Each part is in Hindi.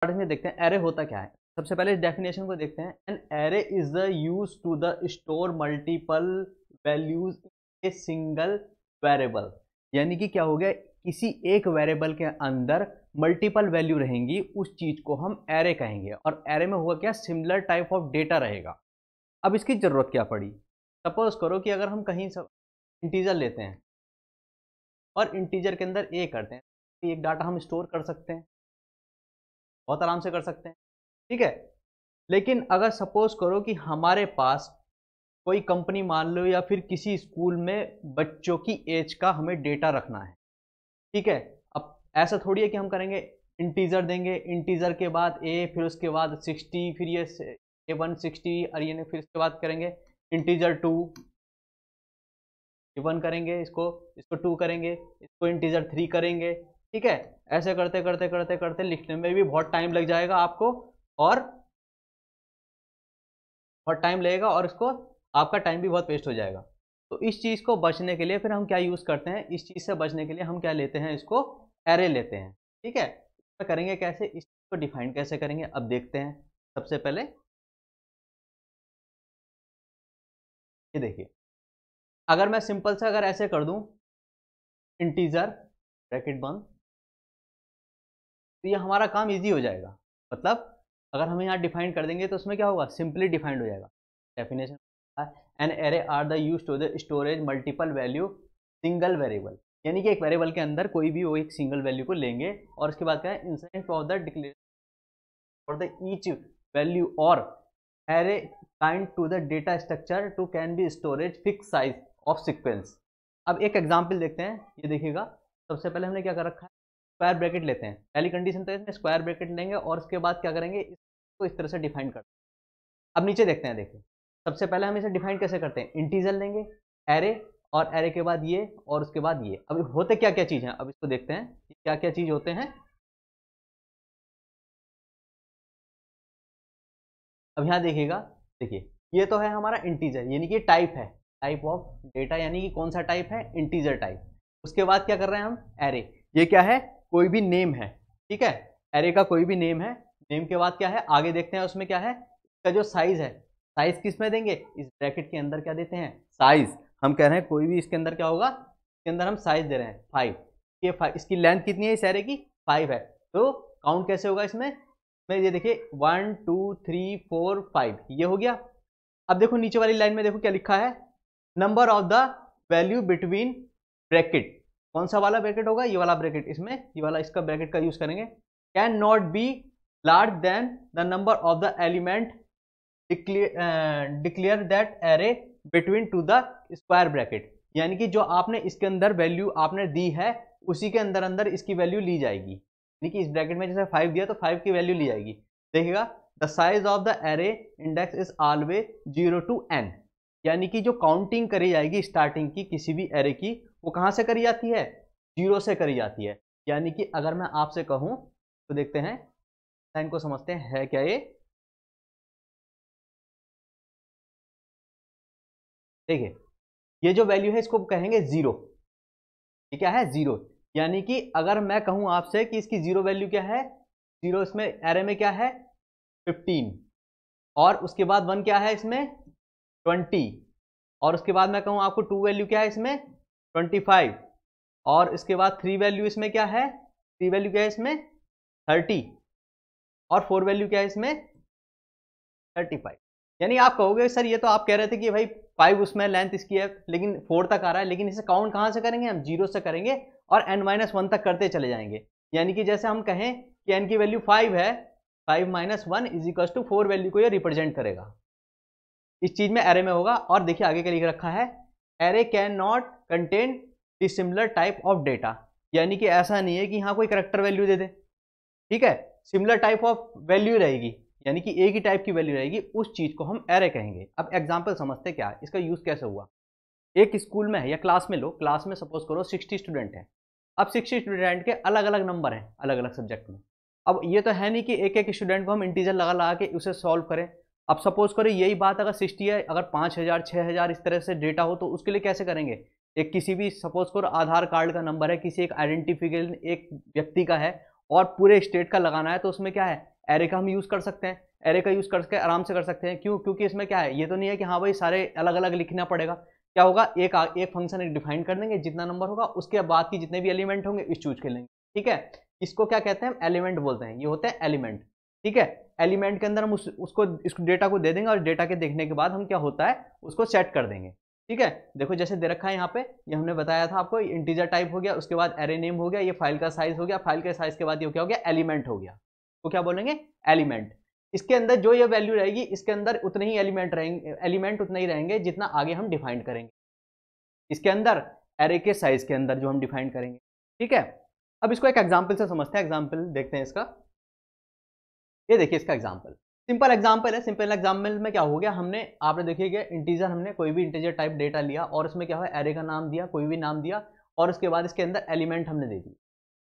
स्टार्टिंग में देखते हैं एरे होता क्या है। सबसे पहले इस डेफिनेशन को देखते हैं। An array is the use to the store multiple values a single variable. यानी कि क्या हो गया, किसी एक वेरिएबल के अंदर मल्टीपल वैल्यू रहेंगी, उस चीज को हम एरे कहेंगे। और एरे में होगा क्या, सिमिलर टाइप ऑफ डेटा रहेगा। अब इसकी जरूरत क्या पड़ी, सपोज करो कि अगर हम कहीं इंटीजर लेते हैं और इंटीजर के अंदर ए करते हैं, तो एक डाटा हम स्टोर कर सकते हैं, बहुत आराम से कर सकते हैं, ठीक है। लेकिन अगर सपोज करो कि हमारे पास कोई कंपनी मान लो या फिर किसी स्कूल में बच्चों की एज का हमें डेटा रखना है, ठीक है। अब ऐसा थोड़ी है कि हम करेंगे इंटीजर देंगे, इंटीजर के बाद ए, फिर उसके बाद 60, फिर ये A160 और ये फिर इसके बाद करेंगे इंटीजर 2, 1 करेंगे, इसको इसको 2 करेंगे, इसको इंटीजर 3 करेंगे, ठीक है। ऐसे करते करते करते करते लिखने में भी बहुत टाइम लग जाएगा आपको, और बहुत टाइम लगेगा, और इसको आपका टाइम भी बहुत वेस्ट हो जाएगा। तो इस चीज़ को बचने के लिए फिर हम क्या यूज़ करते हैं, इस चीज़ से बचने के लिए हम क्या लेते हैं, इसको एरे लेते हैं, ठीक है। तो करेंगे कैसे, इस चीज़ को डिफाइन कैसे करेंगे, अब देखते हैं। सबसे पहले ये देखिए, अगर मैं सिंपल से अगर ऐसे कर दूं इंटीजर ब्रैकेट बंद, तो ये हमारा काम इजी हो जाएगा। मतलब अगर हम यहाँ डिफाइन कर देंगे तो उसमें क्या होगा, सिंपली डिफाइंड हो जाएगा। Definition, an array are the use to the storage multiple value single variable. यानी कि एक वेरिएबल के अंदर कोई भी वो एक सिंगल वैल्यू को लेंगे, और उसके बाद क्या है, instance of the declaration for the each value और array kind to the data structure to can be storage fix size of sequence. अब एक एग्जांपल देखते हैं, ये देखिएगा। सबसे पहले हमने क्या कर रखा है, स्क्वायर ब्रैकेट लेते हैं। पहली कंडीशन तो इसमें स्क्वायर ब्रैकेट लेंगे, और उसके बाद क्या करेंगे, इसको इस तरह से डिफाइन करते हैं। अब नीचे देखते हैं, देखिए सबसे पहले हम इसे डिफाइन कैसे करते हैं, इंटीजर लेंगे, एरे, और एरे के बाद ये, और उसके बाद ये। अब होते क्या क्या चीज़ हैं, अब इसको देखते हैं क्या क्या चीज़ होते हैं। अब यहाँ देखिएगा, देखिए ये तो है हमारा इंटीजर, यानी कि टाइप है, टाइप ऑफ डेटा, यानी कि कौन सा टाइप है, इंटीजर टाइप। उसके बाद क्या कर रहे हैं हम, एरे, ये क्या है, कोई भी नेम है, ठीक है। एरे का कोई भी नेम है, नेम के बाद क्या है, आगे देखते हैं उसमें क्या है, इसका जो साइज है, साइज किस में देंगे, इस ब्रैकेट के अंदर क्या देते हैं, साइज। हम कह रहे हैं कोई भी इसके अंदर क्या होगा, इसके अंदर हम साइज दे रहे हैं 5। ये 5, इसकी लेंथ कितनी है इस एरे की, 5 है। तो काउंट कैसे होगा इसमें, ये देखिए 1 2 3 4 5, ये हो गया। अब देखो नीचे वाली लाइन में देखो क्या लिखा है, number of the value between bracket. कौन सा वाला ब्रैकेट होगा, ये वाला ब्रैकेट, इसमें ये वाला, इसका ब्रैकेट का यूज करेंगे। Can not be large then the number of the element declare that array between to the square bracket. यानी कि जो आपने इसके अंदर वैल्यू आपने दी है, उसी के अंदर अंदर इसकी वैल्यू ली जाएगी। यानी कि इस ब्रैकेट में जैसे 5 दिया तो 5 की वैल्यू ली जाएगी। देखिएगा, the size of the array index is always 0 to n। यानी कि जो काउंटिंग करी जाएगी स्टार्टिंग की किसी भी एरे की, वो कहाँ से करी जाती है, 0 से करी जाती है। यानी कि अगर मैं आपसे कहूँ तो देखते हैं, लाइन को समझते हैं है क्या ये। देखिए ये जो वैल्यू है इसको कहेंगे 0। ये क्या है, 0। यानी कि अगर मैं कहूँ आपसे कि इसकी 0 वैल्यू क्या है, 0 इसमें एरे में क्या है 15, और उसके बाद 1 क्या है इसमें 20, और उसके बाद मैं कहूँ आपको 2 वैल्यू क्या है इसमें 25, और इसके बाद 3 वैल्यू इसमें क्या है, 3 वैल्यू क्या है इसमें 30, और 4 वैल्यू क्या है इसमें 35। यानी आप कहोगे सर ये तो आप कह रहे थे कि भाई 5 उसमें लेंथ इसकी है, लेकिन 4 तक आ रहा है, लेकिन इसे काउंट कहाँ से करेंगे हम, 0 से करेंगे, और n-1 तक करते चले जाएंगे। यानी कि जैसे हम कहें कि n की वैल्यू 5 है, 5 - 1 = 4 वैल्यू को ये रिप्रेजेंट करेगा। इस चीज में एरे में होगा। और देखिए आगे क्या लिख रखा है, array can not contain dissimilar type of data. यानी कि ऐसा नहीं है कि यहाँ कोई करेक्टर वैल्यू दे दे, ठीक है, सिमिलर टाइप ऑफ वैल्यू रहेगी, यानी कि एक ही टाइप की वैल्यू रहेगी, उस चीज को हम एरे कहेंगे। अब एग्जांपल समझते क्या है, इसका यूज कैसे हुआ। एक स्कूल में है या क्लास में लो, क्लास में सपोज करो 60 स्टूडेंट हैं। अब 60 स्टूडेंट के अलग अलग नंबर हैं अलग अलग सब्जेक्ट में। अब ये तो है नहीं कि एक एक स्टूडेंट को हम इंटीजर लगा लगा के उसे सॉल्व करें। अब सपोज करो यही बात अगर 60 है, अगर 5000 6000 इस तरह से डेटा हो, तो उसके लिए कैसे करेंगे, एक किसी भी सपोज करो आधार कार्ड का नंबर है, किसी एक आइडेंटिफिकेशन एक व्यक्ति का है, और पूरे स्टेट का लगाना है तो उसमें क्या है, एरे का हम यूज़ कर सकते हैं, एरे का यूज़ करके आराम से कर सकते हैं। क्यों? क्योंकि इसमें क्या है, ये तो नहीं है कि हाँ भाई सारे अलग अलग लिखना पड़ेगा। क्या होगा, एक फंक्शन एक डिफाइन कर देंगे, जितना नंबर होगा उसके बाद की जितने भी एलिमेंट होंगे इस चूज कर लेंगे। ठीक है, इसको क्या कहते हैं, एलिमेंट बोलते हैं, ये होते हैं एलिमेंट। ठीक है, एलिमेंट के अंदर हम उसको इस डेटा को दे देंगे और डेटा के देखने के बाद हम क्या होता है उसको सेट कर देंगे। ठीक है, देखो जैसे दे रखा है यहाँ पे, ये हमने बताया था आपको, इंटीजर टाइप हो गया, उसके बाद एरे नेम हो गया, ये फाइल का साइज हो गया, फाइल के साइज के बाद ये क्या हो गया, एलिमेंट हो गया। तो क्या बोलेंगे, एलिमेंट। इसके अंदर जो ये वैल्यू रहेगी इसके अंदर उतने ही एलिमेंट रहेंगे, एलिमेंट उतने ही रहेंगे जितना आगे हम डिफाइन करेंगे इसके अंदर, एरे के साइज के अंदर जो हम डिफाइन करेंगे। ठीक है, अब इसको एक एग्जांपल से समझते हैं, एग्जांपल देखते हैं इसका। ये देखिए इसका एग्जांपल, सिंपल एग्जांपल है। सिंपल एग्जांपल में क्या हो गया, हमने आपने देखिए इंटीजर, हमने कोई भी इंटीजर टाइप डेटा लिया और उसमें क्या हुआ, एरे का नाम दिया, कोई भी नाम दिया, और उसके बाद इसके अंदर एलिमेंट हमने दे दी।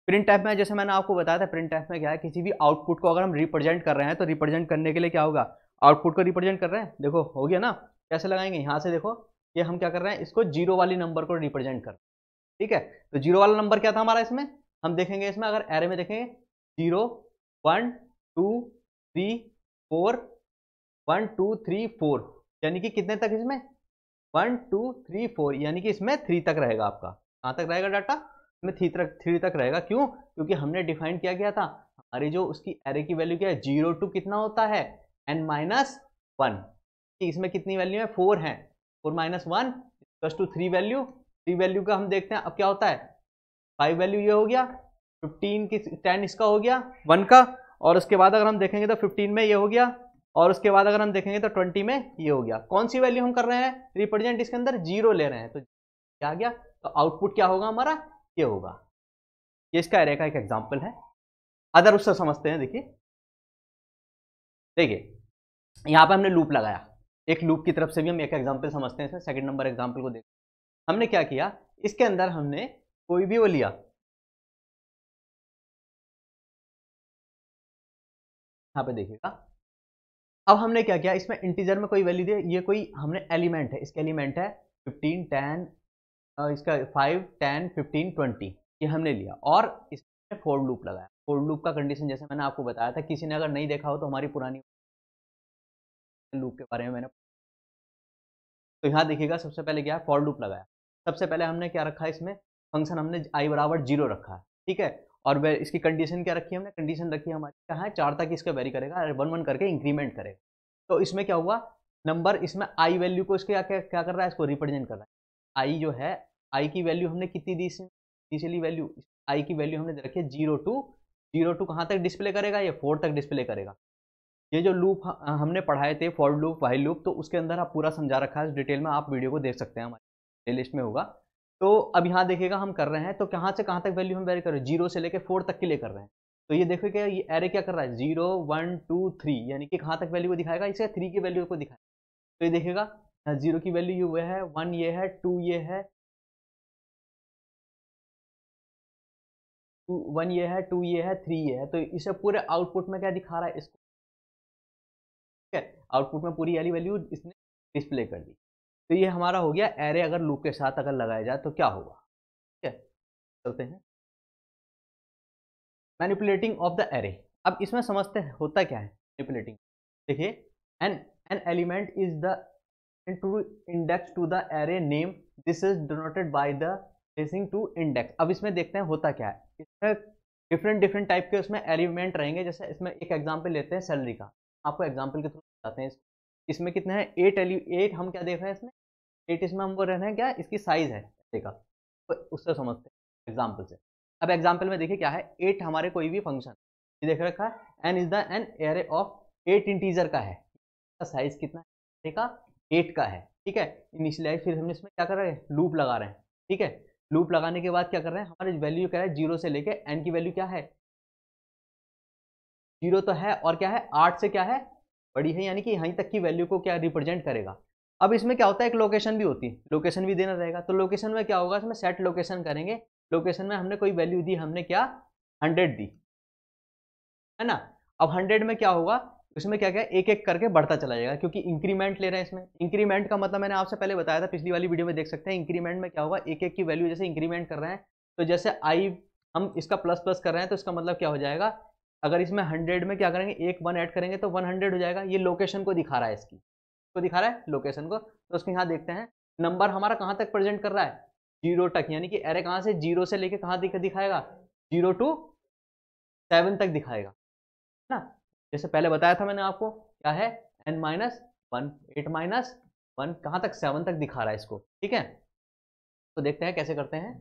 प्रिंट टाइप में जैसे मैंने आपको बताया था, प्रिंट टाइप में क्या है, किसी भी आउटपुट को अगर हम रिप्रेजेंट कर रहे हैं तो रिप्रेजेंट करने के लिए क्या होगा, आउटपुट को रिप्रेजेंट कर रहे हैं, देखो हो गया ना, कैसे लगाएंगे, यहाँ से देखो, ये हम क्या कर रहे हैं, इसको जीरो वाली नंबर को रिप्रेजेंट कर रहे हैं। ठीक है, तो जीरो वाला नंबर क्या था हमारा, इसमें हम देखेंगे, इसमें अगर एरे में देखेंगे 0 1 2 3 4 1 2 3 4, यानी कि कितने तक इसमें 1 2 3 4, यानी कि इसमें 3 तक रहेगा आपका। कहाँ तक रहेगा डाटा, इसमें 3 तक रहेगा। क्यों? क्योंकि हमने डिफाइन किया गया था, हमारी जो उसकी एरे की वैल्यू क्या है, 0 टू कितना होता है n-1। इसमें कितनी वैल्यू है, 4 है, 4 - 1 प्लस टू 3 वैल्यू, 3 वैल्यू का हम देखते हैं अब क्या होता है, 5 वैल्यू ये हो गया, 15 की 10 इसका हो गया 1 का, और उसके बाद अगर हम देखेंगे तो 15 में ये हो गया, और उसके बाद अगर हम देखेंगे तो 20 में ये हो गया। कौन सी वैल्यू हम कर रहे हैं रिप्रेजेंट, इसके अंदर 0 ले रहे हैं, तो क्या आ गया, तो आउटपुट क्या होगा हमारा, ये होगा। ये इसका एरे का एक एग्जांपल है। अदर उससे समझते हैं, देखिए देखिए यहाँ पे हमने लूप लगाया, एक लूप की तरफ से भी हम एक एग्जांपल समझते हैं। सेकंड नंबर एग्जांपल को देखते हैं, हमने क्या किया, इसके अंदर हमने कोई भी वो लिया, यहाँ पे देखिएगा, अब हमने क्या किया, इसमें इंटीजर में कोई वैल्यू दिया, ये कोई हमने एलिमेंट है, इसके एलिमेंट है 15 10, इसका 5 10 15 20, ये हमने लिया, और इसमें फोर लूप लगाया। फोर लूप का कंडीशन जैसे मैंने आपको बताया था, किसी ने अगर नहीं देखा हो तो हमारी पुरानी लूप के बारे में मैंने, तो यहाँ देखिएगा सबसे पहले क्या है, फॉर लूप लगाया। सबसे पहले हमने क्या रखा है, इसमें फंक्शन हमने i बराबर 0 रखा है। ठीक है, और इसकी कंडीशन क्या रखी है हमने, कंडीशन रखी है हमारी क्या है, 4 तक इसका वेरी करेगा, 1 1 करके इंक्रीमेंट करेगा। तो इसमें क्या हुआ, नंबर इसमें आई वैल्यू को इसके क्या कर रहा है, इसको रिप्रेजेंट कर रहा है। आई जो है, आई की वैल्यू हमने कितनी दी, इनिशियली वैल्यू आई की वैल्यू हमने रखी है 0 टू कहाँ तक डिस्प्ले करेगा, ये 4 तक डिस्प्ले करेगा। ये जो लूप हमने पढ़ाए थे, फॉर लूप व्हाइल लूप, तो उसके अंदर आप पूरा समझा रखा है डिटेल में, आप वीडियो को देख सकते हैं, हमारे प्लेलिस्ट में होगा। तो अब यहाँ देखिएगा हम कर रहे हैं, तो कहाँ से कहाँ तक वैल्यू हम वेरी कर रहे हैं, 0 से लेकर 4 तक के लिए कर रहे हैं। तो ये देखो क्या, ये एरे क्या कर रहा है, 0 1 2 3, यानी कि कहाँ तक वैल्यू को दिखाएगा, इसे 3 की वैल्यू को दिखाएगा। तो ये देखिएगा 0 की वैल्यू ये है, 1 ये है, 2 ये है, 1 ये है, 2 ये है, 3 ये है। तो इसे पूरे आउटपुट में क्या दिखा रहा है, इसको आउटपुट में पूरी वाली वैल्यू इसने डिस्प्ले कर दी। तो ये हमारा हो गया एरे, अगर लूप के साथ अगर लगाया जाए तो क्या होगा। ठीक है, चलते हैं मैनिपुलेटिंग ऑफ द एरे। अब इसमें समझते हैं होता क्या है मैनिपुलेटिंग। देखिए, an an element is the index to the array name, this is denoted by the placing to index. अब इसमें देखते हैं होता क्या है, इसमें डिफरेंट डिफरेंट टाइप के उसमें एलिमेंट रहेंगे। जैसे इसमें एक एग्जांपल लेते हैं सैलरी का, आपको एग्जांपल के थ्रू बताते हैं। इसमें कितने हैं, 8 हम क्या देख रहे हैं इसमें, 8 इसमें हमको रहना है क्या, इसकी साइज है देखा, तो उससे समझते हैं एग्जांपल से। अब एग्जांपल में देखिए क्या है, 8 हमारे कोई भी फंक्शन ये देख रखा है, an is the an array of 8 integer का है, इसका साइज कितना है, देखा 8 का है। ठीक है, इनिशियलाइज, फिर हम इसमें क्या कर रहे हैं, लूप लगा रहे हैं। ठीक है, लूप लगाने के बाद क्या कर रहे हैं, हमारी वैल्यू क्या है, 0 से लेके एन की वैल्यू क्या है, 0 तो है, और क्या है 8 से क्या है बड़ी है, यानी कि यहीं तक की वैल्यू को क्या रिप्रेजेंट करेगा। अब इसमें क्या होता है, एक लोकेशन भी होती है, लोकेशन भी देना रहेगा। तो लोकेशन में क्या होगा, इसमें सेट लोकेशन करेंगे। लोकेशन में हमने कोई वैल्यू दी, हमने क्या 100 दी है ना। अब 100 में क्या होगा, इसमें क्या क्या एक एक करके बढ़ता चला जाएगा, क्योंकि इंक्रीमेंट ले रहे हैं। इसमें इंक्रीमेंट का मतलब मैंने आपसे पहले बताया था, पिछली वाली वीडियो में देख सकते हैं। इंक्रीमेंट में क्या होगा, एक एक की वैल्यू जैसे इंक्रीमेंट कर रहे हैं, तो जैसे आई हम इसका प्लस प्लस कर रहे हैं तो इसका मतलब क्या हो जाएगा, अगर इसमें 100 में क्या करेंगे, एक 1 ऐड करेंगे तो 100 हो जाएगा। ये लोकेशन को दिखा रहा है, इसकी को दिखा रहा है लोकेशन को। तो उसके यहाँ देखते हैं नंबर हमारा कहाँ तक प्रेजेंट कर रहा है, 0 तक, यानी कि एरे कहाँ से 0 से लेके कहाँ दिखाएगा, 0 to 7 तक दिखाएगा ना। जैसे पहले बताया था मैंने आपको, क्या है n-1, 8-1 कहाँ तक, 7 तक दिखा रहा है इसको, ठीक है। तो देखते हैं कैसे करते हैं।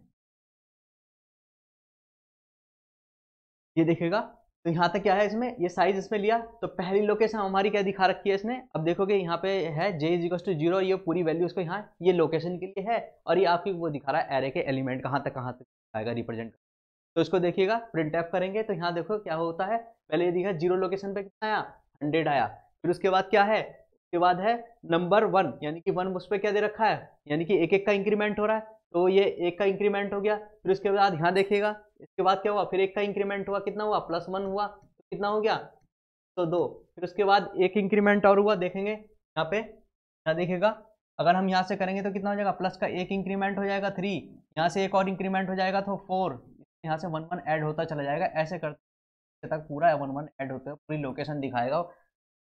ये देखिएगा, तो यहाँ तक क्या है, इसमें ये साइज इसमें लिया, तो पहली लोकेशन हमारी क्या दिखा रखी है इसने। अब देखोगे यहाँ पे है j=0, ये पूरी वैल्यू इसको यहाँ ये लोकेशन के लिए है, और ये आपकी वो दिखा रहा है एरे के एलिमेंट कहाँ तक आएगा रिप्रेजेंट। तो इसको देखिएगा, प्रिंट एफ करेंगे तो यहाँ देखो क्या होता है, पहले ये दिखा 0 लोकेशन पे कितना आया, 100 आया। फिर उसके बाद क्या है, उसके बाद है नंबर 1, यानी कि 1 उस पर क्या दे रखा है, यानी कि एक एक का इंक्रीमेंट हो रहा है, तो ये एक का इंक्रीमेंट हो गया। फिर उसके बाद यहाँ देखिएगा, इसके बाद क्या हुआ, फिर एक का इंक्रीमेंट हुआ, कितना हुआ, +1 हुआ, तो कितना हो गया, तो 2। फिर उसके बाद एक इंक्रीमेंट और हुआ, देखेंगे यहाँ पे, यहाँ देखिएगा, अगर हम यहाँ से करेंगे तो कितना हो जाएगा, प्लस का एक इंक्रीमेंट हो जाएगा 3, यहाँ से एक और इंक्रीमेंट हो जाएगा तो 4, यहाँ से 1 1 ऐड होता चला जाएगा, ऐसे करते तक पूरा 1 1 ऐड होते हुए पूरी लोकेशन दिखाएगा।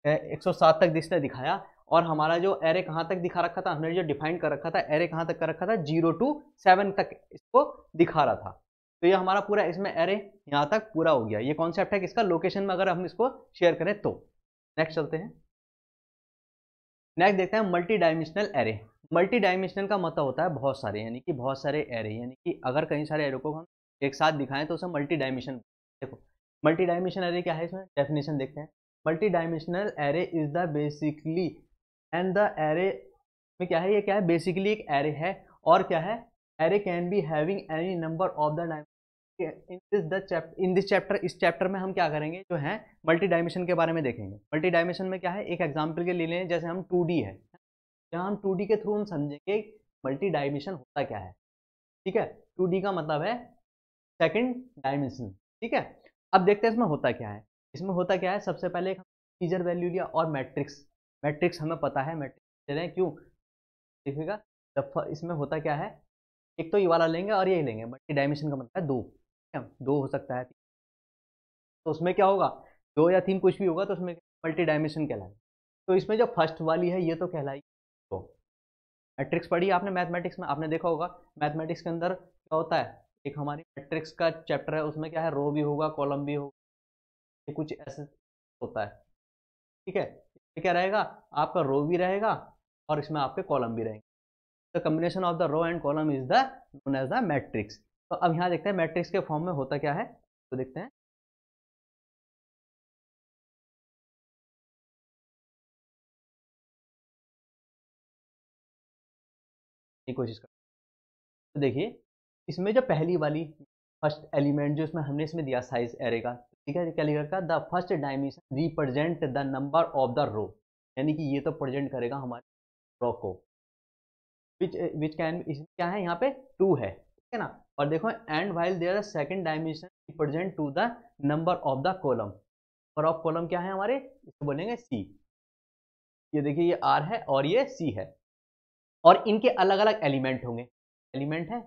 107 तक डिस्प्ले दिखाया, और हमारा जो एरे कहाँ तक दिखा रखा था, हमने जो डिफाइन कर रखा था एरे कहाँ तक कर रखा था, 0 to 7 तक इसको दिखा रहा था। तो ये हमारा पूरा इसमें एरे यहाँ तक पूरा हो गया। ये कॉन्सेप्ट है किसका, लोकेशन में अगर हम इसको शेयर करें तो। नेक्स्ट चलते हैं, नेक्स्ट देखते हैं multi dimensional array. Multi dimensional का मतलब होता है बहुत सारे, यानी कि बहुत सारे एरे, यानी कि अगर कई सारे एरे को हम एक साथ दिखाएं तो उसे मल्टी डायमेंशन। देखो मल्टी डायमेंशनल एरे क्या है, इसमें डेफिनेशन देखते हैं। Multi dimensional array is the basically and the array में क्या है, ये क्या है, बेसिकली एक एरे है, और क्या है, array can be having any number of the in this chapter. इस चैप्टर में हम क्या करेंगे, जो है मल्टी डायमेंशन के बारे में देखेंगे। मल्टी डायमेंशन में क्या है, एक एग्जांपल के लिए लें, जैसे हम 2D है, जहाँ हम 2D के थ्रू हम समझेंगे मल्टी डायमेंशन होता क्या है, ठीक है। 2D का मतलब है सेकंड डायमेंशन, ठीक है। अब देखते हैं इसमें होता क्या है। इसमें होता क्या है, सबसे पहले एक इंटीजर वैल्यू लिया और मैट्रिक्स, मैट्रिक्स हमें पता है, मैट्रिक्स ले रहे हैं, क्यों देखिएगा। इसमें होता क्या है, एक तो ये वाला लेंगे और ये लेंगे, मल्टी डायमेंशन का मतलब है 2, ठीक है, 2 हो सकता है, तो उसमें क्या होगा, 2 या 3 कुछ भी होगा तो उसमें मल्टी डायमेंशन कहलाएगा। तो इसमें जो फर्स्ट वाली है ये तो कहलाई, तो मैट्रिक्स पढ़ी आपने मैथमेटिक्स में, आपने देखा होगा मैथमेटिक्स के अंदर क्या होता है, एक हमारी मैट्रिक्स का चैप्टर है, उसमें क्या है, रो भी होगा कॉलम भी होगा, ये कुछ ऐसे होता है, ठीक है। ये क्या रहेगा, आपका रो भी रहेगा और इसमें आपके कॉलम भी रहेंगे। The combination of the row and column is the known as the matrix. तो अब यहाँ देखते हैं मैट्रिक्स के फॉर्म में होता क्या है, तो देखते हैं। ये कोशिश कर, तो देखिए इसमें जो पहली वाली फर्स्ट एलिमेंट जो इसमें हमने इसमें दिया साइज एरे का, ठीक है, क्या लिख रखा, the first dimension represent the number of the row, यानी कि ये तो प्रेजेंट करेगा हमारे रो को, विच कैन, क्या है यहाँ पे 2 है, ठीक है ना। और देखो and while their second dimension represent to the number of the column, और ऑफ कॉलम क्या है हमारे, इसको बोलेंगे सी। ये देखिए ये आर है और ये सी है, और इनके अलग अलग एलिमेंट होंगे, एलिमेंट है।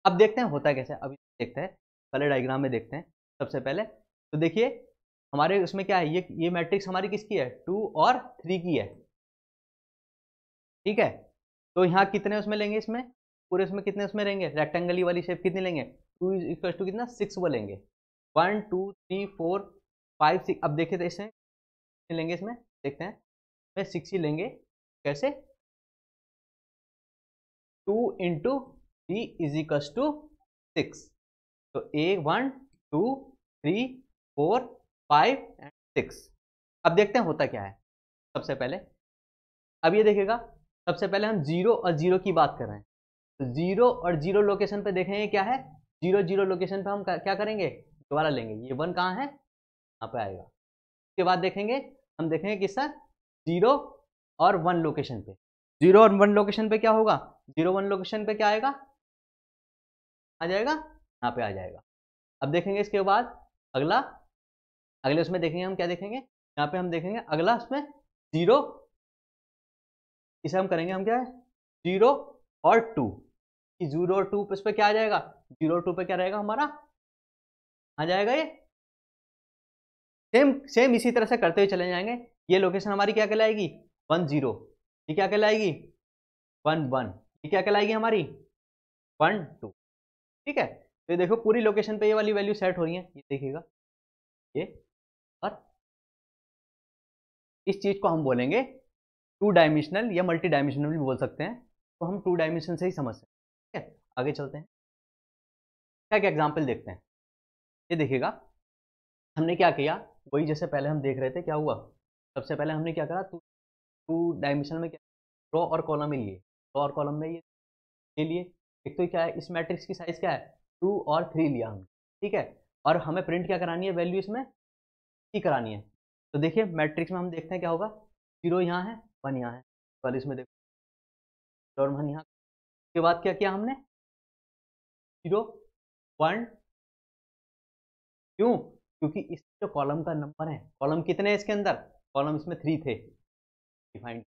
अब देखते हैं होता है कैसे, अभी देखते हैं पहले डायग्राम में देखते हैं सबसे पहले। तो देखिए हमारे उसमें क्या है, ये मैट्रिक्स हमारी किसकी है, 2 और 3 की है, ठीक है। तो यहाँ कितने उसमें लेंगे, इसमें पूरे उसमें कितने उसमें लेंगे, रेक्टेंगल वाली शेप कितनी लेंगे, 2 इक्वल टू कितना 6 वो लेंगे, 1 2 3 4 5 6। अब देखिए तो इसमें लेंगे, इसमें देखते हैं, इसमें 6 ही लेंगे, कैसे, 2 इंटू 3 इज इक्वल टू 6। तो 1 2 3 4 5 एंड 6। अब देखते हैं होता क्या है। सबसे पहले अब ये देखिएगा, सबसे पहले हम 0 और 0 की बात कर रहे हैं, तो 0 और 0 लोकेशन पे देखेंगे क्या है, 0 0 लोकेशन पे हम क्या करेंगे, दोबारा लेंगे, ये 1 कहाँ है, यहाँ पे आएगा। उसके बाद देखेंगे, हम देखेंगे किसका, 0 और 1 लोकेशन पे, 0 और 1 लोकेशन पे क्या होगा, 0 1 लोकेशन पे क्या आएगा, आ जाएगा, यहाँ पे आ जाएगा। अब देखेंगे इसके बाद अगला, अगले उसमें देखेंगे हम क्या देखेंगे, यहाँ पे हम देखेंगे अगला उसमें 0, इसे हम करेंगे हम क्या है 0 और 2, 0 और 2 उस पर क्या आ जाएगा, 0 और 2 पे क्या रहेगा हमारा, आ जाएगा ये। सेम सेम इसी तरह से करते हुए चले जाएंगे। ये लोकेशन हमारी क्या कहलाएगी, 1 0, ये क्या कहलाएगी 1 1, ये क्या कहलाएगी हमारी 1 2। ठीक है, तो ये देखो पूरी लोकेशन पे ये वाली वैल्यू सेट हो रही है, ये देखिएगा ये। और इस चीज को हम बोलेंगे 2 डायमेंशनल या मल्टी डायमेंशनल भी बोल सकते हैं, तो हम 2 डायमेंशन से ही समझ सकते हैं। ठीक है, आगे चलते हैं, क्या क्या एग्जाम्पल देखते हैं। ये देखिएगा हमने क्या किया, वही जैसे पहले हम देख रहे थे, क्या हुआ, सबसे पहले हमने क्या करा, 2 डायमेंशन में क्या रो और कॉलम में लिए, रो और कॉलम में ये लिए। एक तो क्या है, इस मैट्रिक्स की साइज क्या है 2 और 3 लिया हमने। ठीक है, और हमें प्रिंट क्या करानी है, वैल्यू इसमें की करानी है। तो देखिए मैट्रिक्स में हम देखते हैं क्या होगा, 0 यहाँ है 1 यहाँ है, पहले इसमें देखो और 1 यहाँ। उसके बाद क्या किया हमने 0 1, क्यों, क्योंकि इस जो कॉलम का नंबर है, कॉलम कितने हैं इसके अंदर, कॉलम इसमें 3 थे डिफाइंड।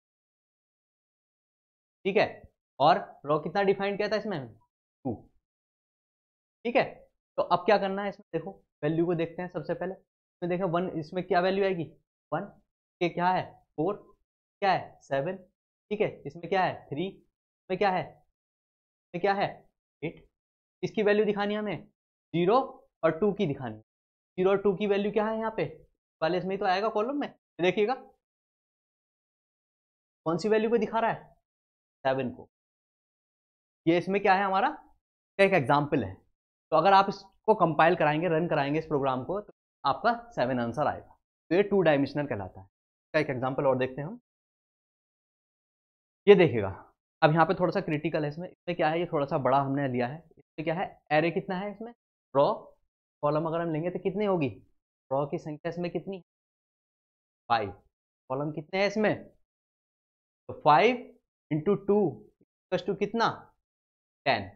ठीक है, और रो कितना डिफाइंड किया था इसमें 2। ठीक है, तो अब क्या करना है इसमें, देखो वैल्यू को देखते हैं सबसे पहले। इसमें देखो 1, इसमें क्या वैल्यू आएगी 1 के, क्या है 4, क्या है 7। ठीक है, इसमें क्या है 3, इसमें क्या है, इसमें क्या है 8। इसकी वैल्यू दिखानी है हमें 0 और 2 की दिखानी है। 0 और 2 की वैल्यू क्या है यहाँ पे वाले, इसमें ही तो आएगा कॉलम में, देखिएगा कौन सी वैल्यू को दिखा रहा है 7 को। ये इसमें क्या है हमारा, एक एग्जाम्पल है। तो अगर आप इसको कंपाइल कराएंगे, रन कराएंगे इस प्रोग्राम को, तो आपका 7 आंसर आएगा। तो ये 2 डायमेंशनल कहलाता है। इसका एक एग्जाम्पल और देखते हैं हम। ये देखिएगा, अब यहाँ पे थोड़ा सा क्रिटिकल है, इसमें क्या है, ये थोड़ा सा बड़ा हमने लिया है। इसमें क्या है, एरे कितना है इसमें, रो कॉलम अगर हम लेंगे तो कितनी होगी, रो की संख्या इसमें कितनी 5, कॉलम कितने हैं इसमें, तो 5 इंटू 2 टू कितना 10।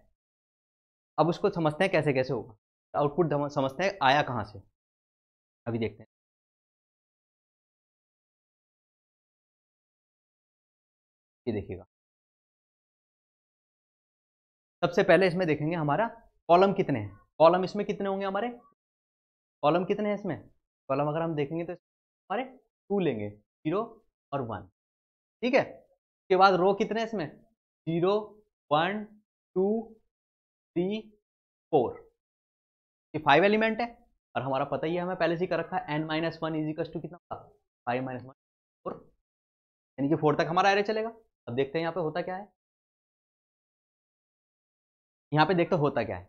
अब उसको समझते हैं कैसे कैसे होगा, आउटपुट समझते हैं आया कहाँ से, अभी देखते हैं। ये देखिएगा सबसे पहले इसमें देखेंगे हमारा कॉलम कितने हैं, कॉलम इसमें कितने होंगे हमारे, कॉलम कितने हैं इसमें, कॉलम अगर हम देखेंगे तो हमारे 2 लेंगे, 0 और 1। ठीक है, उसके बाद रो कितने हैं इसमें 0 1 2 3 4, ये 5 एलिमेंट है। और हमारा पता ही है, हमें पहले से ही कर रखा है n-1 इज इक्वल टू कितना होगा 5 - 1 4, यानी कि 4 तक हमारा एरे चलेगा। अब देखते हैं यहाँ पे होता क्या है, यहाँ पे देखते होता क्या है।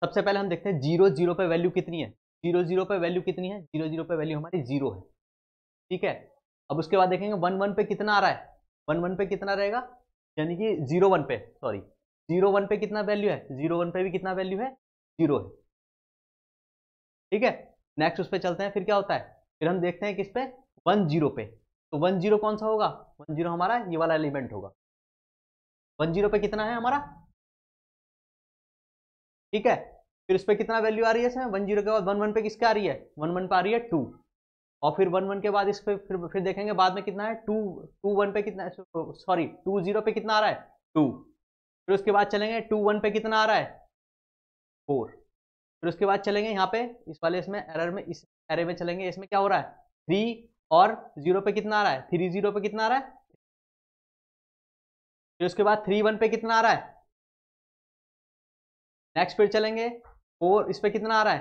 सबसे पहले हम देखते हैं 0 0 पे वैल्यू कितनी है, 0 0 पे वैल्यू कितनी है, 0 0 पे वैल्यू हमारी 0 है। ठीक है, अब उसके बाद देखेंगे 1 1 पे कितना आ रहा है, 1 1 पे कितना रहेगा, यानी कि 0 1 पे, सॉरी 0 1 पे कितना वैल्यू है, 0 1 पे भी कितना वैल्यू है 0 है। ठीक है, नेक्स्ट उस पर चलते हैं, फिर क्या होता है, फिर हम देखते हैं किस पे 1 0 पे, तो 1 0 कौन सा होगा, 1 0 हमारा ये वाला एलिमेंट होगा। 1 0 पे कितना है हमारा, ठीक है, फिर उस पर कितना वैल्यू आ रही है इसमें 1 0 के बाद 1 1 पे किसका आ रही है, 1 1 पे आ रही है 2, और फिर 1 1 के बाद इस पे फिर देखेंगे बाद में कितना है 2 2 1 पे कितना, सॉरी 2 0 पे कितना आ रहा है 2, फिर उसके बाद चलेंगे 2 1 पे कितना आ रहा है 4, फिर उसके बाद चलेंगे यहाँ पे इस वाले इसमें एरर में, इस एरे में चलेंगे, इसमें क्या हो रहा है 3 और 0 पे कितना आ रहा है 3 0 पे कितना आ रहा है, फिर उसके बाद 3 1 पे कितना आ रहा है, नेक्स्ट फिर चलेंगे 4, इस पे कितना आ रहा है,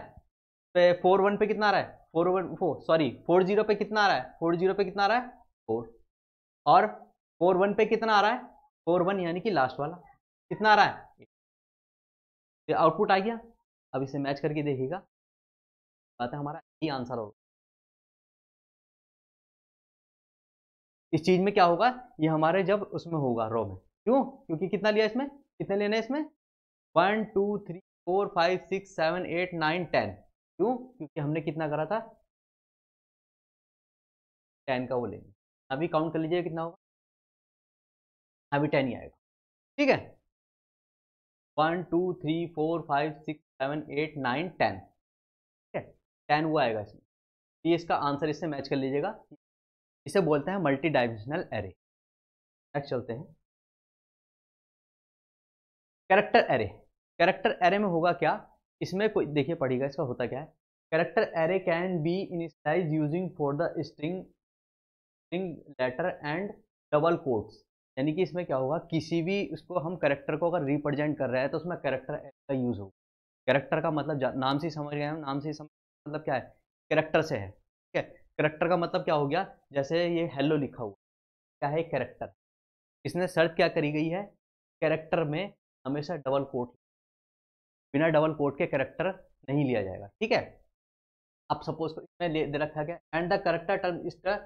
पे 4 1 पे कितना आ रहा है 4 1 4, सॉरी 4 0 पे कितना आ रहा है, 4 0 पे कितना आ रहा है 4, और 4 1 पे कितना आ रहा है 4 1, यानी कि लास्ट वाला कितना आ रहा है, ये आउटपुट आ गया। अब इसे मैच करके देखिएगा, बात है हमारा ये आंसर होगा। इस चीज में क्या होगा, ये हमारे जब उसमें होगा रो में, क्यों, क्योंकि कितना लिया इसमें, कितने लेने हैं इसमें 1 2 3 4 5 6 7 8 9 10, क्यों, क्योंकि हमने कितना करा था 10 का वो लेंगे। अभी काउंट कर लीजिए कितना होगा, अभी 10 ही आएगा। ठीक है, 1 2 3 4 5 6 7 8 9 10, ठीक है 10 वो आएगा इसमें। ये इसका आंसर, इससे मैच कर लीजिएगा, इसे बोलते हैं मल्टी डायमेंशनल एरे। नेक्स्ट चलते हैं, कैरेक्टर एरे। कैरेक्टर एरे में होगा क्या, इसमें कोई देखिए पढ़िएगा इसका होता क्या है। Character array can be initialise using for the string letter and double quotes. यानी कि इसमें क्या होगा, किसी भी उसको हम कैरेक्टर को अगर रिप्रेजेंट कर रहे हैं तो उसमें कैरेक्टर का यूज होगा। कैरेक्टर का मतलब नाम से ही समझ गए हम, नाम से ही समझ मतलब क्या है, कैरेक्टर से है, ठीक है। कैरेक्टर का मतलब क्या हो गया, जैसे ये हेलो लिखा हुआ क्या है, कैरेक्टर। इसने शर्त क्या करी गई है, कैरेक्टर में हमेशा डबल कोट, बिना डबल कोट के कैरेक्टर नहीं लिया जाएगा, ठीक है। अब सपोज इसमें दे रखा गया and the character term is the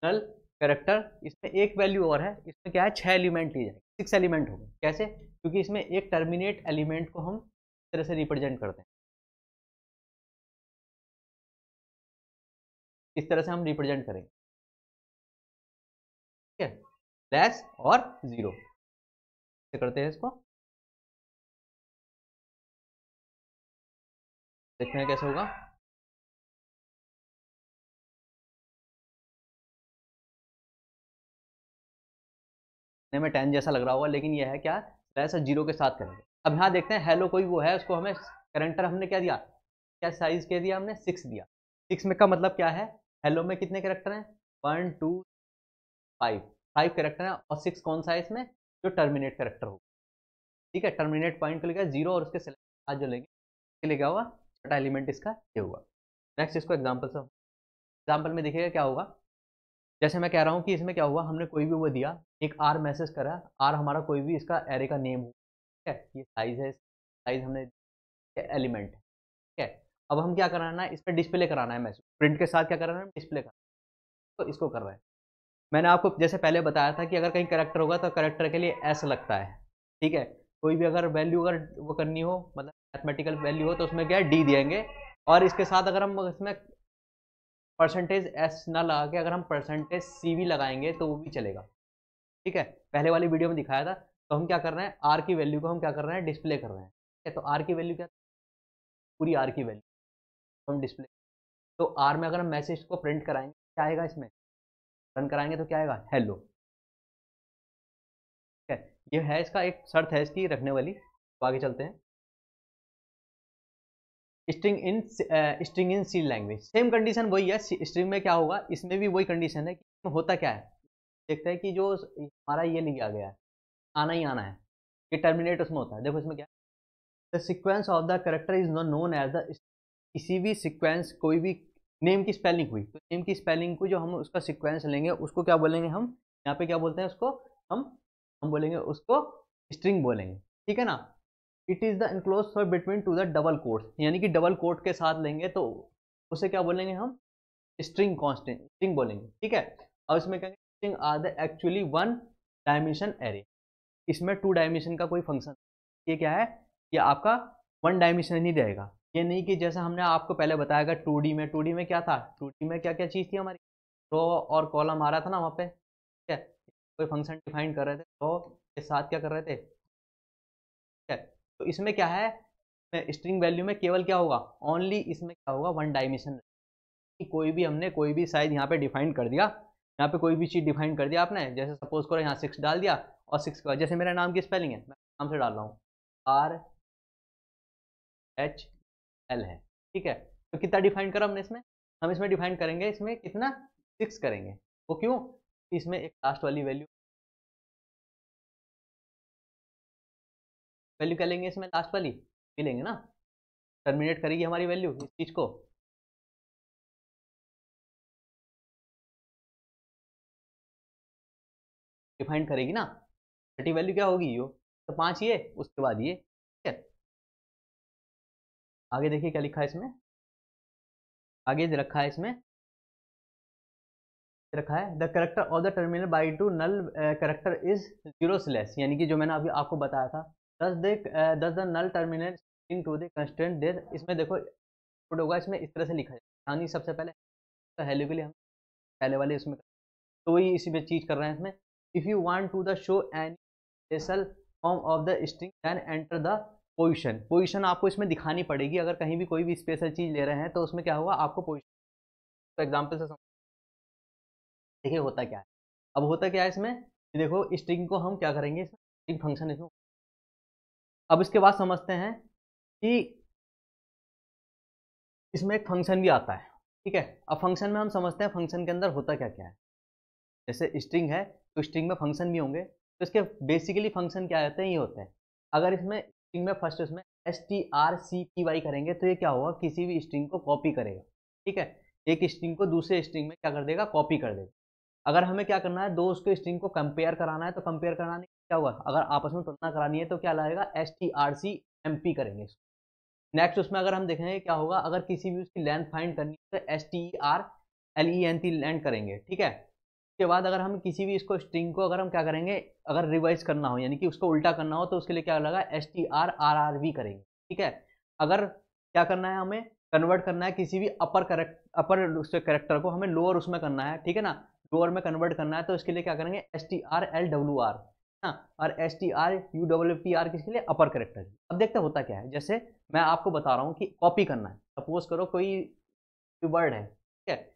null character, इसमें एक वैल्यू और है, इसमें क्या है 6 एलिमेंट लिए जाएंगे, 6 एलिमेंट हो गए। कैसे, क्योंकि इसमें एक टर्मिनेट एलिमेंट को हम इस तरह से रिप्रेजेंट करते हैं, इस तरह से हम रिप्रेजेंट करेंगे, ठीक है, लेस और जीरो से करते हैं इसको, देखते हैं कैसे होगा। में 10 जैसा लग रहा होगा, लेकिन यह है क्या, लेस और जीरो के साथ करेंगे। अब यहाँ देखते हैं हेलो कोई वो है, उसको हमें कैरेक्टर हमने क्या दिया, क्या साइज क्या दिया हमने, 6 दिया। 6 में का मतलब क्या है, हेलो में कितने कैरेक्टर हैं, 1 2 5, 5 कैरेक्टर हैं, और 6 कौन सा है इसमें, जो टर्मिनेट कैरेक्टर होगा, ठीक है। टर्मिनेट पॉइंट को लेकर जीरो और उसके साथ जो लेंगे इसके लिए क्या होगा, छठा एलिमेंट इसका ये होगा। नेक्स्ट इसको एग्जाम्पल से, एग्जाम्पल में देखिएगा क्या होगा। जैसे मैं कह रहा हूँ कि इसमें क्या हुआ, हमने कोई भी वो दिया, एक आर मैसेज करा, आर हमारा कोई भी इसका एरे का नेम हो, ठीक है, ये साइज है, साइज हमने एलिमेंट है, ठीक है। अब हम क्या कराना है, इस पर डिस्प्ले कराना है मैसेज, प्रिंट के साथ क्या कराना है, डिस्प्ले कराना है, तो इसको कर रहे हैं। मैंने आपको जैसे पहले बताया था कि अगर कहीं करेक्टर होगा तो करेक्टर के लिए एस लगता है, ठीक है। कोई भी अगर वैल्यू अगर वो करनी हो, मतलब मैथमेटिकल वैल्यू हो, तो उसमें क्या है डी देंगे, और इसके साथ अगर हम इसमें परसेंटेज एस ना लगा के अगर हम परसेंटेज सी भी लगाएंगे तो वो भी चलेगा, ठीक है। पहले वाली वीडियो में दिखाया था। तो हम क्या कर रहे हैं, आर की वैल्यू को हम क्या कर रहे हैं, डिस्प्ले कर रहे हैं, ठीक है। तो आर की वैल्यू क्या, पूरी आर की वैल्यू तो हम डिस्प्ले, तो आर में अगर हम मैसेज को प्रिंट कराएंगे क्या आएगा, इसमें रन कराएंगे तो क्या आएगा, हेलो, ठीक है। ये है इसका एक शर्त है इसकी रखने वाली। तो आगे चलते हैं, string in C language, same condition वही है, स्ट्रिंग में क्या होगा, इसमें भी वही कंडीशन है कि होता क्या है, देखते हैं कि जो हमारा ये लिया गया है, आना ही आना है, ये टर्मिनेट उसमें होता है। देखो इसमें क्या, the sequence of the character is known as the, किसी भी सीक्वेंस, कोई भी नेम की स्पेलिंग हुई तो नेम की स्पेलिंग को जो हम उसका सीक्वेंस लेंगे उसको क्या बोलेंगे हम, यहाँ पे क्या बोलते हैं उसको, हम हम बोलेंगे उसको स्ट्रिंग बोलेंगे, ठीक है ना। It is the enclose for between to the double quotes, यानी कि डबल कोट के साथ लेंगे तो उसे क्या बोलेंगे हम, स्ट्रिंग कांस्टेंट स्ट्रिंग बोलेंगे, ठीक है। और इसमें कहेंगे string are the actually one dimension array, इसमें 2 डायमेंशन का कोई फंक्शन, ये क्या है, ये आपका 1 डायमेंशन ही रहेगा। ये नहीं कि जैसा हमने आपको पहले बताया 2D में, 2D में क्या था, 2D में क्या क्या चीज़ थी हमारी, रो और कॉलम आ रहा था ना वहाँ पे, ठीक है। कोई फंक्शन डिफाइन कर रहे थे, रो के साथ क्या कर रहे थे, ठीक है। तो इसमें क्या है, स्ट्रिंग वैल्यू में केवल क्या होगा, ओनली इसमें क्या होगा, 1 डायमेंशन, कि कोई भी हमने कोई भी साइज यहाँ पे डिफाइन कर दिया, यहाँ पे कोई भी चीज़ डिफाइन कर दिया आपने, जैसे सपोज करो यहाँ 6 डाल दिया, और 6 के बाद जैसे मेरा नाम की स्पेलिंग है, मैं नाम से डाल रहा हूँ RHL है, ठीक है। तो कितना डिफाइन करा हमने इसमें, हम इसमें डिफाइन करेंगे, इसमें कितना 6 करेंगे, वो क्यों, इसमें एक लास्ट वाली वैल्यू, वैल्यू क्या लेंगे इसमें, लास्ट वाली मिलेंगे ना, टर्मिनेट करेगी हमारी वैल्यू इस चीज़ को, डिफाइन करेगी ना, छठी वैल्यू क्या होगी यो, तो 5 ये उसके बाद ये, ठीक है। आगे देखिए क्या लिखा है इसमें, आगे रखा है इसमें, रखा है the character of the terminal by to null character is zero slash, यानी कि जो मैंने अभी आपको बताया था, thus the null terminal to the constant there, इसमें देखो होगा, इसमें इस तरह से लिखा जाए, यानी सबसे पहले तो हेलो के लिए हम पहले वाले इसमें, तो वही इसी में चीज कर रहे हैं इसमें, if you want to the show any special form of the string then enter the position, position आपको इसमें दिखानी पड़ेगी, अगर कहीं भी कोई भी स्पेशल चीज ले रहे हैं तो उसमें क्या होगा, आपको पोजीशन, तो एग्जाम्पल से देखिए होता क्या है। अब होता क्या है इसमें, देखो स्ट्रिंग को हम क्या करेंगे, स्ट्रिंग फंक्शन इसमें, अब इसके बाद समझते हैं कि इसमें एक फंक्शन भी आता है, ठीक है। अब फंक्शन में हम समझते हैं फंक्शन के अंदर होता क्या क्या है। जैसे स्ट्रिंग है तो स्ट्रिंग में फंक्शन भी होंगे, तो इसके बेसिकली फंक्शन क्या होते हैं, ये होते हैं। अगर इसमें स्ट्रिंग में फर्स्ट इसमें strcpy करेंगे तो ये क्या होगा, किसी भी स्ट्रिंग को कॉपी करेगा, ठीक है। एक स्ट्रिंग को दूसरे स्ट्रिंग में क्या कर देगा, कॉपी कर देगा। अगर हमें क्या करना है, दो उसके स्ट्रिंग को कंपेयर कराना है तो कंपेयर कराने क्या होगा, अगर आपस में तुलना करानी है तो क्या लगेगा, strcmp करेंगे। नेक्स्ट उसमें अगर हम देखेंगे क्या होगा, अगर किसी भी उसकी लेंथ फाइंड करनी है तो strlength लेंथ करेंगे, ठीक है। उसके बाद अगर हम किसी भी इसको स्ट्रिंग को अगर हम क्या करेंगे, अगर रिवाइज करना हो यानी कि उसको उल्टा करना हो तो उसके लिए क्या लगा, strrrv करेंगे, ठीक है। अगर क्या करना है, हमें कन्वर्ट करना है किसी भी अपर उसके करेक्टर को हमें लोअर उसमें करना है, ठीक है ना, लोअर में कन्वर्ट करना है तो इसके लिए क्या करेंगे, strlwr ना, और struptr किसके लिए, अपर करेक्टर। अब देखते होता क्या है, जैसे मैं आपको बता रहा हूँ कि कॉपी करना है, सपोज करो कोई वर्ड है, ठीक है,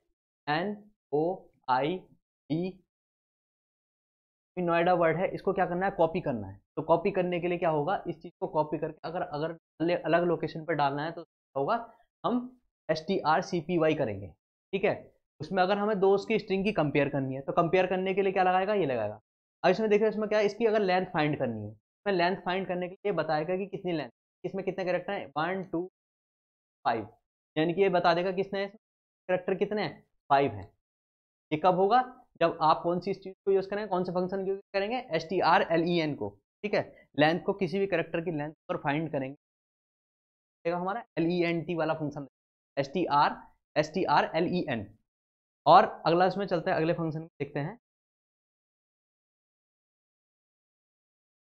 NOID नोएडा वर्ड है, इसको क्या करना है, कॉपी करना है। तो कॉपी करने के लिए क्या होगा, इस चीज को कॉपी करके अगर अगर अलग लोकेशन पर डालना है तो होगा, हम strcpy करेंगे, ठीक है। उसमें अगर हमें दो उसकी स्ट्रिंग की कंपेयर करनी है तो कंपेयर करने के लिए क्या लगाएगा, ये लगाएगा। अब इसमें देखिए इसमें क्या है, इसकी अगर लेंथ फाइंड करनी है, इसमें लेंथ फाइंड करने के लिए बताएगा कि कितनी लेंथ, इसमें कितने करेक्टर हैं, 1 2 5, यानी कि ये बता देगा कितने करेक्टर कितने हैं, 5 हैं। ये कब होगा, जब आप कौन सी चीज को यूज करेंगे, कौन से फंक्शन को यूज करेंगे, strlen को, ठीक है। लेंथ को किसी भी करेक्टर की लेंथ पर फाइंड करेंगे, हमारा lent वाला फंक्शन strlen। और अगला इसमें चलते हैं, अगले फंक्शन में देखते हैं।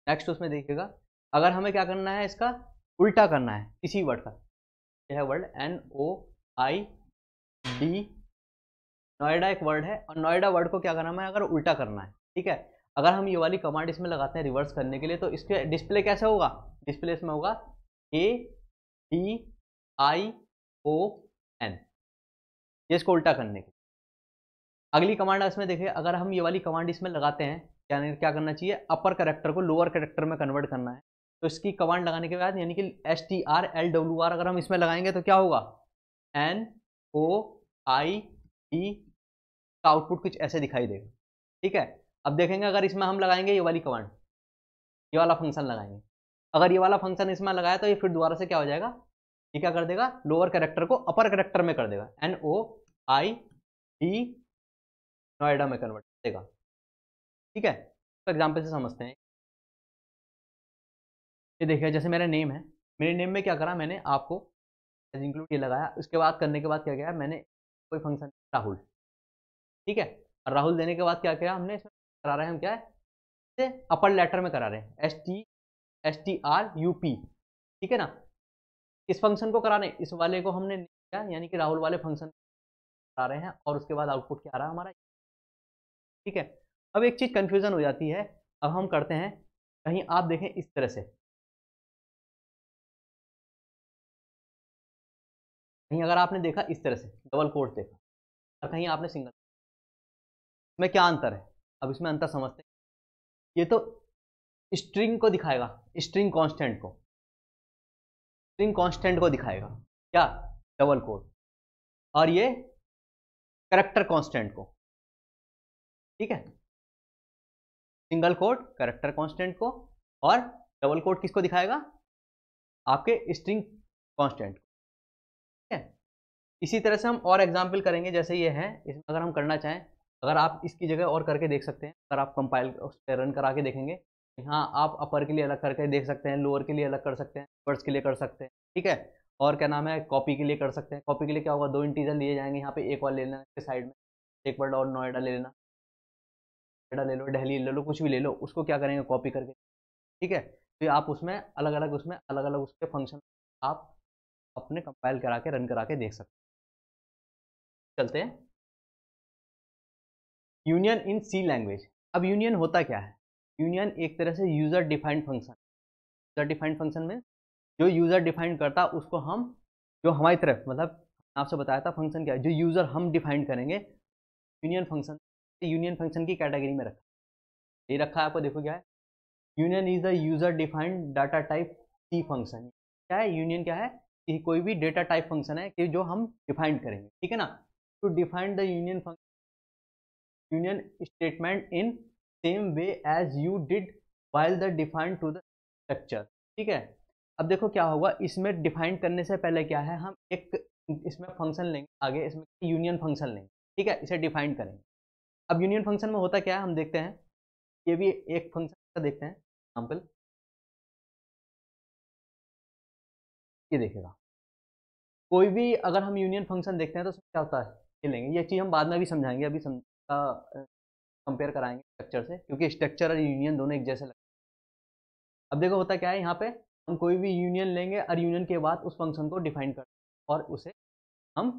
नेक्स्ट उसमें देखिएगा, अगर हमें क्या करना है, इसका उल्टा करना है किसी वर्ड का, यह है वर्ड NOID, नोएडा एक वर्ड है, और नोएडा वर्ड को क्या करना है, अगर उल्टा करना है, ठीक है। अगर हम ये वाली कमांड इसमें लगाते हैं रिवर्स करने के लिए तो इसके डिस्प्ले कैसे होगा, डिस्प्ले इसमें होगा ADION, ये इसको उल्टा करने के। अगली कमांड इसमें देखिए, अगर हम ये वाली कमांड इसमें लगाते हैं, यानी क्या करना चाहिए, अपर करेक्टर को लोअर करेक्टर में कन्वर्ट करना है, तो इसकी कमांड लगाने के बाद यानी कि strlwr अगर हम इसमें लगाएंगे तो क्या होगा, NOID का आउटपुट कुछ ऐसे दिखाई देगा, ठीक है। अब देखेंगे अगर इसमें हम लगाएंगे ये वाली कमांड, ये वाला फंक्शन लगाएंगे, अगर ये वाला फंक्शन इसमें लगाया तो ये फिर दोबारा से क्या हो जाएगा, ये क्या कर देगा, लोअर करेक्टर को अपर करेक्टर में कर देगा, NOID नोएडा में कन्वर्ट कर देगा, ठीक है। तो एग्जाम्पल से समझते हैं। ये देखिए जैसे मेरा नेम है, मेरे नेम में क्या करा मैंने, आपको इंक्लूड ये लगाया, उसके बाद करने के बाद क्या किया मैंने, कोई फंक्शन राहुल, ठीक है। और राहुल देने के बाद क्या किया हमने, इसमें करा रहे हैं हम क्या है, अपर लेटर में करा रहे हैं, STRUP, ठीक है ना। इस फंक्शन को करा रहे हैं, इस वाले को हमने किया यानी कि राहुल वाले फंक्शन करा रहे हैं, और उसके बाद आउटपुट क्या आ रहा है हमारा, ठीक है। अब एक चीज कंफ्यूजन हो जाती है, अब हम करते हैं, कहीं आप देखें इस तरह से, कहीं अगर आपने देखा इस तरह से डबल कोट देखा, और कहीं आपने सिंगल, इसमें क्या अंतर है, अब इसमें अंतर समझते हैं। ये तो स्ट्रिंग को दिखाएगा, स्ट्रिंग कांस्टेंट को, स्ट्रिंग कांस्टेंट को दिखाएगा क्या, डबल कोट, और ये करेक्टर कांस्टेंट को, ठीक है। सिंगल कोट करेक्टर कांस्टेंट को, और डबल कोट किसको दिखाएगा, आपके स्ट्रिंग कांस्टेंट, ठीक है। इसी तरह से हम और एग्जाम्पल करेंगे, जैसे ये है, इसमें अगर हम करना चाहें, अगर आप इसकी जगह और करके देख सकते हैं, अगर आप कंपाइल रन करा के देखेंगे, हाँ आप अपर के लिए अलग करके देख सकते हैं, लोअर के लिए अलग कर सकते हैं, वर्ड्स के लिए कर सकते हैं, ठीक है। और क्या नाम है, कॉपी के लिए कर सकते हैं, कॉपी के लिए क्या होगा, दो इंटीजर लिए जाएंगे, यहाँ पे एक और ले लेना इसके साइड में, एक वर्ड और नोएडा ले लेना, नोएडा ले लो, दिल्ली ले लो, कुछ भी ले लो, उसको क्या करेंगे, कॉपी करके, ठीक है। तो आप उसमें अलग अलग उसके फंक्शन आप अपने कंपाइल करा के रन करा के देख सकते हैं। चलते हैं यूनियन इन सी लैंग्वेज। अब यूनियन होता क्या है, यूनियन एक तरह से user defined function, user defined function में जो यूजर डिफाइंड करता उसको हम, जो हमारी तरफ मतलब आपसे बताया था फंक्शन क्या है, जो यूजर हम डिफाइंड करेंगे, यूनियन फंक्शन, यूनियन फंक्शन की कैटेगरी में रखा, ये रखा है आपको, देखो क्या है, union is the user defined data type C function. क्या है यूनियन, क्या है कि कोई भी डेटा टाइप फंक्शन है कि जो हम डिफाइन करेंगे, ठीक है ना। To define the union statement in same way as you did while the define to the structure, ठीक है। अब देखो क्या होगा, इसमें डिफाइन करने से पहले क्या है, हम एक इसमें फंक्शन लेंगे, आगे इसमें यूनियन फंक्शन लेंगे, ठीक है, इसे डिफाइन करेंगे। अब यूनियन फंक्शन में होता क्या है हम देखते हैं, ये भी एक फंक्शन का देखते हैं एग्जाम्पल, ये देखेगा कोई भी अगर हम यूनियन फंक्शन देखते हैं तो उसमें क्या होता है, ये लेंगे, ये चीज़ हम बाद में भी समझाएंगे, अभी कंपेयर कराएंगे स्ट्रक्चर से, क्योंकि स्ट्रक्चर और यूनियन दोनों एक जैसे लगते हैं। अब देखो होता क्या है, यहाँ पे हम कोई भी यूनियन लेंगे और यूनियन के बाद उस फंक्शन को डिफाइन कर और उसे हम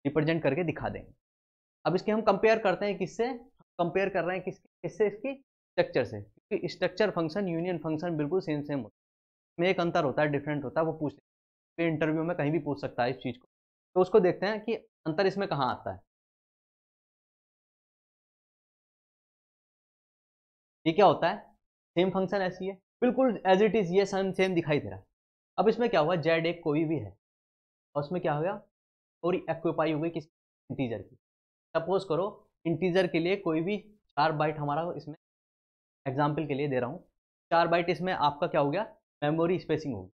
रिप्रेजेंट करके दिखा देंगे। अब इसके हम कंपेयर करते हैं किससे, कंपेयर कर रहे हैं किससे, इसकी स्ट्रक्चर से, क्योंकि स्ट्रक्चर फंक्शन यूनियन फंक्शन बिल्कुल सेम सेम होता है, में एक अंतर होता है, डिफरेंट होता है, वो पूछ इंटरव्यू में कहीं भी पूछ सकता है इस चीज़ को। तो उसको देखते हैं कि अंतर इसमें कहाँ आता है। ये क्या होता है, सेम फंक्शन ऐसी है बिल्कुल एज इट इज, ये सेम सेम दिखाई दे रहा है। अब इसमें क्या हुआ, जेड एक कोई भी है और उसमें क्या हो गया, और एक्यूपाई हो गई किस इंटीजर की। सपोज करो इंटीजर के लिए कोई भी 4 बाइट हमारा, इसमें एग्जाम्पल के लिए दे रहा हूँ, 4 बाइट इसमें आपका क्या हो गया, मेमोरी स्पेसिंग होगी।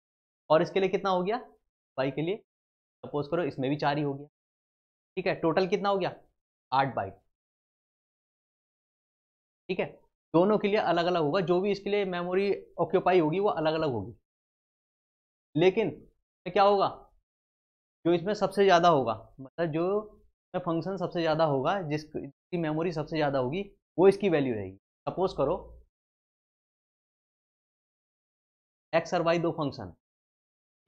और इसके लिए कितना हो गया, वाई के लिए सपोज करो इसमें भी 4 ही हो गया, ठीक है, टोटल कितना हो गया 8 बाइट, ठीक है। दोनों के लिए अलग अलग होगा, जो भी इसके लिए मेमोरी ऑक्यूपाई होगी वो अलग अलग होगी, लेकिन क्या होगा, जो इसमें सबसे ज़्यादा होगा, मतलब जो फंक्शन सबसे ज़्यादा होगा, जिसकी मेमोरी सबसे ज़्यादा होगी वो इसकी वैल्यू रहेगी। सपोज करो एक्स और वाई दो फंक्शन,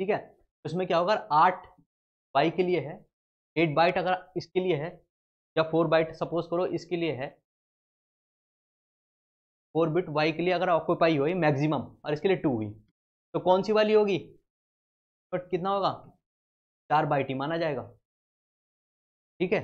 ठीक है, तो इसमें क्या होगा, 8 वाई के लिए है, 8 बाइट अगर इसके लिए है, या 4 बाइट सपोज करो इसके लिए है, 4 बिट वाई के लिए अगर ऑक्यूपाई हुई मैक्सिमम और इसके लिए 2 हुई, तो कौन सी वाली होगी, बट कितना होगा 4 बाइट ही माना जाएगा, ठीक है।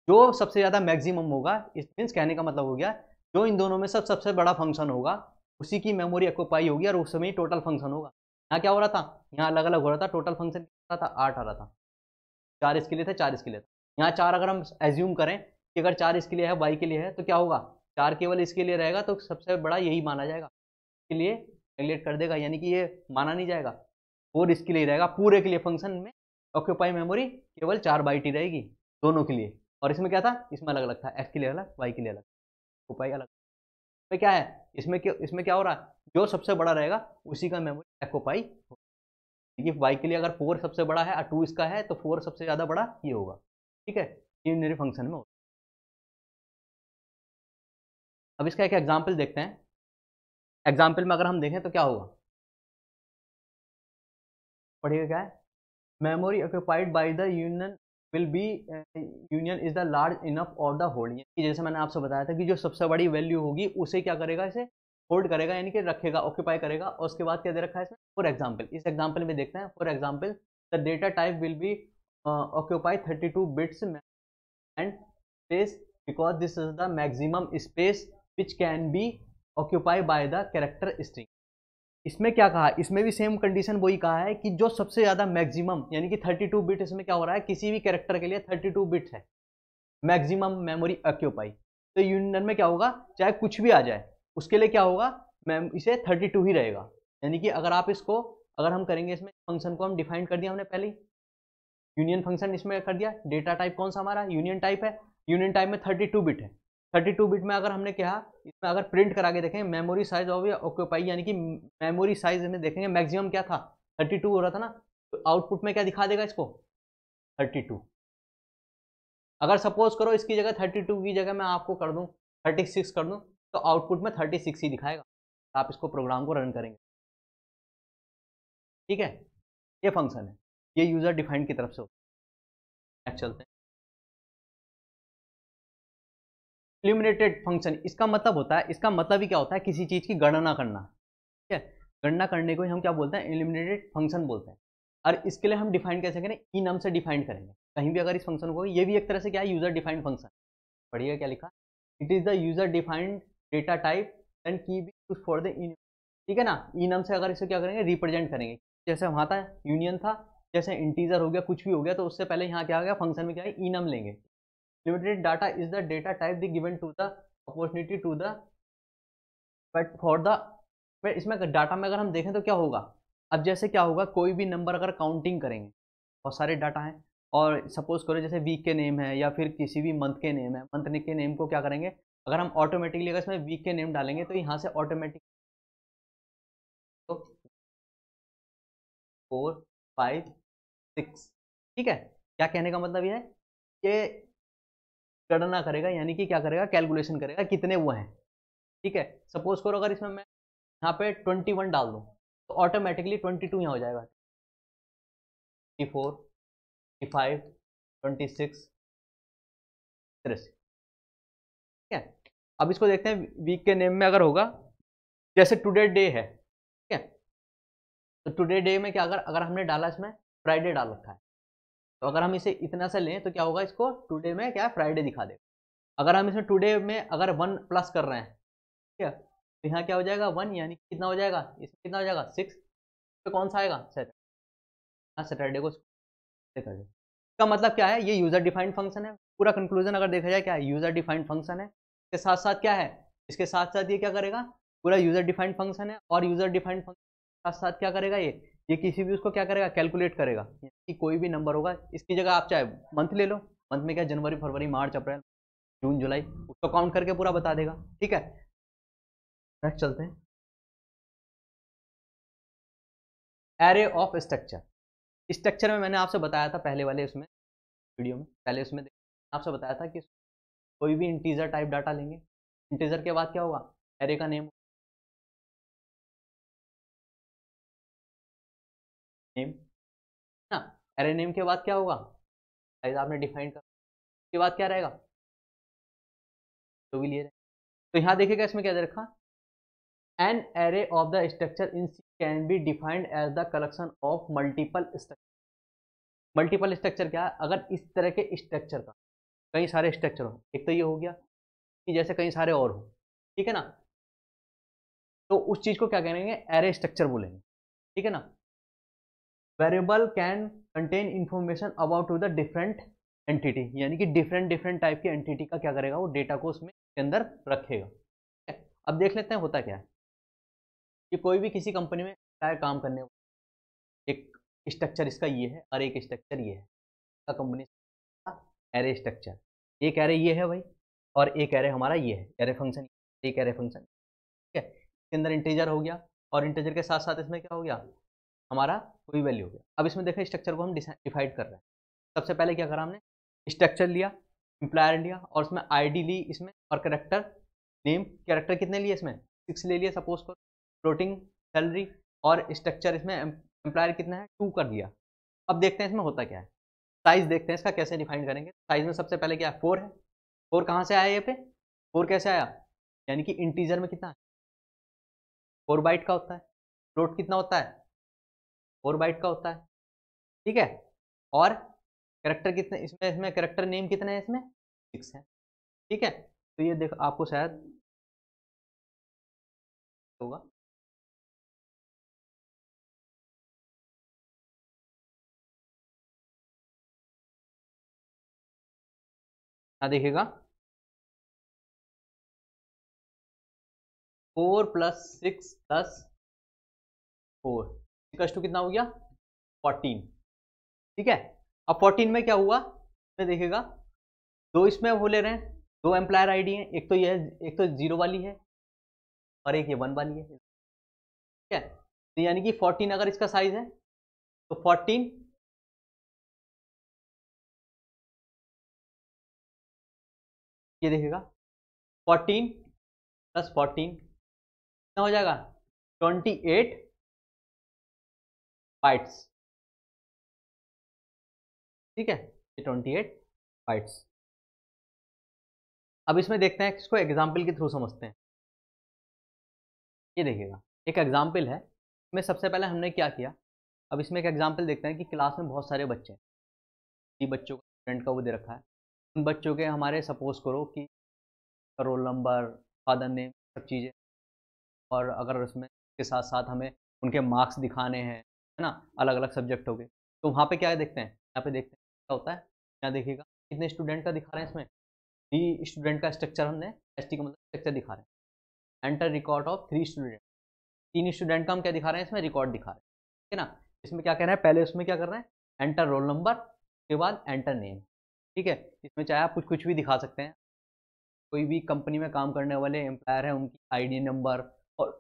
जो सबसे ज़्यादा मैक्सिमम होगा, इस मीन्स कहने का मतलब हो गया, जो इन दोनों में सबसे बड़ा फंक्शन होगा उसी की मेमोरी ऑक्यूपाई होगी और उस समय टोटल फंक्शन होगा। यहाँ क्या हो रहा था, यहाँ अलग अलग हो रहा था, टोटल फंक्शन कितना था 8 आ रहा था, 4 इसके लिए था 4 इसके लिए था। यहाँ 4 अगर हम एज्यूम करें कि अगर 4 इसके लिए है वाई के लिए है, तो क्या होगा 4 केवल इसके लिए रहेगा, तो सबसे बड़ा यही माना जाएगा, इसके लिए नेगलेक्ट कर देगा, यानी कि ये माना नहीं जाएगा, 4 इसके लिए रहेगा, पूरे के लिए फंक्शन में ऑक्यूपाई मेमोरी केवल 4 बाइट ही रहेगी दोनों के लिए। और इसमें क्या था, इसमें अलग अलग था, एक्स के लिए अलग वाई के लिए अलग, ऑक्यूपाई अलग। तो क्या है इसमें क्या हो रहा है, जो सबसे बड़ा रहेगा उसी का मेमोरी ऑक्यूपाई, देखिए वाई के लिए अगर 4 सबसे बड़ा है और 2 इसका है, तो 4 सबसे ज़्यादा बड़ा ये होगा, ठीक है, यूनियनरी फंक्शन में होता है। अब इसका एक एग्जाम्पल देखते हैं, एग्जाम्पल में अगर हम देखें तो क्या होगा, पढ़िएगा क्या है, memory occupied by the union will be, union is the large enough और द होल्ड, कि जैसे मैंने आपसे बताया था कि जो सबसे बड़ी वैल्यू होगी उसे क्या करेगा, इसे होल्ड करेगा, यानी कि रखेगा, ऑक्यूपाई करेगा। और उसके बाद क्या दे रखा है इसमें, फॉर एग्जाम्पल, इस एग्जाम्पल में देखते हैं, for example the data type will be occupy 32 bits and space because this is the maximum space which can be occupy by the character string. इसमें क्या कहा, इसमें भी सेम कंडीशन वही कहा है कि जो सबसे ज़्यादा मैक्सिमम, यानी कि 32 बिट, इसमें क्या हो रहा है, किसी भी कैरेक्टर के लिए 32 बिट है मैक्सिमम मेमोरी ऑक्यूपाई। तो यूनियन में क्या होगा, चाहे कुछ भी आ जाए उसके लिए क्या होगा, मैम इसे 32 ही रहेगा। यानी कि अगर आप इसको, अगर हम करेंगे, इसमें फंक्शन को हम डिफाइन कर दिया हमने पहले ही, यूनियन फंक्शन इसमें कर दिया, डेटा टाइप कौन सा हमारा यूनियन टाइप है, यूनियन टाइप में 32 बिट है, 32 बिट में अगर हमने कहा, इसमें अगर प्रिंट करा के देखें मेमोरी साइज ऑफ ऑक्यूपाई, यानी कि मेमोरी साइज में देखेंगे मैक्सिमम क्या था 32 हो रहा था ना, तो आउटपुट में क्या दिखा देगा इसको 32। अगर सपोज करो इसकी जगह 32 की जगह मैं आपको कर दूं 36 कर दूं, तो आउटपुट में 36 ही दिखाएगा, आप इसको प्रोग्राम को रन करेंगे, ठीक है। ये फंक्शन है, ये यूजर डिफाइंड की तरफ से होता है। चलते हैं इल्यूमिनेटेड फंक्शन, इसका मतलब होता है, इसका मतलब ही क्या होता है, किसी चीज़ की गणना करना, ठीक है, गणना करने को ही हम क्या बोलते हैं, इल्यूमिनेटेड फंक्शन बोलते हैं। और इसके लिए हम डिफाइन कैसे करें, ई नाम से डिफाइन करेंगे कहीं भी अगर इस फंक्शन को, ये भी एक तरह से क्या है, यूजर डिफाइंड फंक्शन। पढ़िएगा क्या लिखा, it is the user defined data type and की be use for the in, ठीक है ना। इनम से अगर इसे क्या करेंगे, रिप्रेजेंट करेंगे। जैसे वहाँ था यूनियन था, जैसे इंटीजर हो गया, कुछ भी हो गया, तो उससे पहले यहाँ क्या आ गया, फंक्शन में क्या है, इनम लेंगे। Limited data is the data type the given to the opportunity to the but for the, इसमें डाटा में अगर हम देखें तो क्या होगा, अब जैसे क्या होगा, कोई भी नंबर अगर काउंटिंग करेंगे, बहुत सारे डाटा हैं, और सपोज करो जैसे वीक के नेम है या फिर किसी भी मंथ के नेम है, मंथ के नेम को क्या करेंगे, अगर हम ऑटोमेटिकली अगर इसमें वीक के नेम डालेंगे तो यहाँ से ऑटोमेटिक तो 4 5 6, ठीक है। क्या कहने का मतलब ये है, ये गणना करेगा, यानी कि क्या करेगा, कैलकुलेशन करेगा कितने वो हैं, ठीक है। सपोज करो अगर इसमें मैं यहाँ पे 21 डाल दूँ तो ऑटोमेटिकली 22 यहाँ हो जाएगा, 24 25 26 83, ठीक है। अब इसको देखते हैं वीक के नेम में अगर होगा, जैसे टुडे डे है, ठीक है, तो टुडे डे में क्या, अगर हमने डाला इसमें फ्राइडे डाल रखा है, तो अगर हम इसे इतना से लें तो क्या होगा, इसको टुडे में क्या है, फ्राइडे दिखा देगा। अगर हम इसमें टुडे में अगर 1 प्लस कर रहे हैं, ठीक है, तो यहाँ क्या हो जाएगा 1, यानी कितना हो जाएगा, इसमें कितना हो जाएगा 6, तो कौन सा आएगा, सैटरडे, हाँ सैटरडे को कर दे। इसका मतलब क्या है, ये यूजर डिफाइंड फंक्शन है। पूरा कंक्लूजन अगर देखा जाए क्या है, यूजर डिफाइंड फंक्शन है। इसके साथ साथ क्या है, इसके साथ साथ ये क्या करेगा, पूरा यूजर डिफाइंड फंक्शन है, और यूजर डिफाइंड फंक्शन के साथ साथ क्या करेगा, ये किसी भी उसको क्या करेगा, कैलकुलेट करेगा, कि कोई भी नंबर होगा, इसकी जगह आप चाहे मंथ ले लो, मंथ में क्या जनवरी फरवरी मार्च अप्रैल जून जुलाई, उसको काउंट करके पूरा बता देगा, ठीक है। नेक्स्ट चलते हैं, एरे ऑफ स्ट्रक्चर। स्ट्रक्चर में मैंने आपसे बताया था पहले वाले उसमें वीडियो में, पहले उसमें आपसे बताया था कि कोई भी इंटीजर टाइप डाटा लेंगे, इंटीजर के बाद क्या होगा, एरे का नेम ना, एरे नेम के बाद क्या होगा, साइज आपने डिफाइन कर, उसके बाद क्या रहेगा, जो भी लिए, तो यहाँ देखिएगा इसमें क्या दे रखा, an array of the structure in C can be defined as the collection of multiple structure. Multiple structure क्या है, अगर इस तरह के स्ट्रक्चर का कई सारे स्ट्रक्चर हो, एक तो ये हो गया कि जैसे कई सारे और हो, ठीक है ना, तो उस चीज को क्या कहेंगे, एरे स्ट्रक्चर बोलेंगे, ठीक है ना। Variable can contain information about to the different entity, यानी कि डिफरेंट डिफरेंट टाइप की एंटिटी का क्या करेगा, वो डेटा को उसमें के अंदर रखेगा, ठीक है। अब देख लेते हैं होता क्या है, कि कोई भी किसी कंपनी में क्या काम करने, एक स्ट्रक्चर इसका ये है और एक स्ट्रक्चर ये है, इसका कंपनी एरे स्ट्रक्चर, एक एरे ये है भाई, और एक एरे हमारा ये है, एरे फंक्शन, एक एरे फंक्शन, ठीक है। इसके अंदर इंटीजर हो गया, और इंटीजर के साथ साथ इसमें क्या हो गया, हमारा कोई वैल्यू हो गया। अब इसमें देखें स्ट्रक्चर को हम डिफाइड कर रहे हैं, सबसे पहले क्या करा हमने, स्ट्रक्चर लिया, एम्प्लॉयर लिया, और उसमें आईडी ली इसमें, और कैरेक्टर नेम, कैरेक्टर कितने लिए इसमें 6 ले लिया सपोज करो, फ्लोटिंग सैलरी, और स्ट्रक्चर इसमें एम्प्लॉयर कितना है 2 कर दिया। अब देखते हैं इसमें होता क्या है, साइज देखते हैं इसका कैसे डिफाइन करेंगे। साइज में सबसे पहले क्या है, 4 है, 4 कहाँ से आया, ये पे 4 कैसे आया, यानी कि इंटीजर में कितना है, 4 बाइट का होता है, फ्लोट कितना होता है, 4 बाइट का होता है, ठीक है। और कैरेक्टर कितने इसमें, कैरेक्टर नेम कितने हैं इसमें 6 है, ठीक है। तो ये देखो आपको शायद होगा, यहाँ देखिएगा 4 + 6 + 4 इक्वल्स टू कितना हो गया 14, ठीक है। अब 14 में क्या हुआ, इसमें देखिएगा दो इसमें वो ले रहे हैं, दो एम्प्लॉयर आईडी हैं, एक तो ये है, एक तो 0 वाली है और एक ये 1 वाली है, ठीक है। तो यानी कि 14 अगर इसका साइज है तो 14, ये देखिएगा 14 + 14 कितना हो जाएगा 28 बाइट्स, ठीक है, ये 28 बाइट्स। अब इसमें देखते हैं, इसको एग्जाम्पल के थ्रू समझते हैं। ये देखिएगा एक एग्जाम्पल है, इसमें सबसे पहले हमने क्या किया, अब इसमें एक एग्जाम्पल देखते हैं कि क्लास में बहुत सारे बच्चे हैं, ये बच्चों का स्टूडेंट का वो दे रखा है, उन बच्चों के हमारे सपोज करो कि रोल नंबर, फादर नेम, सब चीज़ें, और अगर उसमें के साथ साथ हमें उनके मार्क्स दिखाने हैं, है ना, अलग अलग सब्जेक्ट हो गए। तो वहाँ पे क्या देखते हैं, यहाँ पे देखते हैं क्या होता है। यहाँ देखिएगा कितने स्टूडेंट का दिखा रहे हैं इसमें, 3 स्टूडेंट का स्ट्रक्चर हमने एस टी का मतलब स्ट्रक्चर दिखा रहे हैं। Enter record of 3 student, 3 student का हम क्या दिखा रहे हैं इसमें, रिकॉर्ड दिखा रहे हैं, ठीक है ना। इसमें क्या कह रहे हैं, पहले उसमें क्या कर रहे हैं, एंटर रोल नंबर, उसके बाद एंटर नेम, ठीक है। इसमें चाहे आप कुछ कुछ भी दिखा सकते हैं, कोई भी कंपनी में काम करने वाले एम्प्लॉयर हैं उनकी आईडी नंबर और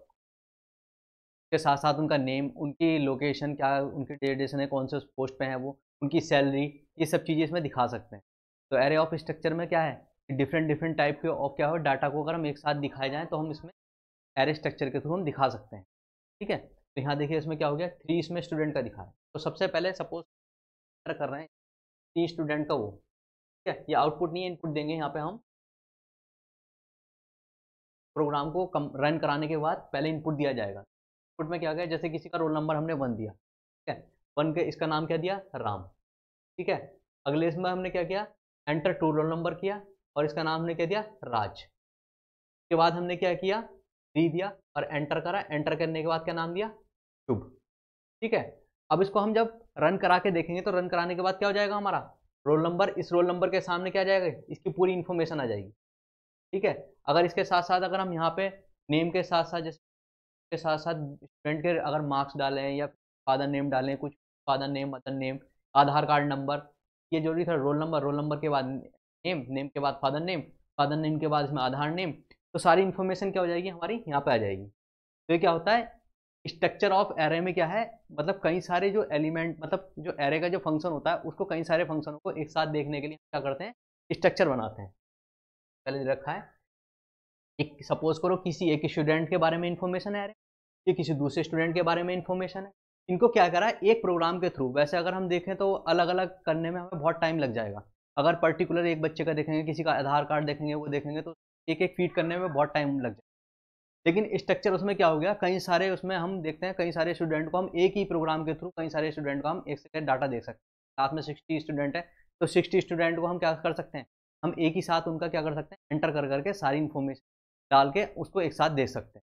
के साथ साथ उनका नेम, उनकी लोकेशन क्या, उनकी डेडिकेशन है, कौन से पोस्ट पे हैं वो, उनकी सैलरी, ये सब चीज़ें इसमें दिखा सकते हैं। तो एरे ऑफ स्ट्रक्चर में क्या है, डिफरेंट डिफरेंट टाइप के ऑफ क्या हो डाटा को अगर हम एक साथ दिखाए जाएँ तो हम इसमें एरे स्ट्रक्चर के थ्रू हम दिखा सकते हैं, ठीक है। तो यहाँ देखिए इसमें क्या हो गया, 3 इसमें स्टूडेंट का दिखा है। तो सबसे पहले सपोज कर रहे हैं 3 स्टूडेंट का वो, ठीक है, ये आउटपुट नहीं है, इनपुट देंगे यहाँ पे हम। प्रोग्राम को रन कराने के बाद पहले इनपुट दिया जाएगा। इनपुट में क्या गया, जैसे किसी का रोल नंबर हमने 1 दिया, ठीक है, 1 के इसका नाम क्या दिया, राम, ठीक है। अगले इसमें हमने क्या किया, एंटर टू रोल नंबर किया और इसका नाम हमने क्या दिया, राज। उसके बाद हमने क्या किया, 3 दिया और एंटर करा, एंटर करने के बाद क्या नाम दिया, शुभ, ठीक है। अब इसको हम जब रन करा के देखेंगे तो रन कराने के बाद क्या हो जाएगा, हमारा रोल नंबर, इस रोल नंबर के सामने क्या आ जाएगा, इसकी पूरी इन्फॉर्मेशन आ जाएगी, ठीक है। अगर इसके साथ साथ अगर हम यहाँ पे नेम के साथ साथ, जैसे के साथ साथ स्टूडेंट के अगर मार्क्स डालें या फादर नेम डालें, कुछ फादर नेम, मदर नेम, आधार कार्ड नंबर, ये जरूरी था। रोल नंबर के बाद नेम, नेम के बाद फादर नेम के बाद इसमें आधार नेम, तो सारी इन्फॉर्मेशन क्या हो जाएगी हमारी यहाँ पे आ जाएगी। तो ये क्या होता है, स्ट्रक्चर ऑफ एरे में क्या है, मतलब कई सारे जो एलिमेंट, मतलब जो एरे का जो फंक्शन होता है उसको कई सारे फंक्शनों को एक साथ देखने के लिए क्या करते हैं, स्ट्रक्चर बनाते हैं। पहले रखा है, एक सपोज करो किसी एक स्टूडेंट के बारे में इंफॉर्मेशन है, ये किसी दूसरे स्टूडेंट के बारे में इंफॉर्मेशन है, इनको क्या करा है एक प्रोग्राम के थ्रू। वैसे अगर हम देखें तो अलग अलग करने में हमें बहुत टाइम लग जाएगा। अगर पर्टिकुलर एक बच्चे का देखेंगे, किसी का आधार कार्ड देखेंगे, वो देखेंगे तो एक एक फीड करने में बहुत टाइम लग जाएगा। लेकिन स्ट्रक्चर उसमें क्या हो गया, कई सारे उसमें हम देखते हैं कई सारे स्टूडेंट को हम एक ही प्रोग्राम के थ्रू कई सारे स्टूडेंट को हम एक से डाटा देख सकते हैं। साथ में 60 स्टूडेंट है तो 60 स्टूडेंट को हम क्या कर सकते हैं, हम एक ही साथ उनका क्या कर सकते हैं, एंटर कर करके सारी इन्फॉर्मेशन डाल के उसको एक साथ देख सकते हैं।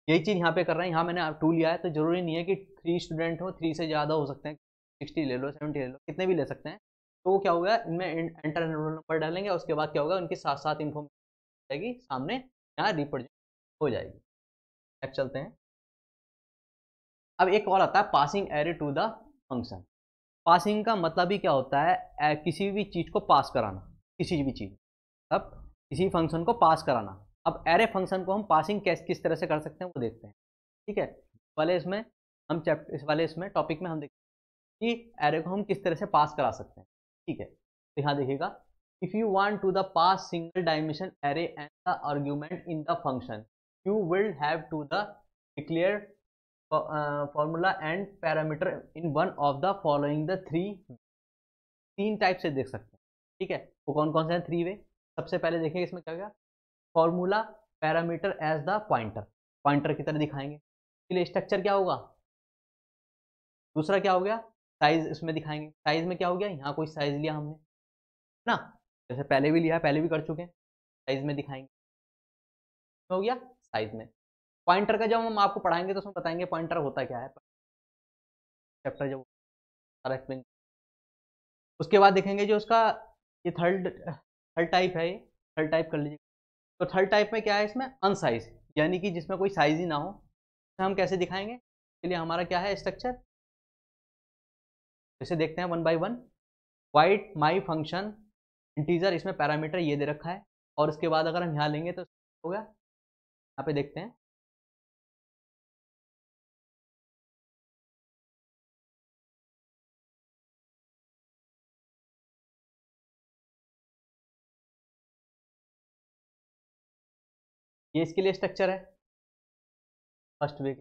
यही चीज़ यहाँ पे कर रहे हैं। यहाँ मैंने 2 लिया है तो जरूरी नहीं है कि 3 स्टूडेंट हो, 3 से ज़्यादा हो सकते हैं, 60 ले लो, 70 ले लो, कितने भी ले सकते हैं। तो वो क्या होगा, इनमें एंटर रोल नंबर डालेंगे, उसके बाद क्या होगा, उनके साथ साथ इन्फॉर्मेशन जाएगी सामने, यहाँ रिप्रेजेंट हो जाएगी। अब चलते हैं, अब एक और आता है passing array to the function. Passing का मतलब ही क्या होता है, किसी भी चीज़ को पास कराना, किसी भी चीज़, अब किसी फंक्शन को पास कराना। अब एरे फंक्शन को हम पासिंग किस तरह से कर सकते हैं वो देखते हैं, ठीक है। इस वाले इसमें टॉपिक में हम देखते हैं कि एरे को हम किस तरह से पास करा सकते हैं, ठीक है। तो यहाँ देखिएगा, if you want to the pass single dimension array and the argument in the function, you will have to the declare formula and parameter in one of the following the 3 type से देख सकते हैं, ठीक है। वो कौन कौन से हैं 3 वे। सबसे पहले देखेंगे इसमें क्या क्या, formula parameter as the pointer, pointer की तरह दिखाएंगे, इसलिए स्ट्रक्चर क्या होगा। दूसरा क्या हो गया, साइज इसमें दिखाएंगे, साइज में क्या हो गया, यहाँ कोई साइज लिया हमने ना, जैसे पहले भी लिया, पहले भी कर चुके हैं, साइज में दिखाएंगे, हो गया साइज में। पॉइंटर का जब हम आपको पढ़ाएंगे तो उसमें बताएंगे पॉइंटर होता क्या है, चैप्टर जब सारा एक्सप्लेन। उसके बाद देखेंगे जो उसका ये थर्ड थर्ड टाइप है, ये थर्ड टाइप कर लीजिए। तो थर्ड टाइप में क्या है, इसमें अनसाइज, यानी कि जिसमें कोई साइज ही ना हो, तो हम कैसे दिखाएंगे, इसलिए हमारा क्या है स्ट्रक्चर, जैसे देखते हैं 1 by 1। Void my function integer, इसमें पैरामीटर ये दे रखा है, और उसके बाद अगर हम यहाँ लेंगे तो हो गया, यहाँ पे देखते हैं, ये इसके लिए स्ट्रक्चर है, फर्स्ट वे,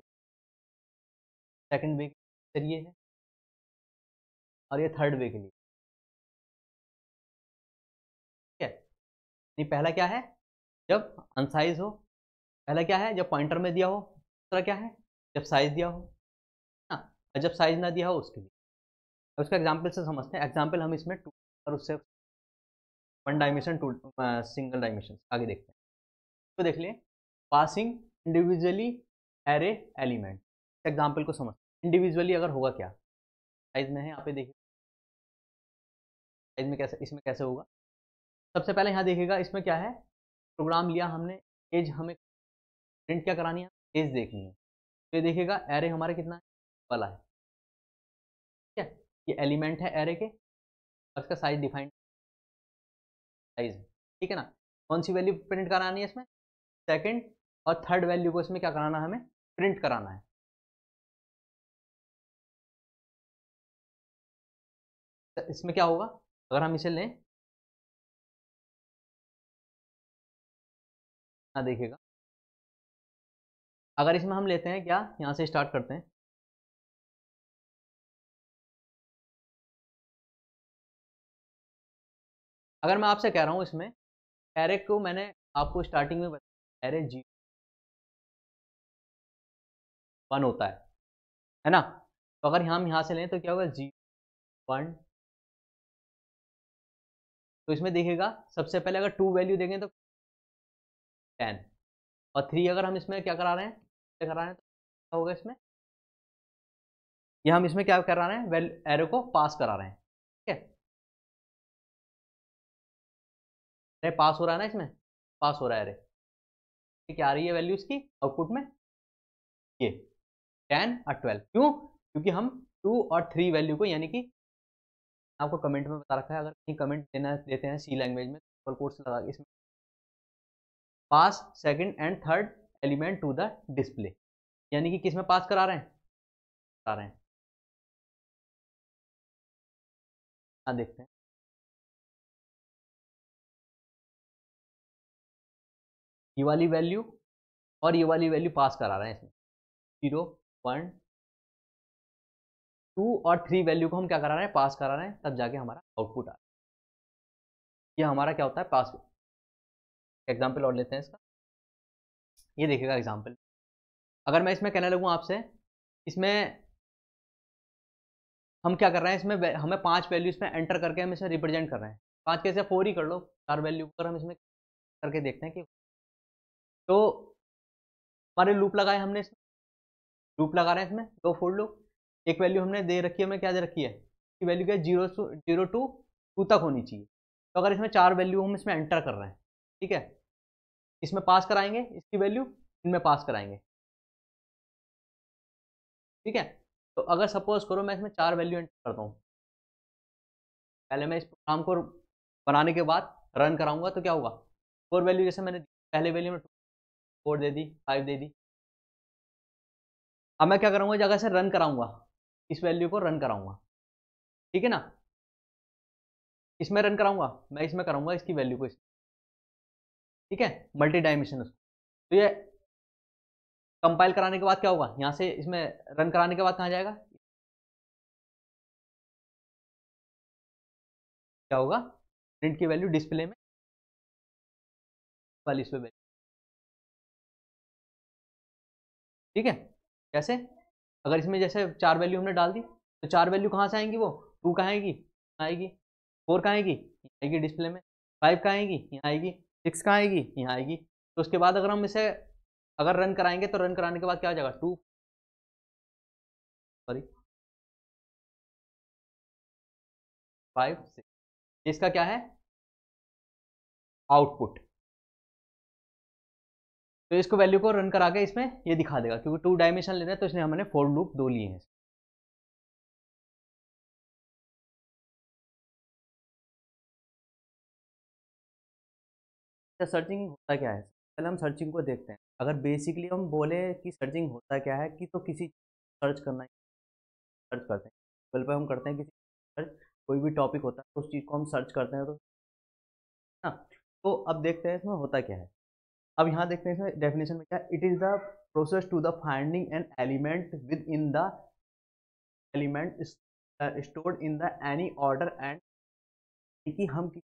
सेकंड वे के लिए है, और ये थर्ड वे के लिए, ठीक है। नहीं, पहला क्या है, जब अनसाइज हो, पहला क्या है जब पॉइंटर में दिया हो, दूसरा क्या है जब साइज दिया हो ना, और जब साइज ना दिया हो उसके लिए। अब उसका एग्जाम्पल से समझते हैं। एग्जाम्पल हम इसमें 2 और उससे 1 डायमेंशन 2 सिंगल डायमेंशन आगे देखते हैं। तो देख लिए, passing individually array element. Example को समझ, इंडिविजुअली अगर होगा क्या, साइज में है यहाँ पे देखिए, साइज में कैसे, इसमें कैसे होगा। सबसे पहले यहाँ देखिएगा, इसमें क्या है, प्रोग्राम लिया हमने, एज हमें प्रिंट क्या करानी है, एज देखनी है। तो ये देखिएगा एरे हमारे कितना है, वाला है, ठीक है। ये एलिमेंट है एरे के, उसका साइज डिफाइन साइज है, ठीक है ना। कौन सी वैल्यू प्रिंट करानी है इसमें, सेकंड और थर्ड वैल्यू को इसमें क्या कराना है, हमें प्रिंट कराना है। तो इसमें क्या होगा, अगर हम इसे लें, यहाँ देखिएगा, अगर इसमें हम लेते हैं क्या, यहाँ से स्टार्ट करते हैं। अगर मैं आपसे कह रहा हूँ इसमें एरे को, मैंने आपको स्टार्टिंग में बताया एरे जी वन होता है ना। तो अगर हम यहाँ से लें तो क्या होगा, जी वन। तो इसमें देखिएगा सबसे पहले अगर टू वैल्यू देंगे तो 10, और थ्री अगर हम इसमें क्या करा रहे हैं, क्या करा रहे हैं, तो क्या होगा इसमें, ये हम इसमें क्या करा रहे हैं, वेल एरो को पास करा रहे हैं, ठीक है। अरे पास हो रहा है ना, इसमें पास हो रहा है एरे, क्या आ रही है वैल्यू इसकी आउटपुट में, ये 10 और 12, क्यों, क्योंकि हम टू और थ्री वैल्यू को, यानी कि आपको कमेंट में बता रखा है, अगर कहीं कमेंट देना देते हैं सी लैंग्वेज में, डबल कोट्स लगा के इसमें pass second and third element to the display, यानी कि किस में पास करा रहे हैं, करा रहे हैं। हाँ देखते हैं, ये वाली वैल्यू और ये वाली वैल्यू पास करा रहे हैं इसमें, 0 1 2 और 3 वैल्यू को हम क्या करा रहे हैं, पास करा रहे हैं, तब जाके हमारा आउटपुट आ रहा है। ये हमारा क्या होता है, पास। एग्जाम्पल और लेते हैं इसका, ये देखिएगा एग्जाम्पल, अगर मैं इसमें कहने लगूँ आपसे, इसमें हम क्या कर रहे हैं, इसमें हमें 5 वैल्यू इसमें एंटर करके हम इसे रिप्रेजेंट कर रहे हैं, 5 कैसे, 4 ही कर लो, 4 वैल्यू पर हम इसमें करके देखते हैं कि, तो हमारे लूप लगाए हमने इसमें, लूप लगा रहे हैं इसमें, दो फोर लूप, एक वैल्यू हमने दे रखी है, हमें क्या दे रखी है, इसकी वैल्यू क्या है, जीरो टू टू तक होनी चाहिए। तो अगर इसमें 4 वैल्यू हम इसमें एंटर कर रहे हैं, ठीक है, इसमें पास कराएंगे इसकी वैल्यू, इनमें पास कराएंगे, ठीक है। तो अगर सपोज करो मैं इसमें 4 वैल्यू एंटर करता हूँ, पहले मैं इस प्रोग्राम को बनाने के बाद रन कराऊंगा तो क्या होगा, 4 वैल्यू जैसे मैंने पहले वैल्यू में 4 दे दी, 5 दे दी। अब मैं क्या करूंगा, जगह से रन कराऊंगा, इस वैल्यू को रन कराऊंगा, ठीक है ना, इसमें रन कराऊंगा, मैं इसमें कराऊंगा इसकी वैल्यू को, ठीक है, मल्टी डायमेंशन। तो ये कंपाइल कराने के बाद क्या होगा, यहाँ से इसमें रन कराने के बाद कहाँ जाएगा, क्या होगा, प्रिंट की वैल्यू डिस्प्ले में वाली इस पे वैल्यू, ठीक है। कैसे, अगर इसमें जैसे 4 वैल्यू हमने डाल दी, तो 4 वैल्यू कहाँ से आएंगी, वो 2 कहाँ आएगी, आएगी, 4 कहाँ आएगी, आएगी डिस्प्ले में, 5 कहाँ आएगी, यहाँ आएगी, 6 कहाँ आएगी, यहाँ आएगी। तो उसके बाद अगर हम इसे अगर रन कराएंगे, तो रन कराने के बाद क्या आ जाएगा, 2, सॉरी 5 6, इसका क्या है, आउटपुट। तो इसको वैल्यू को रन करा के इसमें ये दिखा देगा, क्योंकि 2 डायमेंशन लेना है, तो इसने हमने फोर लूप 2 लिए हैं। सर्चिंग होता क्या है, पहले हम सर्चिंग को देखते हैं। अगर बेसिकली हम बोले कि सर्चिंग होता क्या है, कि तो किसी सर्च करना, सर्च करते हैं गूगल पे, हम करते हैं किसी सर्च, कोई भी टॉपिक होता है तो उस चीज़ को हम सर्च करते हैं, तो ना। तो अब देखते हैं इसमें होता क्या है। अब यहाँ देखते हैं इसमें डेफिनेशन में क्या, it is the process to the finding an element within the element stored in the any order and, कि हम किसी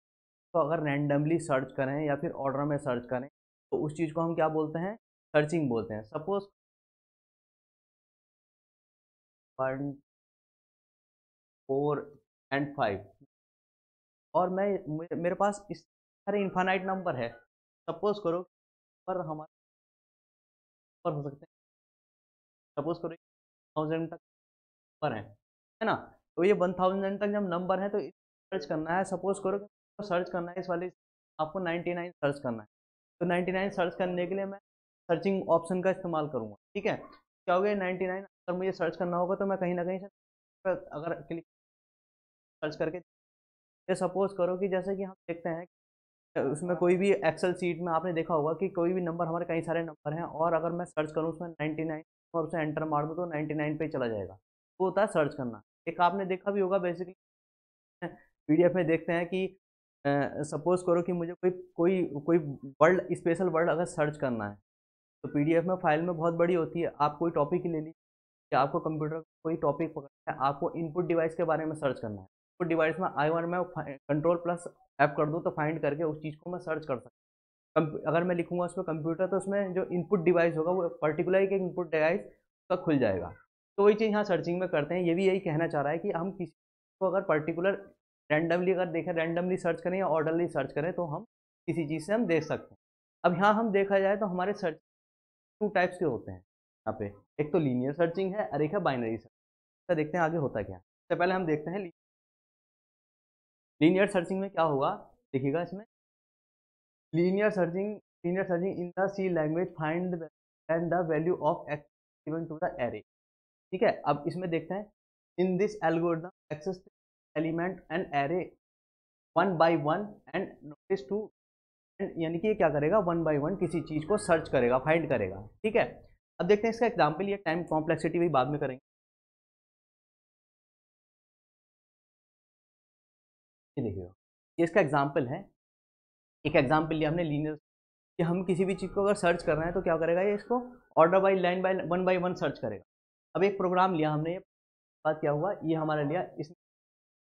को अगर रैंडमली सर्च करें या फिर ऑर्डर में सर्च करें, तो उस चीज़ को हम क्या बोलते हैं, सर्चिंग बोलते हैं। सपोज 1 4 एंड 5, और मेरे पास इस सारे इन्फानाइट नंबर है, सपोज करो पर हमारे पर हो सकते हैं सपोज करो 1000 तक नंबर है ना, तो ये 1000 तक जब नंबर है तो सर्च करना है, सपोज करो सर्च करना है इस वाले, आपको 99 सर्च करना है, तो 99 सर्च करने के लिए मैं सर्चिंग ऑप्शन का इस्तेमाल करूंगा। ठीक है, क्या हो गया 99 अगर मुझे सर्च करना होगा तो मैं कहीं ना कहीं से अगर क्लिक सर्च करके, ये सपोज करो कि जैसे कि हम देखते हैं उसमें कोई भी एक्सेल सीट में आपने देखा होगा कि कोई भी नंबर, हमारे कई सारे नंबर हैं और अगर मैं सर्च करूँ उसमें 99 और उसे एंटर मार दूँ तो 99 पे ही चला जाएगा, तो होता है सर्च करना। एक आपने देखा भी होगा बेसिकली पीडीएफ में देखते हैं कि सपोज करो कि मुझे कोई कोई कोई वर्ड, स्पेशल वर्ड अगर सर्च करना है तो पीडीएफ में फाइल में बहुत बड़ी होती है, आप कोई टॉपिक ही ले लीजिए कि आपको कंप्यूटर कोई टॉपिक पकड़ना है, आपको इनपुट डिवाइस के बारे में सर्च करना है, इनपुट डिवाइस में अगर मैं कंट्रोल प्लस ऐप कर दूँ तो फाइंड करके उस चीज़ को मैं सर्च कर सकता हूँ। अगर मैं लिखूंगा उसमें कंप्यूटर तो उसमें जो इनपुट डिवाइस होगा वो पर्टिकुलर एक इनपुट डिवाइस का खुल जाएगा। तो वही चीज़ यहाँ सर्चिंग में करते हैं, ये भी यही कहना चाह रहा है कि हम किसी को अगर पर्टिकुलर रैंडमली अगर देखें, रैंडमली सर्च करें या ऑर्डरली सर्च करें तो हम किसी चीज़ से हम देख सकते हैं। अब यहाँ हम देखा जाए तो हमारे सर्च 2 टाइप्स के होते हैं यहाँ पे, एक तो लीनियर सर्चिंग है और एक है बाइनरी सर्च। तो देखते हैं आगे होता क्या है। सबसे पहले हम देखते हैं लीनियर सर्चिंग में क्या होगा, देखिएगा इसमें linear searching, in the C language find and the value of X given to the array. ठीक है, अब इसमें देखते हैं in this algorithm access element and array one by one and notice to, यानी कि ये क्या करेगा, वन बाय वन किसी चीज को सर्च करेगा, फाइंड करेगा। ठीक है, अब देखते हैं इसका एग्जाम्पल, ये टाइम कॉम्प्लेक्सिटी भी बाद में करेंगे। ये देखिएगा, ये इसका एग्जाम्पल है, एक एग्जाम्पल लिया हमने लीनियर कि हम किसी भी चीज़ को अगर सर्च कर रहे हैं तो क्या करेगा, ये इसको order by line by one search करेगा। अब एक प्रोग्राम लिया हमने, ये बात क्या हुआ, ये हमारा लिया इसमें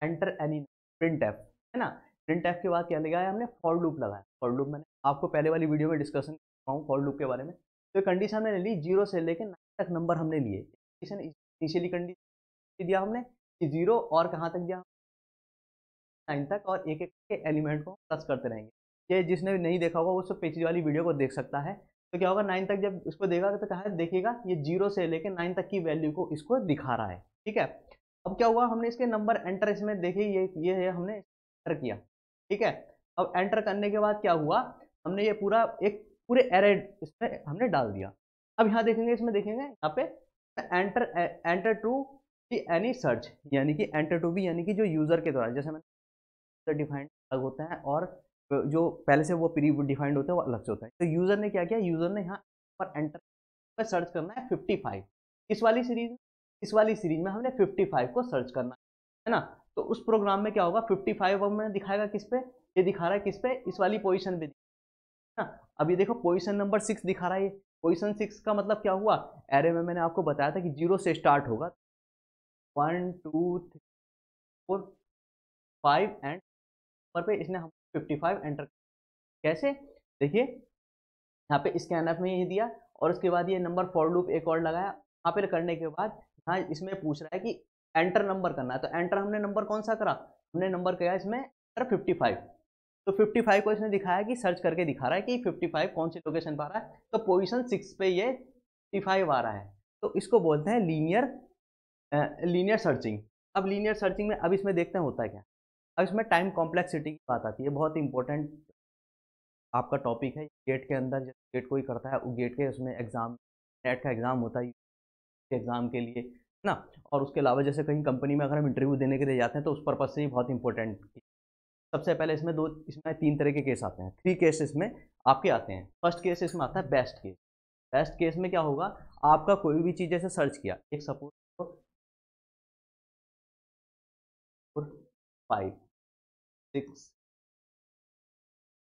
एंटर एनी प्रिंट एफ है ना, प्रिंट एफ के बाद क्या लगाया हमने, फॉर लूप लगाया। फॉर लूप मैंने आपको पहले वाली वीडियो में डिस्कशन किया हूँ फॉर लूप के बारे में। तो कंडीशन हमने ली 0 से लेकर 9 तक नंबर हमने लिए, इनिशियली कंडीशन दिया हमने कि 0 और कहाँ तक दिया 9 तक, और एक एक के एलिमेंट को प्लस करते रहेंगे। ये जिसने नहीं देखा होगा वो सब पिछली वाली वीडियो को देख सकता है। तो क्या होगा 9 तक जब इसको देगा तो कहा देखिएगा ये 0 से लेकर 9 तक की वैल्यू को इसको दिखा रहा है। ठीक है, अब क्या हुआ, हमने इसके नंबर एंटर, इसमें देखिए ये हमने एंटर किया। ठीक है, अब एंटर करने के बाद क्या हुआ, हमने ये पूरा एक पूरे एरे इसमें हमने डाल दिया। अब यहाँ देखेंगे, इसमें देखेंगे यहाँ पे एंटर टू एनी सर्च, यानी कि एंटर टू भी यानी कि जो यूजर के द्वारा, जैसे मैंने डिफाइंड अलग होता है और जो पहले से वो प्री डिफाइंड होते हैं वो अलग से होता है। तो यूजर ने क्या किया, यूजर ने यहाँ पर एंटर पर सर्च करना है 55, इस वाली सीरीज में हमने 55 को सर्च करना है ना। तो उस प्रोग्राम में क्या होगा, 55 अब मैंने दिखाएगा किस पे, ये दिखा रहा है किस पे, इस वाली पोजीशन पे ना। अब ये देखो पोजीशन नंबर 6 दिखा रहा है, ये पोजीशन 6 का मतलब क्या हुआ, एरे में मैंने आपको बताया था कि 0 से स्टार्ट होगा, 1 2 3 4 5 एंड पर पे इसने हम 55 एंटर, कैसे देखिए यहाँ पे स्कैनफ में ये दिया और उसके बाद ये नंबर फॉर लूप एक और लगाया, यहाँ पे करने के बाद यहाँ इसमें पूछ रहा है कि एंटर नंबर करना है। तो एंटर हमने नंबर कौन सा करा, हमने नंबर किया इसमें एंटर 55। तो 55 को इसने दिखाया कि सर्च करके दिखा रहा है कि 55 कौन सी लोकेशन पर आ रहा है, तो पोजीशन 6 पे ये 55 आ रहा है। तो इसको बोलते हैं लीनियर सर्चिंग। अब लीनियर सर्चिंग में अब इसमें देखते हैं होता है क्या। अब इसमें टाइम कॉम्प्लेक्सिटी की बात आती है, बहुत इंपॉर्टेंट आपका टॉपिक है। गेट के अंदर जब गेट कोई करता है, वो गेट के उसमें एग्जाम, नेट का एग्जाम होता है एग्जाम के लिए ना, और उसके अलावा जैसे कहीं कंपनी में अगर हम इंटरव्यू देने के लिए जाते हैं तो उस पर्पज से ही बहुत इंपॉर्टेंट। सबसे पहले इसमें 3 तरह के केस आते हैं, 3 केस इसमें आपके आते हैं। फर्स्ट केस इसमें आता है बेस्ट केस। बेस्ट केस में क्या होगा, आपका कोई भी चीज़ जैसे सर्च किया, एक सपोज 5 6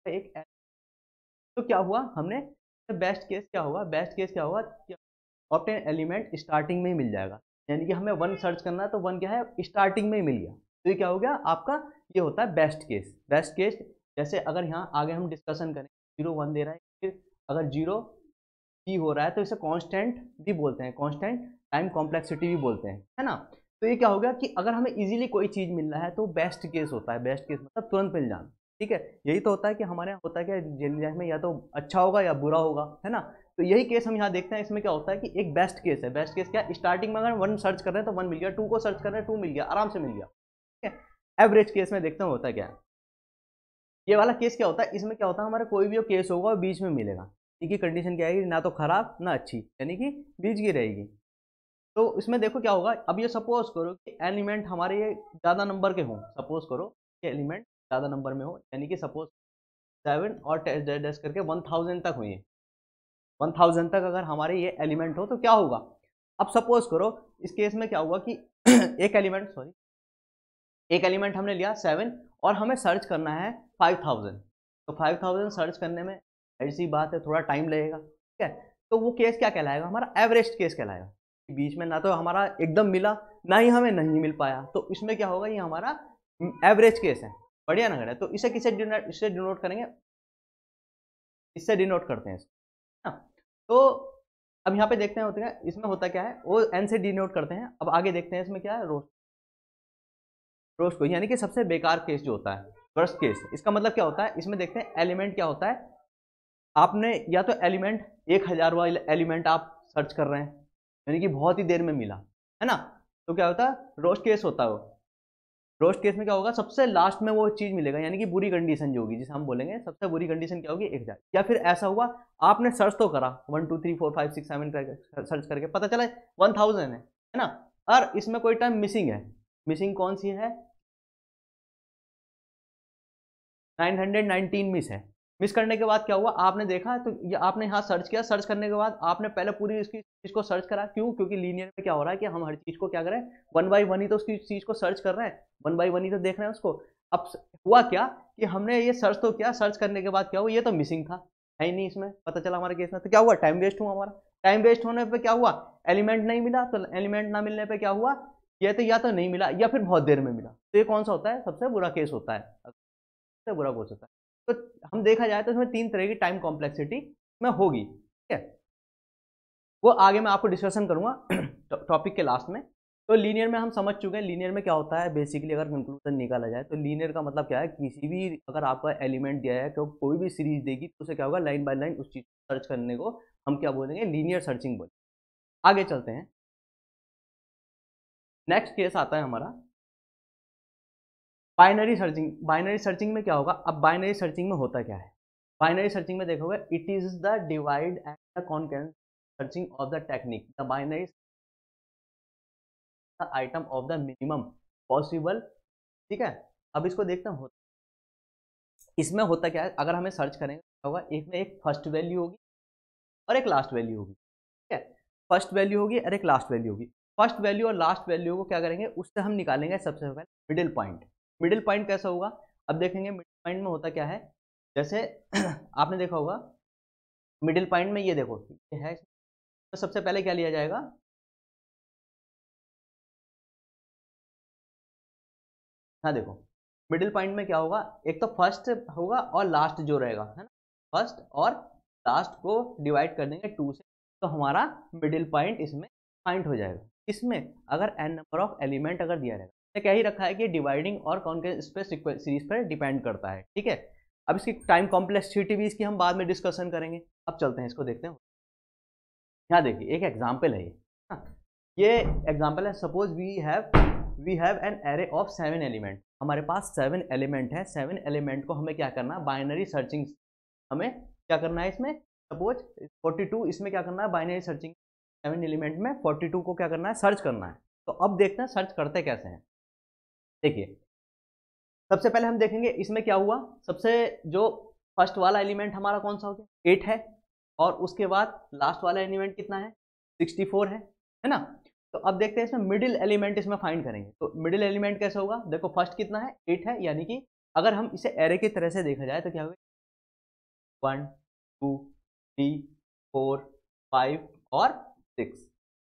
एक, तो क्या हुआ हमने बेस्ट केस क्या होगा, बेस्ट केस क्या होगा, ऑप्टेन एलिमेंट स्टार्टिंग में ही मिल जाएगा, यानी कि हमें 1 सर्च करना है तो 1 क्या है स्टार्टिंग में ही मिल गया। तो ये क्या हो गया आपका, ये होता है बेस्ट केस। बेस्ट केस जैसे अगर यहाँ आगे हम डिस्कशन करें 0 1 दे रहा है, फिर अगर 0 ही हो रहा है तो इसे कांस्टेंट भी बोलते हैं, कांस्टेंट टाइम कॉम्प्लेक्सिटी भी बोलते हैं, है ना। तो ये क्या हो गया कि अगर हमें इजीली कोई चीज़ मिल रहा है तो बेस्ट केस होता है। बेस्ट केस मतलब तुरंत मिल जाना। ठीक है, यही तो होता है कि हमारे यहाँ होता है कि एग्जाम में या तो अच्छा होगा या बुरा होगा, है ना। तो यही केस हम यहाँ देखते हैं। इसमें क्या होता है कि एक बेस्ट केस है। बेस्ट केस क्या, स्टार्टिंग में अगर 1 सर्च कर रहे हैं तो 1 मिल गया, 2 को सर्च कर रहे हैं 2 मिल गया, आराम से मिल गया, ठीक है। एवरेज केस में देखते हैं होता क्या है। ये वाला केस क्या होता है, इसमें क्या होता है, हमारा कोई भी केस होगा बीच में मिलेगा, इनकी कंडीशन क्या आएगी, ना तो खराब ना अच्छी, यानी कि बीच की रहेगी। तो इसमें देखो क्या होगा, अब ये सपोज करो कि एलिमेंट हमारे ये ज़्यादा नंबर के हों, सपोज करो कि एलिमेंट ज़्यादा नंबर में हो, यानी कि सपोज 7 और डैश करके 1000 तक हुई है। 1000 तक अगर हमारे ये एलिमेंट हो तो क्या होगा, अब सपोज करो इस केस में क्या हुआ कि एक एलिमेंट हमने लिया 7 और हमें सर्च करना है 5000। तो 5000 सर्च करने में ऐसी बात है थोड़ा टाइम लगेगा, ठीक है। तो वो केस क्या कहलाएगा, हमारा एवरेज केस कहलाएगा। बीच में ना तो हमारा एकदम मिला, ना ही हमें नहीं मिल पाया, तो इसमें क्या होगा, ये हमारा एवरेज केस है। बढ़िया ना, तो इसे किसे इससे डिनोट करेंगे, इससे डिनोट करते हैं इसको। तो अब यहाँ पे देखते हैं होते हैं इसमें होता क्या है, वो एन से डिनोट करते हैं। अब आगे देखते हैं इसमें क्या है, रोस्ट को, यानी कि सबसे बेकार केस जो होता है, वर्स्ट केस। इसका मतलब क्या होता है, इसमें देखते हैं एलिमेंट क्या होता है, आपने या तो एलिमेंट 1000 वाला एलिमेंट आप सर्च कर रहे हैं, यानी कि बहुत ही देर में मिला, है ना, तो क्या होता है, रोस्ट केस होता है वो। रोस्ट केस में क्या होगा, सबसे लास्ट में वो चीज मिलेगा, यानी कि बुरी कंडीशन जो होगी, जिसे हम बोलेंगे सबसे बुरी कंडीशन क्या होगी, 1000। या फिर ऐसा हुआ आपने सर्च तो करा 1 2 3 4 5 6 7 करके सर्च करके पता चला 1000 है ना, और इसमें कोई टर्म मिसिंग है। मिसिंग कौन सी है, 919 मिस है। मिस करने के बाद क्या हुआ, आपने देखा तो ये आपने यहाँ सर्च किया, सर्च करने के बाद आपने पहले पूरी इसकी चीज को सर्च करा, क्यों, क्योंकि लीनियर में क्या हो रहा है कि हम हर चीज को क्या करें, 1 बाई 1 ही तो उसकी चीज को सर्च कर रहे हैं, 1 बाई 1 ही तो देख रहे हैं उसको। अब हुआ क्या कि हमने ये सर्च तो किया, सर्च करने के बाद क्या हुआ, ये तो मिसिंग था, है ही नहीं इसमें, पता चला हमारे केस में, तो क्या हुआ, टाइम वेस्ट हुआ हमारा। टाइम वेस्ट होने पर क्या हुआ, एलिमेंट नहीं मिला, तो एलिमेंट ना मिलने पर क्या हुआ, ये तो या तो नहीं मिला या फिर बहुत देर में मिला। तो ये कौन सा होता है, सबसे बुरा केस होता है, सबसे बुरा केस होता है। तो हम देखा जाए तो इसमें 3 तरह की टाइम कॉम्प्लेक्सिटी में होगी, ठीक है। वो आगे मैं आपको डिस्कशन करूंगा टॉपिक के लास्ट में। तो लीनियर में हम समझ चुके हैं, लीनियर में क्या होता है बेसिकली, अगर कंक्लूजन निकाला जाए तो लीनियर का मतलब क्या है, किसी भी अगर आपका एलिमेंट दिया है तो कोई भी सीरीज देगी तो उसे क्या होगा, लाइन बाय लाइन उस चीज को सर्च करने को हम क्या बोलेंगे, लीनियर सर्चिंग बोलेंगे। आगे चलते हैं, नेक्स्ट केस आता है हमारा बाइनरी सर्चिंग। बाइनरी सर्चिंग में क्या होगा, अब बाइनरी सर्चिंग में होता क्या है, बाइनरी सर्चिंग में देखोगे, it is the divide and the concurrence searching of the technique, the binary item of the minimum possible, ठीक है। अब इसको देखते हैं इसमें होता क्या है, अगर हमें सर्च करेंगे क्या होगा, एक में एक फर्स्ट वैल्यू होगी और एक लास्ट वैल्यू होगी, ठीक है। फर्स्ट वैल्यू होगी और एक लास्ट वैल्यू होगी। फर्स्ट वैल्यू और लास्ट वैल्यू को क्या करेंगे, उससे हम निकालेंगे सबसे पहले मिडिल पॉइंट। मिडिल पॉइंट कैसा होगा, अब देखेंगे मिडिल पॉइंट में होता क्या है, जैसे आपने देखा होगा मिडिल पॉइंट में, ये देखो ये है, तो सबसे पहले क्या लिया जाएगा, हाँ देखो मिडिल पॉइंट में क्या होगा, एक तो फर्स्ट होगा और लास्ट जो रहेगा, है ना, फर्स्ट और लास्ट को डिवाइड कर देंगे 2 से, तो हमारा मिडिल पॉइंट इसमें फाइंड हो जाएगा। इसमें अगर n नंबर ऑफ एलिमेंट अगर दिया रहेगा, तो क्या ही रखा है कि डिवाइडिंग और कॉन्करेंस सीरीज पर डिपेंड करता है, ठीक है। अब इसकी टाइम कॉम्प्लेक्सिटी भी इसकी हम बाद में डिस्कशन करेंगे। अब चलते हैं इसको देखते हैं। यहाँ देखिए एक एग्जाम्पल है ये, हाँ, ये एग्जाम्पल है, suppose we have an array of 7 element. हमारे पास 7 एलिमेंट है, 7 एलिमेंट को हमें क्या करना है, बाइनरी सर्चिंग, हमें क्या करना है इसमें, सपोज 42, इसमें क्या करना है, बाइनरी सर्चिंग 7 एलिमेंट में 42 को क्या करना है, सर्च करना है। तो अब देखते हैं सर्च करते कैसे हैं। देखिए सबसे पहले हम देखेंगे इसमें क्या हुआ, सबसे जो फर्स्ट वाला एलिमेंट हमारा कौन सा हो गया, 8 है, और उसके बाद लास्ट वाला एलिमेंट कितना है, 64 है ना। तो अब देखते हैं इसमें मिडिल एलिमेंट इसमें फाइंड करेंगे। तो मिडिल एलिमेंट कैसे होगा, देखो फर्स्ट कितना है, 8 है, यानी कि अगर हम इसे एरे की तरह से देखा जाए तो क्या होगा, 1 2 3 4 5 और 6,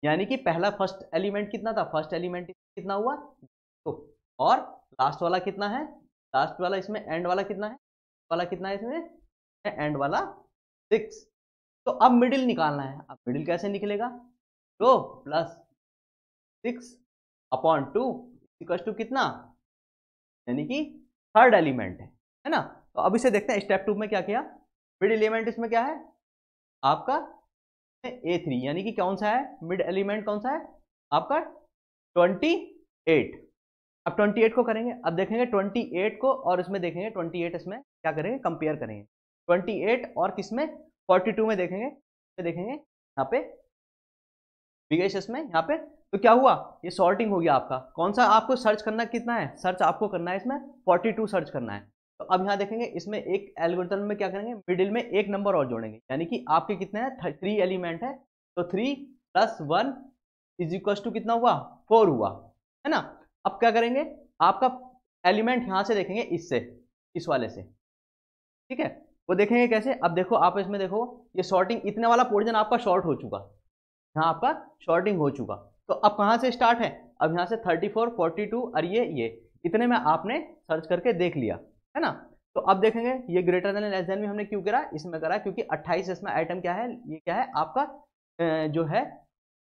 यानी कि पहला फर्स्ट एलिमेंट कितना था, फर्स्ट एलिमेंट कितना हुआ, तो और लास्ट वाला कितना है, लास्ट वाला इसमें एंड वाला कितना है, वाला कितना है इसमें, एंड वाला 6। तो अब मिडिल निकालना है। अब मिडिल कैसे निकलेगा, तो प्लस 6 अपॉन 2 इक्वल्स टू कितना, यानी कि थर्ड एलिमेंट है ना। तो अब इसे देखते हैं, स्टेप 2 में क्या किया, मिडिल एलिमेंट इसमें क्या है आपका A3, यानी कि कौन सा है मिड एलिमेंट, कौन सा है आपका 28। अब 28 को करेंगे, अब देखेंगे 28 को और इसमें देखेंगे 28 इसमें क्या करेंगे कंपेयर करेंगे 28 और किसमें 42 में देखेंगे यहाँ पे बिगेस्ट में यहाँ पे। तो क्या हुआ, ये सॉर्टिंग हो गया आपका। कौन सा आपको सर्च करना कितना है, सर्च आपको करना है इसमें 42 सर्च करना है। तो अब यहाँ देखेंगे इसमें एक एल्गोरिथम में क्या करेंगे, मिडिल में एक नंबर और जोड़ेंगे, यानी कि आपके कितने हैं 3 एलिमेंट है, तो 3 + 1 = कितना हुआ 4 हुआ, है ना। अब क्या करेंगे, आपका एलिमेंट यहाँ से देखेंगे इससे, इस वाले से, ठीक है। वो देखेंगे कैसे, अब देखो आप इसमें देखो ये सॉर्टिंग, इतने वाला पोर्शन आपका शॉर्ट हो चुका, यहाँ आपका शॉर्टिंग हो चुका। तो अब कहाँ से स्टार्ट है, अब यहाँ से 34 42 और ये इतने में आपने सर्च करके देख लिया, है ना। तो अब देखेंगे ये ग्रेटर देन लेस देन भी हमने क्यों करा, इसमें करा क्योंकि 28 इसमें आइटम क्या है, ये क्या है आपका जो है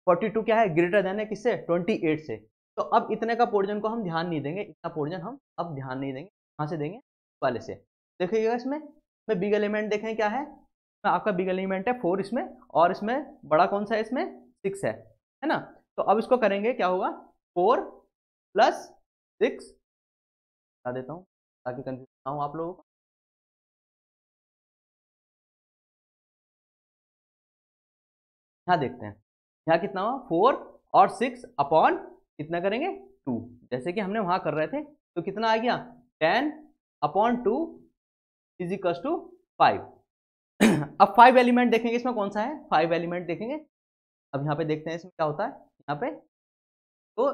42 क्या है ग्रेटर देन है किससे 28 से। तो अब इतने का पोर्शन को हम ध्यान नहीं देंगे, इतना पोर्शन हम अब ध्यान नहीं देंगे, कहाँ से देंगे वाले से। देखिएगा इसमें बिग एलिमेंट देखें क्या है, आपका बिग एलिमेंट है 4 इसमें, और इसमें बड़ा कौन सा है इसमें 6 है ना। तो अब इसको करेंगे क्या होगा 4 + 6 बता देता हूँ ताकि कंफ्यूज ना हो आप लोगों को। यहाँ देखते हैं यहाँ कितना हुआ 4 और 6 अपॉन कितना करेंगे 2, जैसे कि हमने वहां कर रहे थे। तो कितना आ गया 10/2 = 5। अब 5 एलिमेंट देखेंगे इसमें कौन सा है, 5 एलिमेंट देखेंगे। अब यहाँ पे देखते हैं इसमें क्या होता है, यहाँ पे तो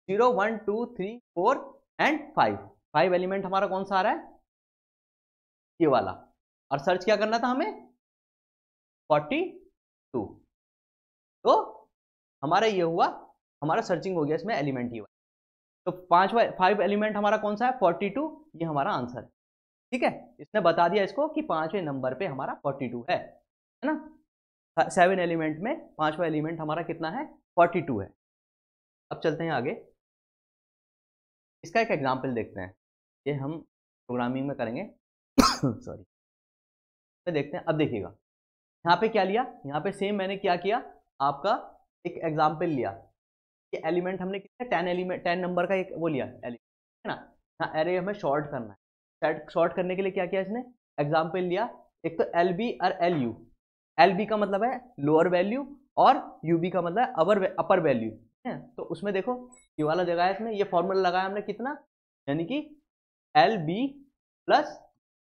0 1 2 3 4 एंड 5 एलिमेंट हमारा कौन सा आ रहा है ये वाला, और सर्च क्या करना था हमें 42। तो हमारा ये हुआ, हमारा सर्चिंग हो गया इसमें एलिमेंट ही वाला। तो 5 एलिमेंट हमारा कौन सा है 42, ये हमारा आंसर है, ठीक है। इसने बता दिया इसको कि 5वें नंबर पे हमारा 42 है ना। 7 एलिमेंट में 5वां एलिमेंट हमारा कितना है 42 है। अब चलते हैं आगे, इसका एक एग्जाम्पल देखते हैं, ये हम प्रोग्रामिंग में करेंगे सॉरी तो देखते हैं। अब देखिएगा यहाँ पे क्या लिया, यहाँ पे सेम मैंने क्या किया आपका एक एग्जाम्पल लिया कि एलिमेंट हमने कितने 10 एलिमेंट 10 नंबर का एक वो लिया एलिमेंट है ना। यहाँ एरे हमें शॉर्ट करना है, शॉर्ट करने के लिए क्या किया इसने एग्जाम्पल लिया, एक तो LB और LU। LB का मतलब है लोअर वैल्यू और UB का मतलब है अपर वैल्यू है। तो उसमें देखो ये वाला जगह है, इसमें ये फॉर्मूला लगाया हमने कितना, यानी कि LB +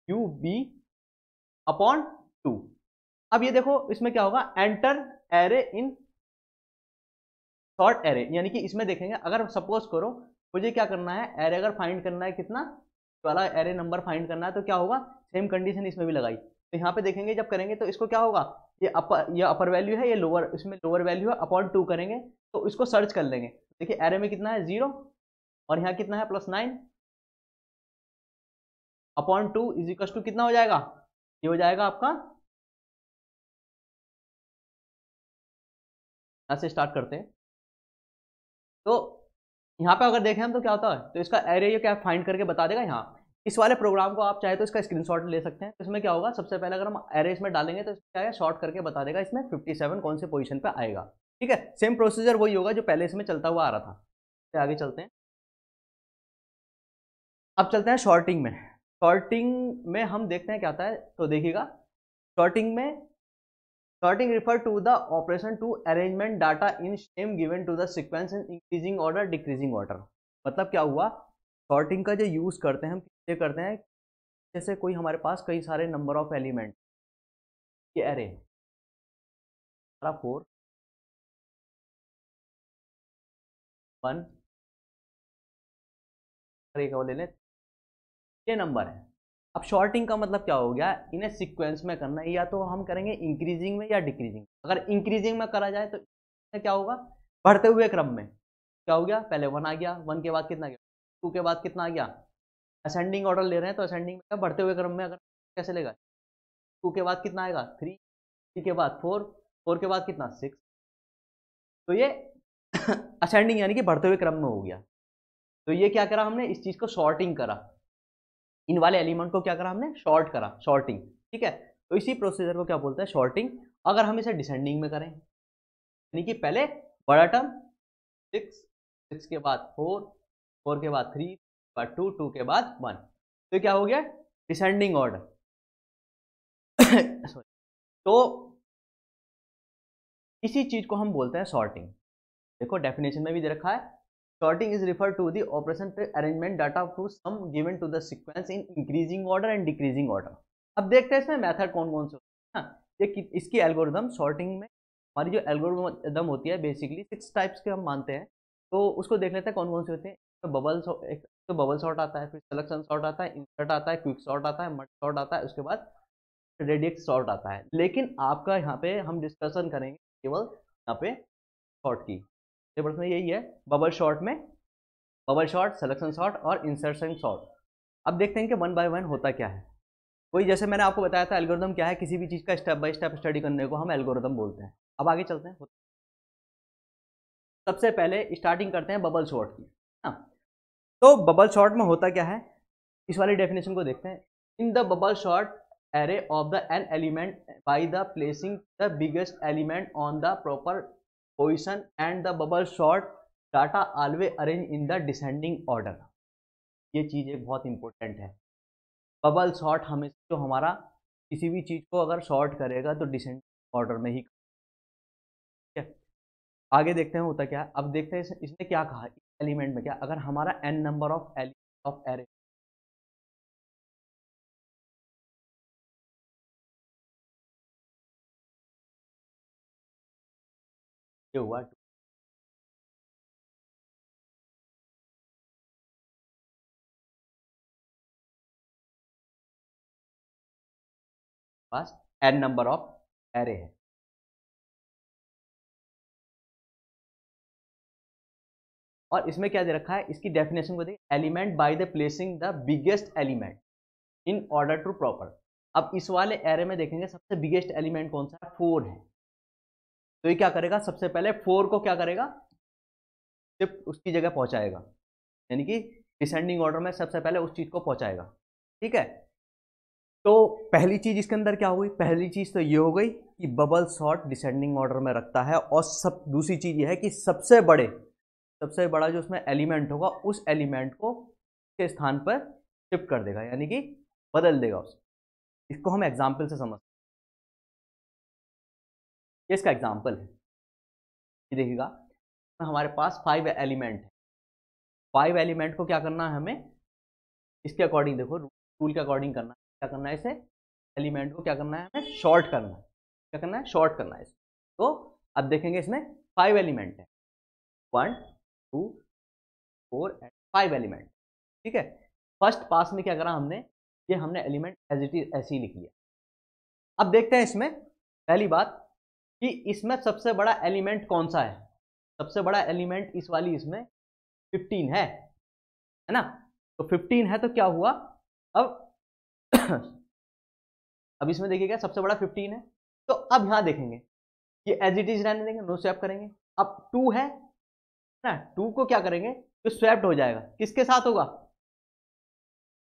UB/2। अब ये देखो इसमें क्या होगा enter array in short array, यानी कि इसमें देखेंगे अगर सपोज करो मुझे क्या करना है एरे अगर फाइंड करना है कितना वाला एरे नंबर फाइंड करना है, तो क्या होगा सेम कंडीशन इसमें भी लगाई। तो यहाँ पे देखेंगे जब करेंगे तो इसको क्या होगा, ये अपर वैल्यू है, ये लोअर, इसमें लोअर वैल्यू है /2 करेंगे तो इसको सर्च कर लेंगे। देखिए एरे में कितना है 0 और यहाँ कितना है +9 /2 = कितना हो जाएगा, ये हो जाएगा आपका, यहाँ से स्टार्ट करते हैं। तो यहाँ पे अगर देखें हम तो क्या होता है, तो इसका एरे ये क्या फाइंड करके बता देगा। यहाँ इस वाले प्रोग्राम को आप चाहे तो इसका स्क्रीनशॉट ले सकते हैं। तो इसमें क्या होगा सबसे पहले अगर हम एरे इसमें डालेंगे तो क्या है शॉर्ट करके बता देगा इसमें 57 कौन से पोजीशन पे आएगा, ठीक है। सेम प्रोसीजर वही होगा जो पहले इसमें चलता हुआ आ रहा था। तो आगे चलते हैं, अब चलते हैं शॉर्टिंग में। शॉर्टिंग में हम देखते हैं क्या आता है, तो देखिएगा शॉर्टिंग में Sorting refer to the operation to arrangement data in stem given to the sequence in increasing order decreasing order। मतलब क्या हुआ, सॉर्टिंग का जो यूज करते हैं हम किससे करते हैं, जैसे कोई हमारे पास कई सारे नंबर ऑफ एलिमेंट, ये एरे 4 1 एक और ले लें, ये नंबर है। अब शॉर्टिंग का मतलब क्या हो गया, इन्हें सीक्वेंस में करना है, या तो हम करेंगे इंक्रीजिंग में या डिक्रीजिंग। अगर इंक्रीजिंग में करा जाए तो क्या होगा बढ़ते हुए क्रम में, क्या हो गया पहले 1 आ गया, 1 के बाद कितना गया 2 के बाद कितना आ गया, असेंडिंग ऑर्डर ले रहे हैं तो असेंडिंग में बढ़ते हुए क्रम में अगर कैसे लेगा 2 के बाद कितना आएगा 3, 3 के बाद 4, 4 के बाद कितना 6। तो ये असेंडिंग यानी कि बढ़ते हुए क्रम में हो गया। तो ये क्या करा हमने, इस चीज को शॉर्टिंग करा, इन वाले एलिमेंट को क्या करा हमने शॉर्ट करा, शॉर्टिंग, ठीक है। तो इसी प्रोसीजर को क्या बोलते हैं शॉर्टिंग। अगर हम इसे डिसेंडिंग में करें, यानी कि पहले बड़ा टर्म 6, 6 के बाद 4, 4 के बाद 3, बाद 2, 2 के बाद 1, तो क्या हो गया डिसेंडिंग ऑर्डर। तो इसी चीज को हम बोलते हैं सॉर्टिंग। देखो डेफिनेशन में भी दे रखा है, sorting is refer to the operation to arrangement data to some given to the sequence in increasing order and decreasing order. अब देखते हैं इसमें मेथड कौन कौन से होते हैं। ये इसकी एल्गोरिदम सॉर्टिंग में हमारी जो एल्गोरिदम होती है बेसिकली 6 टाइप्स के हम मानते हैं, तो उसको देख लेते हैं कौन कौन से होते हैं। तो बबल सॉर्ट आता है, फिर सिलेक्शन सॉर्ट आता है, इंसर्ट आता है, क्विक सॉर्ट आता है, मर्ज सॉर्ट आता है, उसके बाद रेडियस सॉर्ट आता है। लेकिन आपका यहाँ पे हम डिस्कशन करेंगे केवल यहाँ पे शॉर्ट की। सिलेबस में यही है, बबल शॉर्ट में बबल शॉर्ट, सिलेक्शन शॉर्ट और इंसर्शन शॉर्ट। अब देखते हैं कि वन बाय वन होता क्या है। कोई जैसे मैंने आपको बताया था एल्गोरिदम क्या है, किसी भी चीज़ का स्टेप बाय स्टेप स्टडी करने को हम एल्गोरिदम बोलते हैं। अब आगे चलते हैं। सबसे पहले स्टार्टिंग करते हैं बबल शॉर्ट की। हाँ, तो बबल शॉर्ट में होता क्या है, इस वाली डेफिनेशन को देखते हैं। In the bubble short array of the n element by the placing the biggest element on the proper position and the bubble sort data always arrange in the descending order। ये चीज एक बहुत इंपॉर्टेंट है। बबल सॉर्ट हमें जो हमारा किसी भी चीज को अगर शॉर्ट करेगा तो डिसेंडिंग ऑर्डर में ही। ठीक है, आगे देखते हैं होता क्या है। अब देखते हैं इसने क्या कहा एलिमेंट में, क्या अगर हमारा n number of element of array हुआ पास n नंबर ऑफ एरे है, और इसमें क्या दे रखा है, इसकी डेफिनेशन को देखिए, element by the placing the biggest element in order to proper. अब इस वाले एरे में देखेंगे सबसे बिगेस्ट एलिमेंट कौन सा है, 4 है। तो ये क्या करेगा, सबसे पहले 4 को क्या करेगा, सिर्फ उसकी जगह पहुंचाएगा, यानी कि डिसेंडिंग ऑर्डर में सबसे पहले उस चीज को पहुंचाएगा। ठीक है, तो पहली चीज इसके अंदर क्या हुई, पहली चीज तो ये हो गई कि बबल सॉर्ट डिसेंडिंग ऑर्डर में रखता है, और सब दूसरी चीज ये है कि सबसे बड़ा जो उसमें एलिमेंट होगा उस एलिमेंट को के स्थान पर शिफ्ट कर देगा, यानी कि बदल देगा उसे। इसको हम एग्जाम्पल से समझ, ये इसका एग्जाम्पल है। ये देखिएगा, हमारे पास 5 एलिमेंट है। 5 एलिमेंट को क्या करना है हमें, इसके अकॉर्डिंग देखो, रूल के अकॉर्डिंग करना है। क्या करना है, इसे एलिमेंट को क्या करना है हमें, शॉर्ट करना है। क्या करना है, शॉर्ट करना है इसे। तो अब देखेंगे इसमें 5 एलिमेंट है, 1 2 4 एंड 5 एलिमेंट। ठीक है, फर्स्ट पास में क्या करा हमने, ये हमने एलिमेंट एज इट इज ऐसे ही लिख लिया। अब देखते हैं इसमें पहली बात कि इसमें सबसे बड़ा एलिमेंट कौन सा है। सबसे बड़ा एलिमेंट इस वाली इसमें 15 है ना। तो 15 है तो क्या हुआ, अब अब इसमें देखिएगा सबसे बड़ा 15 है, तो अब यहां देखेंगे ये एज इट इज रहने देंगे, नो स्वैप करेंगे। अब 2 है ना, 2 को क्या करेंगे, तो स्वैप्ड हो जाएगा, किसके साथ होगा,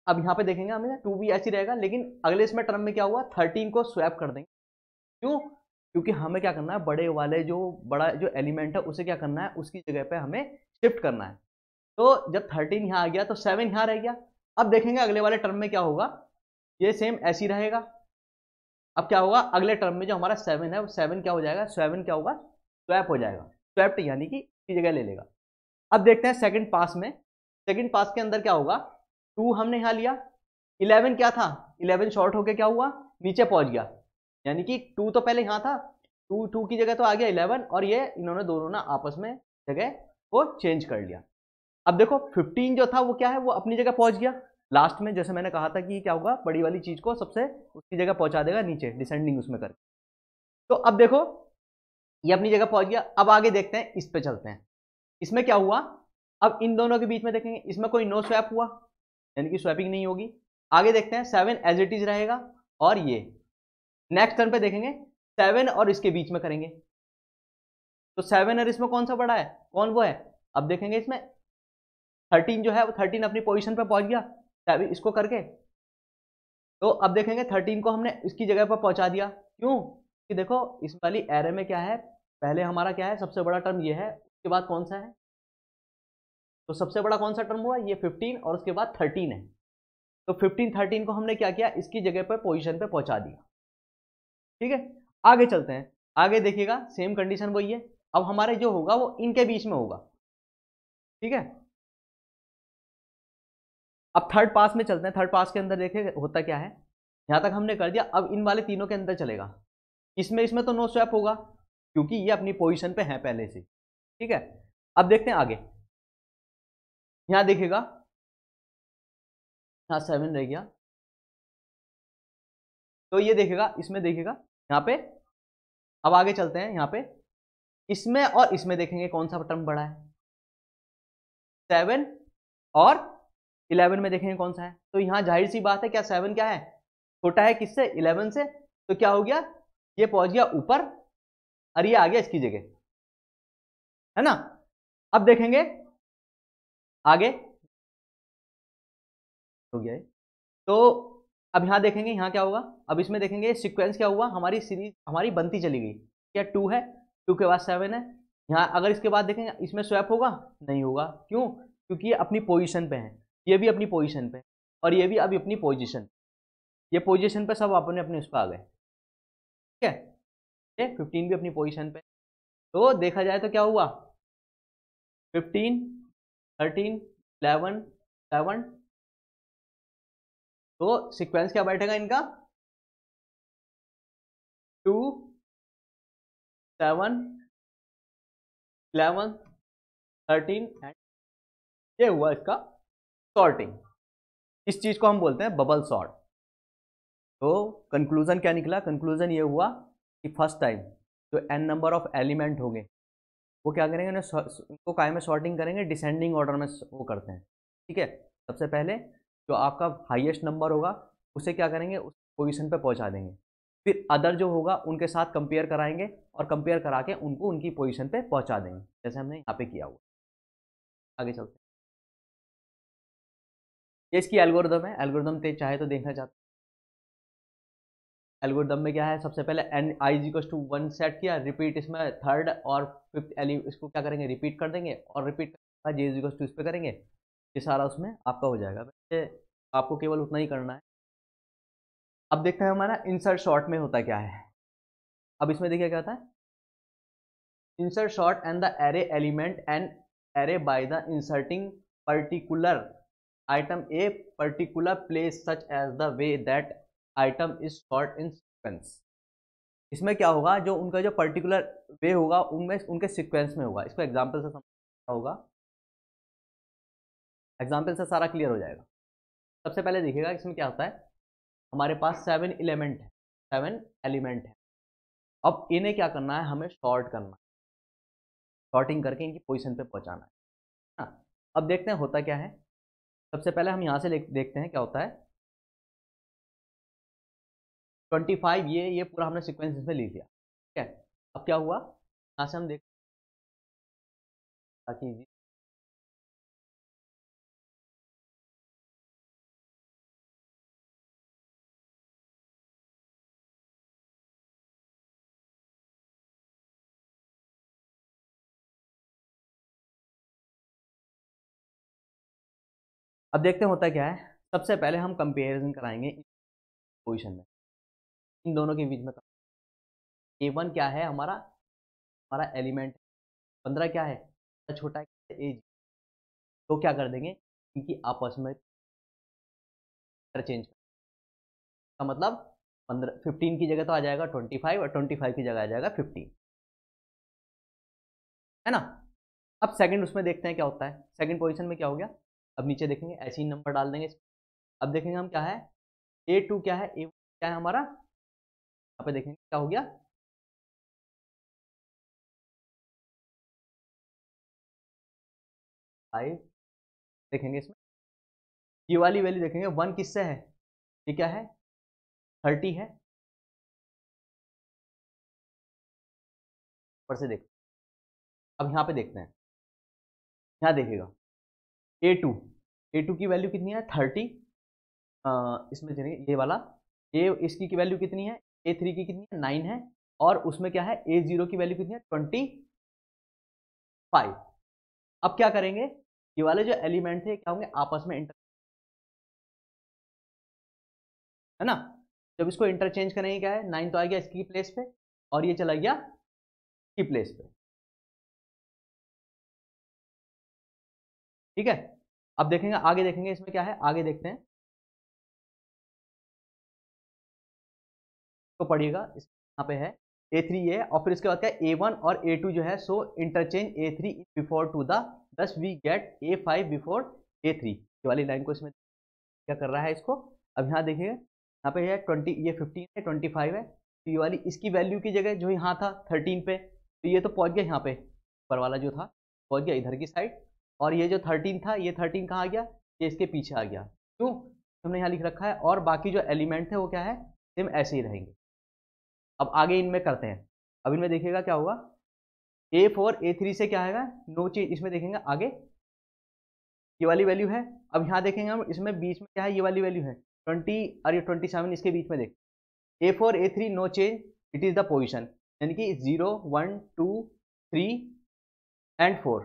अब यहां पे देखेंगे हमें 2 भी ऐसे रहेगा, लेकिन अगले इसमें टर्म में क्या हुआ, 13 को स्वैप कर देंगे। क्यों, क्योंकि हमें क्या करना है, बड़े वाले बड़ा जो एलिमेंट है उसे क्या करना है, उसकी जगह पे हमें शिफ्ट करना है। तो जब 13 यहाँ आ गया तो 7 यहाँ रह गया। अब देखेंगे अगले वाले टर्म में क्या होगा, ये सेम ऐसे ही रहेगा। अब क्या होगा, अगले टर्म में जो हमारा 7 है वो 7 क्या हो जाएगा, 7 क्या होगा, स्वैप हो जाएगा, स्वैप्ड यानी कि इसकी जगह ले लेगा। अब देखते हैं सेकंड पास में, सेकंड पास के अंदर क्या होगा, 2 हमने यहाँ लिया, 11 क्या था, 11 शॉर्ट होके क्या हुआ, नीचे पहुंच गया, यानी कि 2 तो पहले यहाँ था, 2 की जगह तो आ गया 11, और ये इन्होंने दोनों ना आपस में जगह को चेंज कर लिया। अब देखो 15 जो था वो क्या है, वो अपनी जगह पहुंच गया लास्ट में, जैसे मैंने कहा था कि क्या होगा, बड़ी वाली चीज को सबसे उसकी जगह पहुंचा देगा नीचे, डिसेंडिंग उसमें करके। तो अब देखो ये अपनी जगह पहुंच गया। अब आगे देखते हैं, इस पे चलते हैं, इसमें क्या हुआ, अब इन दोनों के बीच में देखेंगे, इसमें कोई नो स्वैप हुआ, यानी कि स्वैपिंग नहीं होगी। आगे देखते हैं 7 एज इट इज रहेगा, और ये नेक्स्ट टर्न पे देखेंगे 7 और इसके बीच में करेंगे, तो 7 और इसमें कौन सा बड़ा है, कौन वो है। अब देखेंगे इसमें 13 जो है वो 13 अपनी पोजीशन पे पहुंच गया 7 इसको करके। तो अब देखेंगे 13 को हमने इसकी जगह पर पहुंचा दिया, क्यों, कि देखो इस वाली एरे में क्या है, पहले हमारा क्या है, सबसे बड़ा टर्म ये है, उसके बाद कौन सा है, तो सबसे बड़ा कौन सा टर्म हुआ, ये 15 और उसके बाद 13 है। तो 15 13 को हमने क्या किया, इसकी जगह पर पोजीशन पे पहुंचा दिया। ठीक है, आगे चलते हैं। आगे देखिएगा सेम कंडीशन वही है। अब हमारे जो होगा वो इनके बीच में होगा। ठीक है, अब थर्ड पास में चलते हैं। थर्ड पास के अंदर देखिए होता क्या है, यहां तक हमने कर दिया। अब इन वाले तीनों के अंदर चलेगा, इसमें इसमें तो नो स्वैप होगा क्योंकि ये अपनी पोजीशन पे है पहले से। ठीक है, अब देखते हैं आगे। यहां देखिएगा, यहाँ 7 रह गया, तो ये देखेगा, इसमें देखेगा यहाँ पे। अब आगे चलते हैं, यहाँ पे इसमें और इसमें देखेंगे कौन सा टर्म बड़ा है, 7 और 11 में देखेंगे कौन सा है। तो यहाँ जाहिर सी बात है, क्या 7 क्या है, छोटा है किससे, 11 से। तो क्या हो गया, ये पहुंच गया ऊपर और ये आ गया इसकी जगह, है ना। अब देखेंगे आगे, हो गया है। तो अब यहां देखेंगे, यहां क्या होगा, अब इसमें देखेंगे सीक्वेंस क्या हुआ, हमारी सीरीज हमारी बनती चली गई। क्या 2 है, 2 के बाद 7 है। यहाँ अगर इसके बाद देखेंगे इसमें स्वैप होगा, नहीं होगा। क्यों, क्योंकि ये अपनी पोजीशन पे है, ये भी अपनी पोजीशन पे और ये भी अभी अपनी पोजीशन, ये पोजीशन पे सब अपने अपने उस पर आ गए। ठीक है, ये 15 भी अपनी पोजीशन पे। तो देखा जाए तो क्या हुआ, 15 13 11 7। तो सीक्वेंस क्या बैठेगा इनका, 2 7 11 13 एंड ये हुआ इसका सॉर्टिंग। इस चीज को हम बोलते हैं बबल सॉर्ट। तो कंक्लूजन क्या निकला, कंक्लूजन ये हुआ कि फर्स्ट टाइम जो n नंबर ऑफ एलिमेंट होंगे वो क्या करेंगे, उनको काय में सॉर्टिंग करेंगे, डिसेंडिंग ऑर्डर में वो करते हैं। ठीक है, सबसे पहले जो आपका हाईएस्ट नंबर होगा उसे क्या करेंगे, उस पोजीशन पे पहुंचा देंगे। फिर अदर जो होगा उनके साथ कंपेयर कराएंगे और कंपेयर करा के उनको उनकी पोजीशन पे पहुंचा देंगे, जैसे हमने यहाँ पे किया हुआ। आगे चलते हैं, ये इसकी एल्गोरिदम है। एल्गोरिदम चाहे तो देखना चाहते, एल्गोरिदम में क्या है, सबसे पहले n i is equal to 1 set किया, रिपीट इसमें थर्ड और फिफ्थ एली इसको क्या करेंगे, रिपीट कर देंगे और repeat j is equal to इस पे करेंगे, ये सारा उसमें आपका हो जाएगा। वैसे आपको केवल उतना ही करना है। अब देखते हैं हमारा इंसर्ट शॉर्ट में होता क्या है। अब इसमें देखिए क्या होता है, insert short and the array element and array by the inserting particular item a particular place such as the way that item is short in sequence। इसमें क्या होगा, जो उनका जो पर्टिकुलर वे होगा उनमें उनके सीक्वेंस में होगा। इसको एग्जांपल से समझना होगा, एग्जांपल से सारा क्लियर हो जाएगा। सबसे पहले देखिएगा इसमें क्या होता है, हमारे पास 7 एलिमेंट है, 7 एलिमेंट है। अब इन्हें क्या करना है, हमें शॉर्ट करना है, शॉर्टिंग करके इनकी पोजीशन पे पहुंचाना है ना। अब देखते हैं होता क्या है। सबसे पहले हम यहाँ से देखते हैं क्या होता है, 25 ये पूरा हमने सीक्वेंस इसमें लिख दिया। ठीक है, अब क्या हुआ, यहाँ से हम देख ताकि अब देखते हैं होता क्या है। सबसे पहले हम कंपेरिजन कराएंगे पोजीशन में, इन दोनों के बीच में। A1 क्या है, हमारा हमारा एलिमेंट 15 क्या है, छोटा है एज। तो क्या कर देंगे, इनकी आपस में इंटरचेंज का मतलब 15 15 की जगह तो आ जाएगा 25 और 25 की जगह आ जाएगा 15, है ना। अब सेकंड उसमें देखते हैं क्या होता है, सेकंड पोजीशन में क्या हो गया। अब नीचे देखेंगे ऐसे ही नंबर डाल देंगे। अब देखेंगे हम क्या है, A2 क्या है, A1 क्या है हमारा, यहाँ पे देखेंगे क्या हो गया, 5। देखेंगे इसमें ये वाली वैल्यू देखेंगे 1 किससे है, ये क्या है 30 है। ऊपर से देखो, अब यहाँ पे देखते हैं, यहाँ देखिएगा A2, A2 की वैल्यू कितनी है 30। इसमें चलिए ये वाला, ये इसकी की वैल्यू कितनी है, A3 की कितनी है 9 है। और उसमें क्या है A0 की वैल्यू कितनी है 25। अब क्या करेंगे, ये वाले जो एलिमेंट थे क्या होंगे आपस में इंटर, है ना। जब इसको इंटरचेंज करेंगे क्या है 9 तो आ गया इसकी प्लेस पे और ये चला गया की प्लेस पे, ठीक है। अब देखेंगे आगे, देखेंगे इसमें क्या है, आगे देखते हैं तो पढ़िएगा यहाँ पे है A3 ये, और फिर इसके बाद क्या है A1 और A2 जो है so interchange A3 before to the, thus we get A5 before A3। ये वाली लाइन को इसमें क्या कर रहा है इसको, अब यहाँ देखिए यहाँ पे है 20, ये 15 है 25 है, तो ये वाली इसकी वैल्यू की जगह जो यहाँ था 13 पे, तो ये तो पहुँच गया यहाँ पे, ऊपर वाला जो था पहुँच गया इधर की साइड, और ये जो 13 था ये 13 कहाँ आ गया, ये इसके पीछे आ गया, क्यों, हमने यहाँ लिख रखा है। और बाकी जो एलिमेंट थे वो क्या है सेम ऐसे ही रहेंगे। अब आगे इनमें करते हैं, अब इनमें देखिएगा क्या होगा, A4 A3 से क्या आएगा नो चेंज, इसमें देखेंगे आगे ये वाली वैल्यू है। अब यहाँ देखेंगे हम इसमें बीच में क्या है, ये वाली वैल्यू है 20 और ये 27, इसके बीच में देख A4 A3 no change, it is the position, यानी कि 0 1 2 3 एंड 4,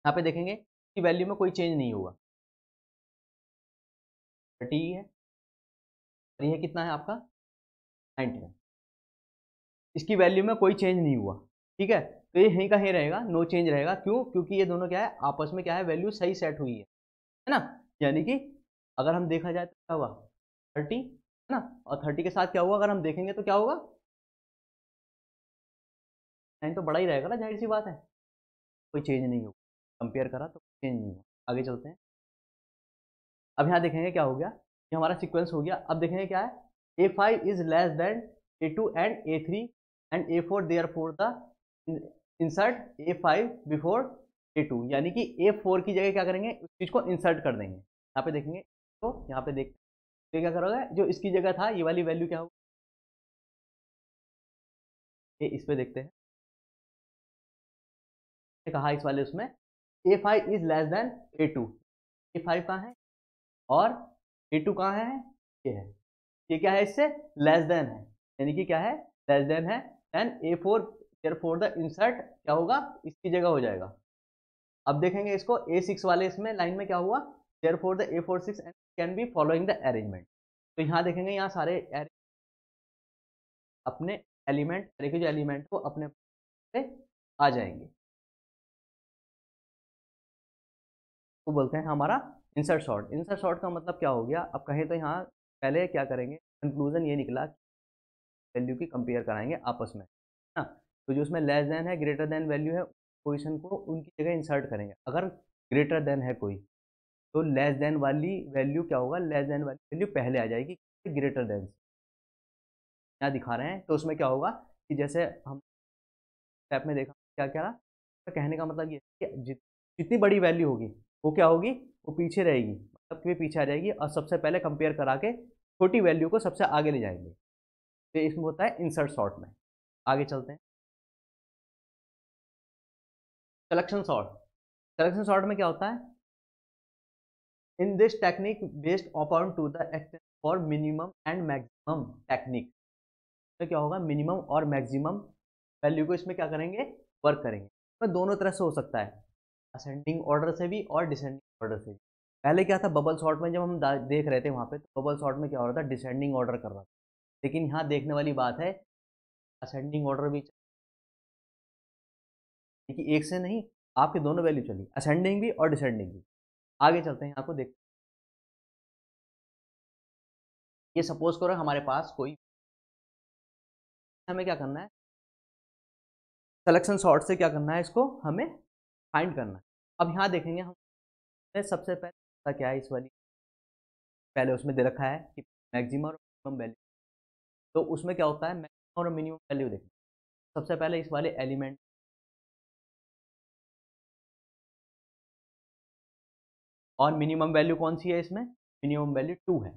यहाँ पे देखेंगे कि वैल्यू में कोई चेंज नहीं होगा, 30 है और ये कितना है आपका 19, इसकी वैल्यू में कोई चेंज नहीं हुआ, ठीक है। तो ये यहीं का ही रहेगा, नो चेंज रहेगा, क्यों, क्योंकि ये दोनों क्या है आपस में क्या है वैल्यू सही सेट हुई है ना। यानी कि अगर हम देखा जाए तो क्या हुआ 30 है ना, और 30 के साथ क्या हुआ अगर हम देखेंगे तो क्या होगा 9 तो बड़ा ही रहेगा ना, जाहिर सी बात है, कोई चेंज नहीं होगा, कंपेयर करा तो चेंज नहीं हुआ। आगे चलते हैं, अब यहाँ देखेंगे क्या हो गया, ये हमारा सीक्वेंस हो गया। अब देखेंगे क्या है A5 is less than A2 and A3 and A4 therefore the insert A5 before A2, यानी कि A4 की जगह क्या करेंगे उस चीज़ को इंसर्ट कर देंगे। यहाँ पे देखेंगे तो यहाँ पे देखते हैं क्या करोगे, जो इसकी जगह था ये वाली वैल्यू क्या होगी, ये इस पे देखते हैं कहा इस वाले उसमें A5 is less than A2, A5 कहाँ है और A2 कहाँ है, ये है, ये क्या है इससे लेस देन है, यानी कि क्या है लेस देन है, and A4 therefore the insert क्या होगा इसकी जगह हो जाएगा। अब देखेंगे इसको A6 वाले इसमें लाइन में क्या हुआ, therefore the A4 6 and can be following the arrangement, तो यहाँ देखेंगे यहाँ सारे अपने एलिमेंट अरे के जो एलिमेंट को अपने पे आ जाएंगे, तो बोलते हैं हमारा इंसर्ट शॉर्ट। इंसर्ट शॉर्ट का मतलब क्या हो गया, अब कहें तो यहाँ पहले क्या करेंगे, कंक्लूजन ये निकला वैल्यू की कंपेयर कराएंगे आपस में, ना, तो जो उसमें लेस देन है ग्रेटर देन वैल्यू है पोजीशन को उनकी जगह इंसर्ट करेंगे, अगर ग्रेटर देन है कोई तो लेस देन वाली वैल्यू क्या होगा, लेस देन वाली वैल्यू पहले आ जाएगी ग्रेटर देन से, यहाँ दिखा रहे हैं, तो उसमें क्या होगा कि जैसे हम स्टेप में देखा क्या क्या रहा, तो कहने का मतलब ये है कि जितनी बड़ी वैल्यू होगी वो क्या होगी, वो पीछे रहेगी, मतलब कि पीछे आ जाएगी और सबसे पहले कंपेयर करा के छोटी वैल्यू को सबसे आगे ले जाएंगे, तो इसमें होता है इंसर्ट शॉर्ट में। आगे चलते हैं सिलेक्शन शॉर्ट। सिलेक्शन शॉर्ट में क्या होता है, in this technique based upon two the extent for minimum and maximum technique, तो क्या होगा मिनिमम और मैक्सिमम वैल्यू को इसमें क्या करेंगे वर्क करेंगे, तो दोनों तरह से हो सकता है, असेंडिंग ऑर्डर से भी और डिसेंडिंग ऑर्डर से भी। पहले क्या था बबल शॉर्ट में जब हम देख रहे थे वहाँ पे, तो बबल शॉर्ट में क्या हो रहा था डिसेंडिंग ऑर्डर कर रहा था, लेकिन यहाँ देखने वाली बात है असेंडिंग ऑर्डर भी कि एक से नहीं आपके दोनों वैल्यू चली, असेंडिंग भी और डिसेंडिंग भी। आगे चलते हैं यहाँ को देख, ये सपोज करो हमारे पास कोई, हमें क्या करना है सिलेक्शन सॉर्ट से क्या करना है इसको हमें फाइंड करना है। अब यहाँ देखेंगे हम सबसे पहले क्या है इस वाली, पहले उसमें दे रखा है कि मैक्सिमम और मिनिमम वैल्यू, तो उसमें क्या होता है मैक्सिमम और मिनिमम वैल्यू देखें, सबसे पहले इस वाले एलिमेंट और मिनिमम वैल्यू कौन सी है इसमें, मिनिमम वैल्यू 2 है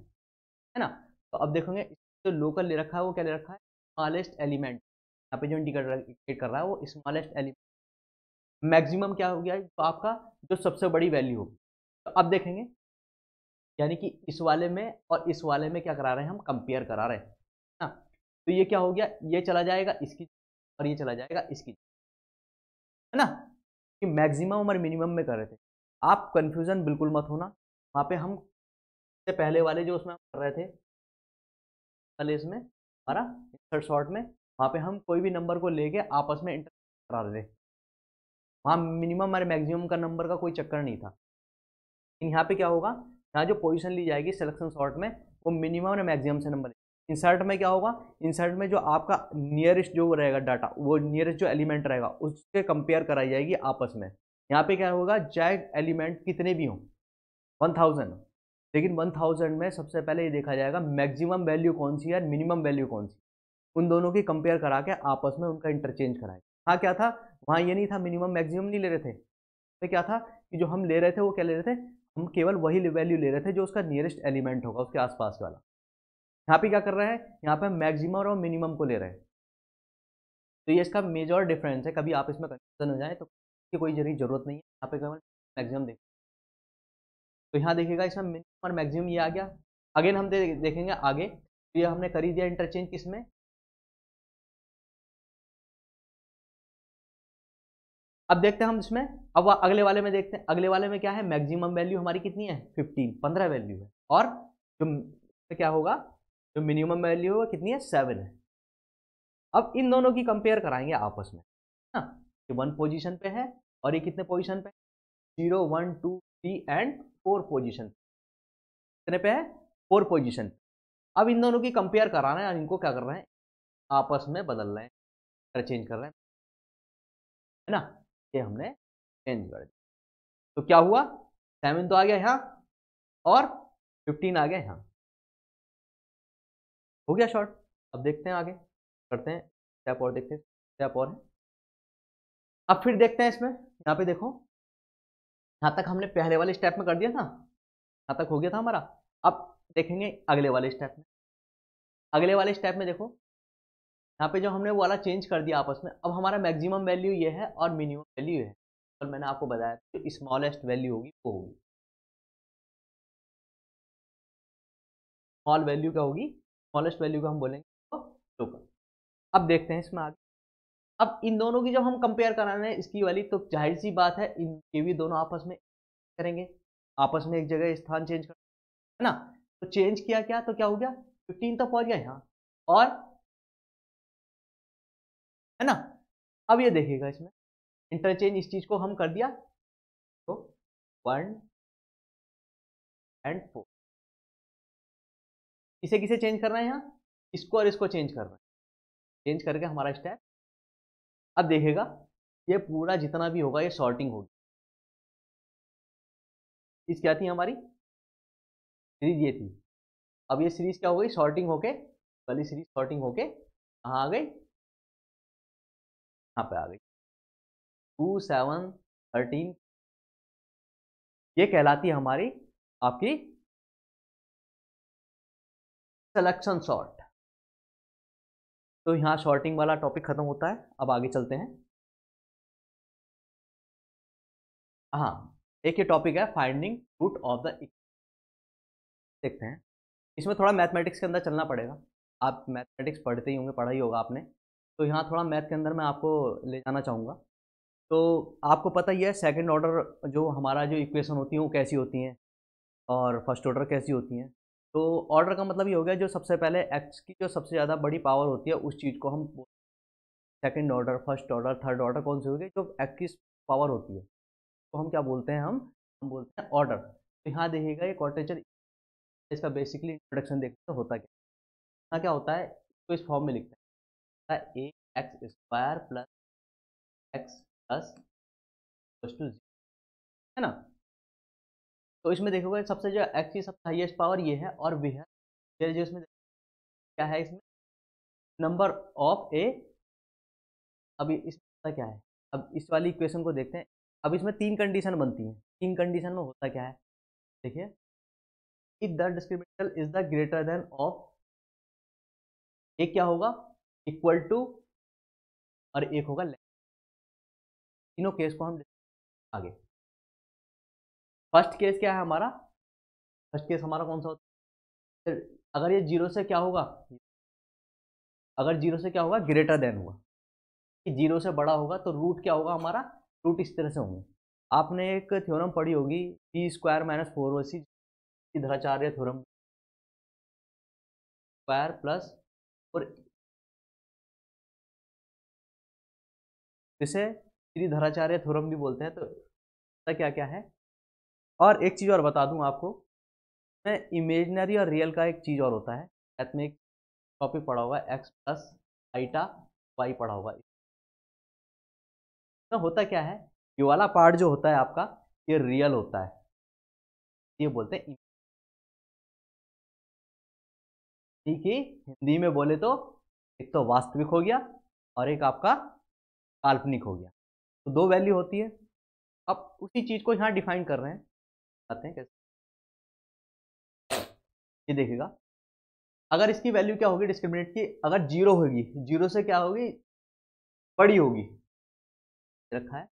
ना। तो अब देखेंगे जो लोकल ले रखा है वो क्या ले रखा है स्मॉलेस्ट एलिमेंट, यहाँ पे जो इंडिकेट कर रहा है वो स्मॉलेस्ट एलिमेंट, मैक्सिमम क्या हो गया तो आपका जो सबसे बड़ी वैल्यू होगी। तो अब देखेंगे यानी कि इस वाले में और इस वाले में क्या करा रहे हैं हम कंपेयर करा रहे हैं ना, तो ये क्या हो गया, ये चला जाएगा इसकी और ये चला जाएगा इसकी, है ना, कि मैक्सिमम और मिनिमम में कर रहे थे। आप कंफ्यूजन बिल्कुल मत होना, वहाँ पे हम से पहले वाले जो उसमें हम कर रहे थे पहले इसमें हमारा इंसर्ट शॉर्ट में, वहाँ पे हम कोई भी नंबर को लेके आपस में इंटर करा रहे थे, वहाँ मिनिमम और मैक्सिमम का नंबर का कोई चक्कर नहीं था। लेकिन यहाँ पे क्या होगा, यहाँ जो पोजीशन ली जाएगी सिलेक्शन शॉर्ट में वो मिनिमम और मैक्सिमम से नंबर। इंसर्ट में क्या होगा, इंसर्ट में जो आपका नियरेस्ट जो रहेगा डाटा, वो नियरेस्ट जो एलिमेंट रहेगा उससे कंपेयर कराई जाएगी आपस में। यहाँ पे क्या होगा, चाहे एलिमेंट कितने भी हों 1000, लेकिन 1000 में सबसे पहले ये देखा जाएगा मैक्सिमम वैल्यू कौन सी है, मिनिमम वैल्यू कौन सी, उन दोनों की कंपेयर करा के आपस में उनका इंटरचेंज कराएगा। हाँ क्या था, वहाँ ये नहीं था मिनिमम मैक्सिमम नहीं ले रहे थे, तो क्या था कि जो हम ले रहे थे वो क्या ले रहे थे, हम केवल वही वैल्यू ले रहे थे जो उसका नियरेस्ट एलिमेंट होगा उसके आसपास वाला। यहाँ पे क्या कर रहे हैं, यहाँ पे हम मैक्सिमम और मिनिमम को ले रहे हैं। तो ये इसका मेजर डिफरेंस है, कभी आप इसमें कंफ्यूजन हो जाए तो कोई जरूरत नहीं है, यहाँ पे केवल मैक्सिमम देख। तो यहाँ देखिएगा इसमें मिनिमम और मैक्सिमम ये आ गया। अगेन हम देखेंगे आगे, तो ये हमने कर ही दिया इंटरचेंज किसमें, अब देखते हैं हम इसमें, अब अगले वाले में देखते हैं, अगले वाले में क्या है, मैक्सिमम वैल्यू हमारी कितनी है 15, 15 वैल्यू है, और जो क्या होगा, जो मिनिमम वैल्यू है कितनी है 7 है। अब इन दोनों की कंपेयर कराएंगे आपस में, ना, ये 1 पोजीशन पे है और ये कितने पोजीशन पे, 0 1 2 3 एंड 4 पोजीशन, कितने पे है 4 पोजीशन। अब इन दोनों की कंपेयर कराना है और इनको क्या कर रहे हैं, आपस में बदल रहे हैं, चेंज कर रहे हैं, है ना, ये हमने चेंज कर दिया। तो क्या हुआ, 7 तो आ गया यहाँ और 15 आ गया यहाँ, हो गया शॉर्ट। अब देखते हैं आगे, करते हैं स्टेप और, देखते हैं स्टेप और है। अब फिर देखते हैं इसमें, यहाँ पे देखो, यहाँ तक हमने पहले वाले स्टेप में कर दिया था, यहाँ तक हो गया था हमारा। अब देखेंगे अगले वाले स्टेप में, अगले वाले स्टेप में देखो, यहाँ पे जो हमने वो वाला चेंज कर दिया आपस में, अब हमारा मैक्सिमम वैल्यू ये है और मिनिमम वैल्यू ये है, और मैंने आपको बताया जो स्मॉलेस्ट वैल्यू होगी वो होगी, स्मॉल वैल्यू क्या होगी, स्मॉलेस्ट वैल्यू का हम बोलेंगे तो लोकल। अब देखते हैं इसमें आगे, अब इन दोनों की जब हम कंपेयर कराना है इसकी वाली, तो जाहिर सी बात है ये भी दोनों आपस में करेंगे, आपस में एक जगह स्थान चेंज कर, है ना, तो चेंज किया क्या, तो क्या हो गया 15 तो पहुंच गया यहाँ, और है ना। अब ये देखिएगा इसमें इंटरचेंज इस चीज को हम कर दिया, तो 1 एंड 4, इसे किसे चेंज करना है यहाँ, इसको और इसको चेंज करना है, चेंज करके हमारा स्टेप। अब देखेगा ये पूरा जितना भी होगा ये सॉर्टिंग होगी, चीज क्या थी हमारी सीरीज ये थी, अब ये सीरीज क्या हो गई, सॉर्टिंग होके, वाली सीरीज सॉर्टिंग होके कहाँ आ गई, यहाँ पे आ गई 2 7 13, ये कहलाती है हमारी आपकी सिलेक्शन सॉर्ट। तो यहाँ सॉर्टिंग वाला टॉपिक खत्म होता है, अब आगे चलते हैं। हाँ, एक ये टॉपिक है फाइंडिंग रूट ऑफ द, देखते हैं इसमें थोड़ा मैथमेटिक्स के अंदर चलना पड़ेगा, आप मैथमेटिक्स पढ़ते ही होंगे, पढ़ा ही होगा आपने, तो यहाँ थोड़ा मैथ के अंदर मैं आपको ले जाना चाहूँगा। तो आपको पता ही है सेकंड ऑर्डर जो हमारा जो इक्वेशन होती है वो कैसी होती हैं, और फर्स्ट ऑर्डर कैसी होती हैं। तो ऑर्डर का मतलब ये हो गया जो सबसे पहले एक्स की जो सबसे ज़्यादा बड़ी पावर होती है उस चीज़ को हम second order, first order, third order कौन सी होगी, जो एक्स की पावर होती है तो हम क्या बोलते हैं, हम बोलते हैं ऑर्डर। तो यहाँ देखिएगा ये क्वाड्रेचर, इसका बेसिकली इंट्रोडक्शन देखते हैं होता क्या, यहाँ क्या होता है, तो इस फॉर्म में लिखते हैं ए x square plus x plus two, है ना। तो इसमें देखोगे सबसे जो एक्स की सबसे हाईएस्ट पावर ये है, और भी है फिर जो इसमें क्या है, इसमें नंबर ऑफ ए, अभी इसमें क्या है, अब इस वाली इक्वेशन को देखते हैं। अब इसमें 3 कंडीशन बनती हैं, 3 कंडीशन में होता क्या है, देखिए, if the discriminant is the greater than of, एक क्या होगा इक्वल टू, और एक होगा लेस, तीनों केस को हम आगे। फर्स्ट केस क्या है हमारा, फर्स्ट केस हमारा कौन सा होता है, अगर ये 0 से क्या होगा, अगर जीरो से क्या होगा, ग्रेटर देन हुआ, कि जीरो से बड़ा होगा तो रूट क्या होगा हमारा, रूट इस तरह से होंगे। आपने एक थ्योरम पढ़ी होगी, b square minus 4ac Dharacharya theorem, square plus, और इसे धराचार्य थ्योरम भी बोलते हैं। तो क्या क्या है, और एक चीज़ और बता दूं आपको, मैं इमेजनरी और रियल का एक चीज़ और होता है, मैथ में एक टॉपिक पढ़ा होगा, एक्स प्लस आइटा वाई पढ़ा होगा। तो होता क्या है, ये वाला पार्ट जो होता है आपका, ये रियल होता है, ये बोलते हैं। ठीक है, हिंदी में बोले तो एक तो वास्तविक हो गया और एक आपका काल्पनिक हो गया। तो दो वैल्यू होती है। अब उसी चीज को यहाँ डिफाइन कर रहे हैं, आते हैं कैसे, ये देखिएगा। अगर इसकी वैल्यू क्या होगी डिस्क्रिमिनेंट की, अगर जीरो होगी, जीरो से क्या होगी, बड़ी होगी, रखा है।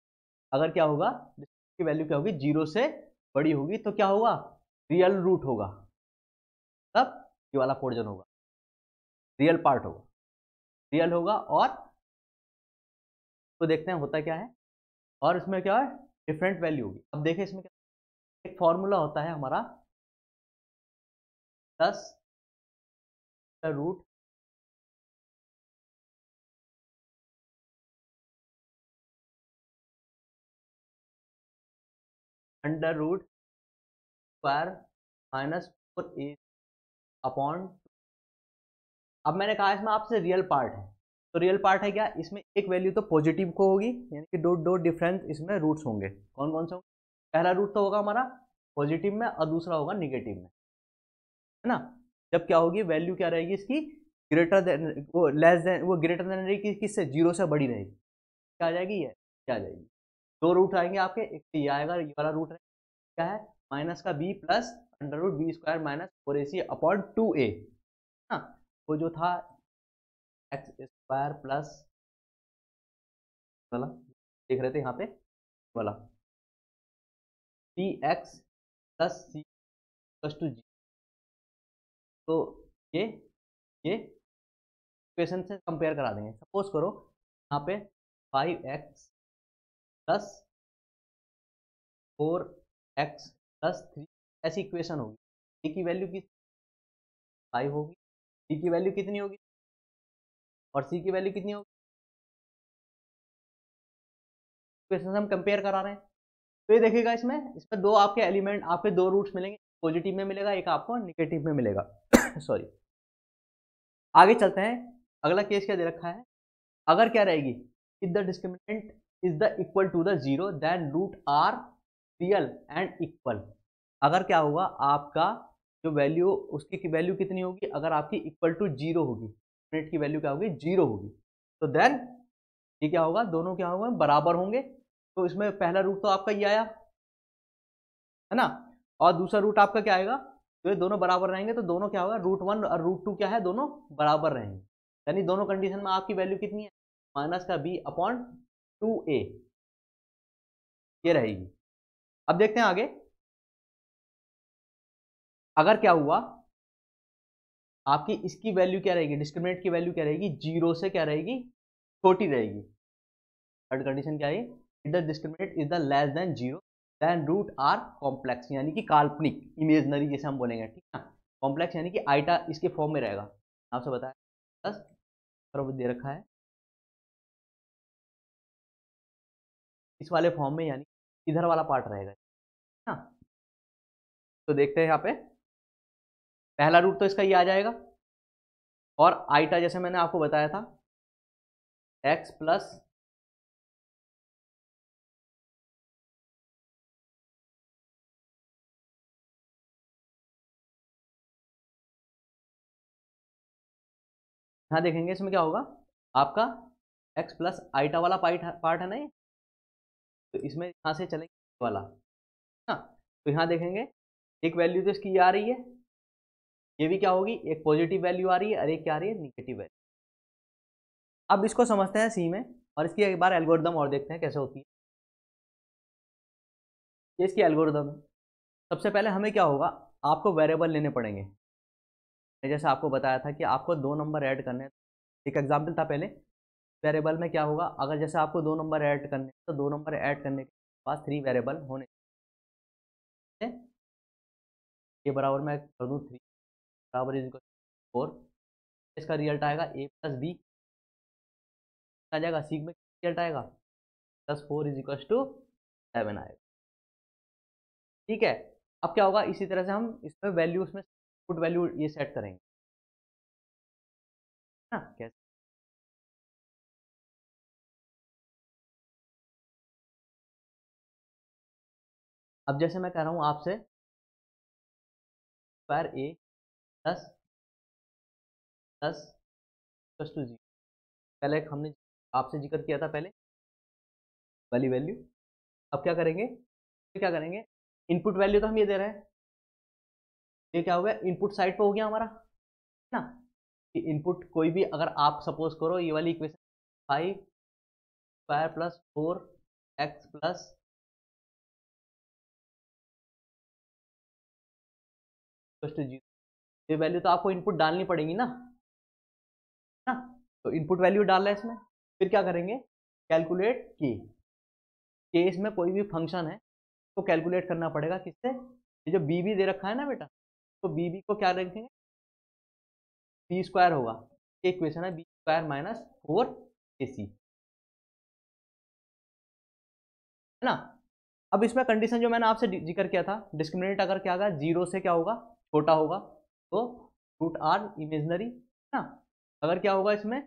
अगर क्या होगा, की वैल्यू क्या होगी, जीरो से बड़ी होगी, तो क्या होगा, रियल रूट होगा, तब ये वाला पोर्शन होगा, रियल पार्ट होगा, रियल होगा। और तो देखते हैं होता क्या है, और इसमें क्या है, डिफरेंट वैल्यू होगी। अब देखिए इसमें क्या, एक फॉर्मूला होता है हमारा 10 का root under root square minus 4a upon. अब मैंने कहा इसमें आपसे रियल पार्ट है, तो रियल पार्ट है क्या, इसमें एक वैल्यू तो पॉजिटिव को होगी, यानी कि दो दो डिफरेंट इसमें रूट्स होंगे। कौन कौन से होंगे, पहला रूट तो होगा हमारा पॉजिटिव में और दूसरा होगा निगेटिव में, है ना। जब क्या होगी, वैल्यू क्या रहेगी इसकी, ग्रेटर देन, वो लेस देन, वो ग्रेटर देन रहेगी किससे, जीरो से बड़ी रहेगी, क्या आ जाएगी, ये क्या आ जाएगी। दो रूट आएंगे आपके, एक तो ये आएगा, ये वाला रूट है क्या है, माइनस का b plus under root b square minus 4ac upon 2a, हाँ। वो जो था एक्स स्क्वायर प्लस वाला, देख रहे थे यहाँ पे वाला, b x plus c plus two g. तो ये ये इक्वेशन से कंपेयर करा देंगे। सपोज करो यहाँ पे 5x प्लस 4x प्लस 3, ऐसी इक्वेशन होगी। ए की वैल्यू की 5 होगी, बी की वैल्यू कितनी होगी, और सी की वैल्यू कितनी होगी, इक्वेशन से हम कंपेयर करा रहे हैं। तो ये देखिएगा, इसमें इसमें दो आपके एलिमेंट, आपके दो रूट्स मिलेंगे, पॉजिटिव में मिलेगा, एक आपको निगेटिव में मिलेगा। सॉरी, आगे चलते हैं। अगला केस क्या दे रखा है, अगर क्या रहेगी, if the discriminant is the equal to the zero then root are real and equal. अगर क्या होगा, आपका जो वैल्यू, उसकी वैल्यू कितनी होगी, अगर आपकी इक्वल टू जीरो होगी, डिस्क्रिमिनेंट की वैल्यू क्या होगी, जीरो होगी, तो देन ये क्या होगा, दोनों क्या होंगे, बराबर होंगे। तो इसमें पहला रूट तो आपका ये आया, है ना, और दूसरा रूट आपका क्या आएगा, तो ये दोनों बराबर रहेंगे, तो दोनों क्या होगा, रूट वन और रूट टू क्या है, दोनों बराबर रहेंगे। यानी दोनों कंडीशन में आपकी वैल्यू कितनी है, माइनस का बी अपॉन 2a, ये रहेगी। अब देखते हैं आगे, अगर क्या हुआ, आपकी इसकी वैल्यू क्या रहेगी, डिस्क्रिमिनेंट की वैल्यू क्या रहेगी, जीरो से क्या रहेगी, छोटी रहेगी। थर्ड कंडीशन क्या है, if the discriminant is the less than zero then root are complex, यानी कि काल्पनिक, इमेजनरी जैसे हम बोलेंगे, ठीक है। कॉम्प्लेक्स यानी कि आइटा इसके फॉर्म में रहेगा, आपसे बताया बस, दे रखा है इस वाले फॉर्म में, यानी इधर वाला पार्ट रहेगा, ना। तो देखते हैं यहाँ पे, पहला रूट तो इसका ये आ जाएगा, और आइटा जैसे मैंने आपको बताया था एक्स प्लस, यहाँ देखेंगे इसमें क्या होगा, आपका एक्स प्लस आइटा वाला पार्ट है ना ये, तो इसमें यहाँ से चलेंगे वाला, ना। तो यहाँ देखेंगे, एक वैल्यू तो इसकी ये आ रही है, ये भी क्या होगी, एक पॉजिटिव वैल्यू आ रही है और एक क्या आ रही है, निगेटिव वैल्यू। अब इसको समझते हैं सी में, और इसकी एक बार एल्गोरिदम और देखते हैं कैसे होती है। ये इसकी एल्गोरिदम है। सबसे पहले हमें क्या होगा, आपको वेरिएबल लेने पड़ेंगे। जैसे आपको बताया था कि आपको दो नंबर ऐड करने हैं, एक एग्जाम्पल था पहले, वेरिएबल में क्या होगा, अगर जैसे आपको 2 नंबर ऐड करने तो 2 नंबर ऐड करने के पास 3 वेरिएबल होने चाहिए। ये बराबर मैं कर दूँ 3 बराबर इज इक्वल 4, इसका रिजल्ट आएगा a प्लस बी आ जाएगा, सी में रिजल्ट आएगा प्लस 4 इज इक्वल टू 7 आएगा। ठीक है, अब क्या होगा, इसी तरह से हम इसमें वैल्यू, उसमें इनपुट वैल्यू ये सेट करेंगे ना, कैसे। अब जैसे मैं कह रहा हूँ आपसे स्क्वायर ए प्लस प्लस प्लस टू जी, पहले हमने आपसे जिक्र किया था पहले वाली वैल्यू। अब क्या करेंगे, फिर क्या करेंगे, इनपुट वैल्यू तो हम ये दे रहे हैं, ये क्या हो गया, इनपुट साइड पे हो गया हमारा, है ना। कि इनपुट कोई भी, अगर आप सपोज करो ये वाली equation 5 square plus 4 x plus plus two g, ये वैल्यू तो आपको इनपुट डालनी पड़ेगी ना, है ना। तो इनपुट वैल्यू डाल रहे हैं इसमें, फिर क्या करेंगे, कैलकुलेट के, केस में कोई भी फंक्शन है तो कैलकुलेट करना पड़ेगा किससे, ये जो बी बी दे रखा है ना बेटा, तो बी बी को क्या रखेंगे, बी स्क्वायर होगा, ये इक्वेशन है बी स्क्वायर माइनस 4ac, है ना। अब इसमें कंडीशन जो मैंने आपसे जिक्र किया था, डिस्क्रिमिनेंट अगर क्या होगा, जीरो से क्या होगा, छोटा होगा, तो रूट आर इमेजनरी, है ना। अगर क्या होगा इसमें,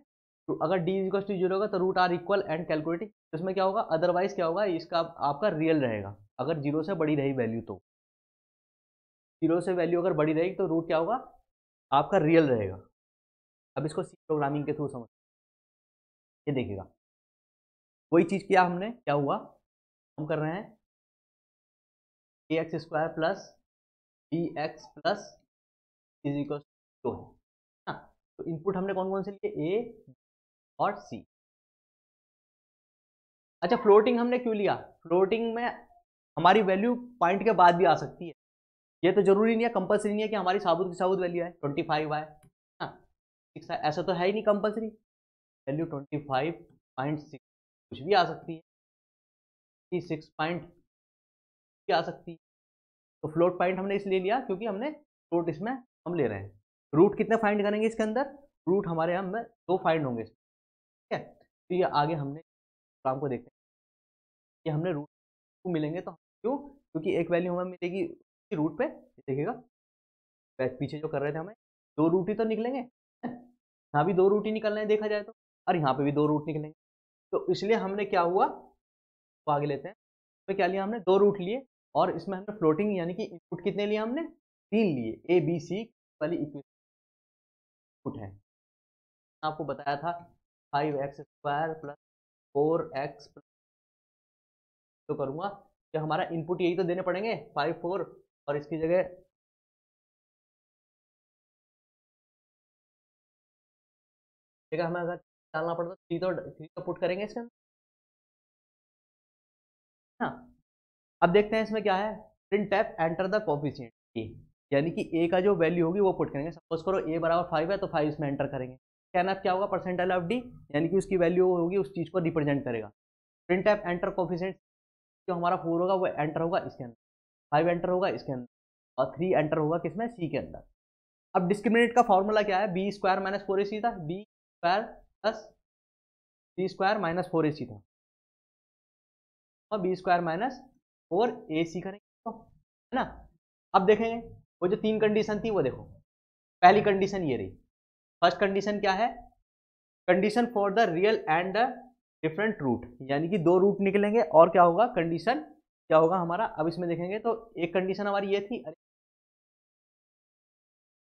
तो अगर डी इक्वल टू जीरो होगा तो root are equal and calculating, तो इसमें क्या होगा, अदरवाइज क्या होगा, इसका आपका रियल रहेगा, अगर जीरो से बड़ी रही वैल्यू तो, जीरो से वैल्यू अगर बड़ी रहेगी तो रूट क्या होगा, आपका रियल रहेगा। अब इसको सी प्रोग्रामिंग के थ्रू समझ, ये देखिएगा, वही चीज़ किया हमने, क्या हुआ, हम कर रहे हैं ए x square plus b x plus is equal to है ना। तो इनपुट हमने कौन कौन से लिए, ए और सी। अच्छा, फ्लोटिंग हमने क्यों लिया, फ्लोटिंग में हमारी वैल्यू पॉइंट के बाद भी आ सकती है, ये तो जरूरी नहीं है, कंपलसरी नहीं है कि हमारी साबुत की साबुत वैल्यू है 25 आए, हाँ 6 आए, ऐसा तो है ही नहीं कंपलसरी, वैल्यू 25.6 कुछ भी आ सकती है, 6 पॉइंट भी आ सकती है। तो फ्लोट पॉइंट हमने इसलिए लिया क्योंकि हमने फ्लोट इसमें हम ले रहे हैं। रूट कितने फाइंड करेंगे इसके अंदर, रूट हमारे हम में 2 फाइंड होंगे, ठीक है। तो ये आगे हमने प्रोग्राम को देखते हैं कि हमने रूट को मिलेंगे, तो क्यों, क्योंकि एक वैल्यू हमें मिलेगी रूट पे, देखिएगा पीछे जो कर रहे थे हमें 2 रूट ही तो निकलेंगे, यहाँ भी 2 रूट ही निकलना है देखा जाए तो, और यहाँ पे भी 2 रूट निकलेंगे, तो इसलिए हमने क्या हुआ, तो आगे लेते हैं, तो क्या लिया हमने, 2 रूट लिए, और इसमें हमने फ्लोटिंग यानी कि इनपुट कितने लिए हमने, 3 लिए, ए बी सी वाली इक्वेशन इनपुट है, आपको बताया था 5x स्क्वायर प्लस 4x, तो करूँगा कि हमारा इनपुट यही तो देने पड़ेंगे 5 4, और इसकी जगह हमें अगर डालना पड़ता तो 3 तो पुट करेंगे इसके अंदर, ना। अब देखते हैं इसमें क्या है, print tap enter the coefficient a, यानी कि ए का जो वैल्यू होगी वो पुट करेंगे, सपोज करो ए बराबर 5 है तो 5 इसमें एंटर करेंगे, कहना क्या होगा, परसेंटाइल ऑफ डी, यानी कि उसकी वैल्यू होगी, उस चीज़ को रिप्रेजेंट करेगा। प्रिंट टैप एंटर कोफिशिएंट, जो हमारा 4 होगा वो एंटर होगा इसके अंदर, 5 एंटर होगा इसके अंदर, और 3 एंटर होगा किसमें, सी के अंदर। अब डिस्क्रिमिनेंट का फॉर्मूला क्या है, बी स्क्वायर माइनस 4ac था, b square plus b square minus 4ac था, और बी स्क्वायर माइनस 4ac करेंगे तो, है ना। अब देखेंगे वो जो 3 कंडीशन थी वो देखो, पहली कंडीशन ये रही, फर्स्ट कंडीशन क्या है, condition for the real and the different root, यानी कि 2 रूट निकलेंगे, और क्या होगा, कंडीशन क्या होगा हमारा, अब इसमें देखेंगे तो एक कंडीशन हमारी ये थी,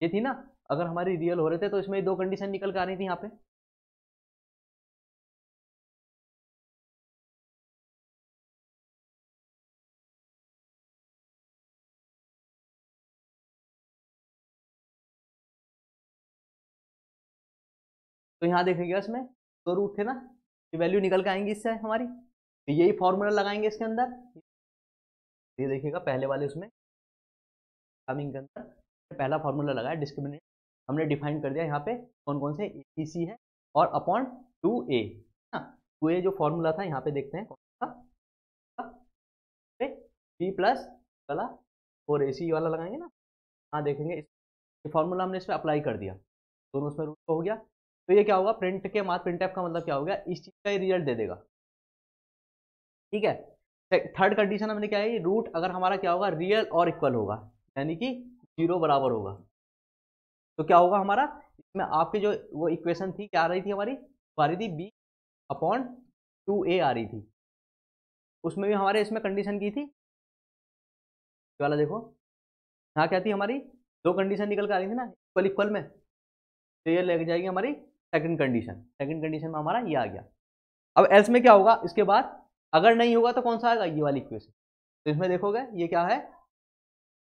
ये थी ना, अगर हमारी रियल हो रहे थे तो इसमें 2 कंडीशन निकल के आ रही थी यहाँ पे, तो यहाँ देखेंगे इसमें 2 रूट थे ना, ये वैल्यू निकल के आएंगी इससे हमारी, तो यही फॉर्मूला लगाएंगे इसके अंदर, ये देखिएगा पहले वाले उसमें कमिंग के अंदर पहला फॉर्मूला लगाया, डिस्क्रिमिनेंट हमने डिफाइन कर दिया यहाँ पे कौन कौन से ए बी सी है, और अपॉन 2a ना। 2a जो फॉर्मूला था यहाँ पे देखते हैं कौन सा, बी प्लस वाला 4ac वाला लगाएंगे ना। हाँ देखेंगे ये फॉर्मूला हमने इसमें अप्लाई कर दिया, दोनों उसमें रूट हो गया। तो ये क्या होगा, प्रिंट के बाद प्रिंट का मतलब क्या हो गया, इस चीज का ही रिजल्ट दे देगा। ठीक है। थर्ड कंडीशन हमने क्या है, रूट अगर हमारा क्या होगा, रियल और इक्वल होगा, यानी कि 0 बराबर होगा, तो क्या होगा हमारा, इसमें आपके जो वो इक्वेशन थी क्या आ रही थी हमारी, आ रही थी बी अपॉन 2a आ रही थी। उसमें भी हमारे इसमें कंडीशन की थी वाला देखो, यहाँ क्या थी हमारी, दो कंडीशन निकल कर आ रही थी ना इक्वल इक्वल में, तो ये लग जाएगी हमारी सेकंड कंडीशन। सेकंड कंडीशन में हमारा ये आ गया। अब एल्स में क्या होगा इसके बाद, अगर नहीं होगा तो कौन सा आएगा, ये वाली इक्वेशन। तो इसमें देखोगे ये क्या है,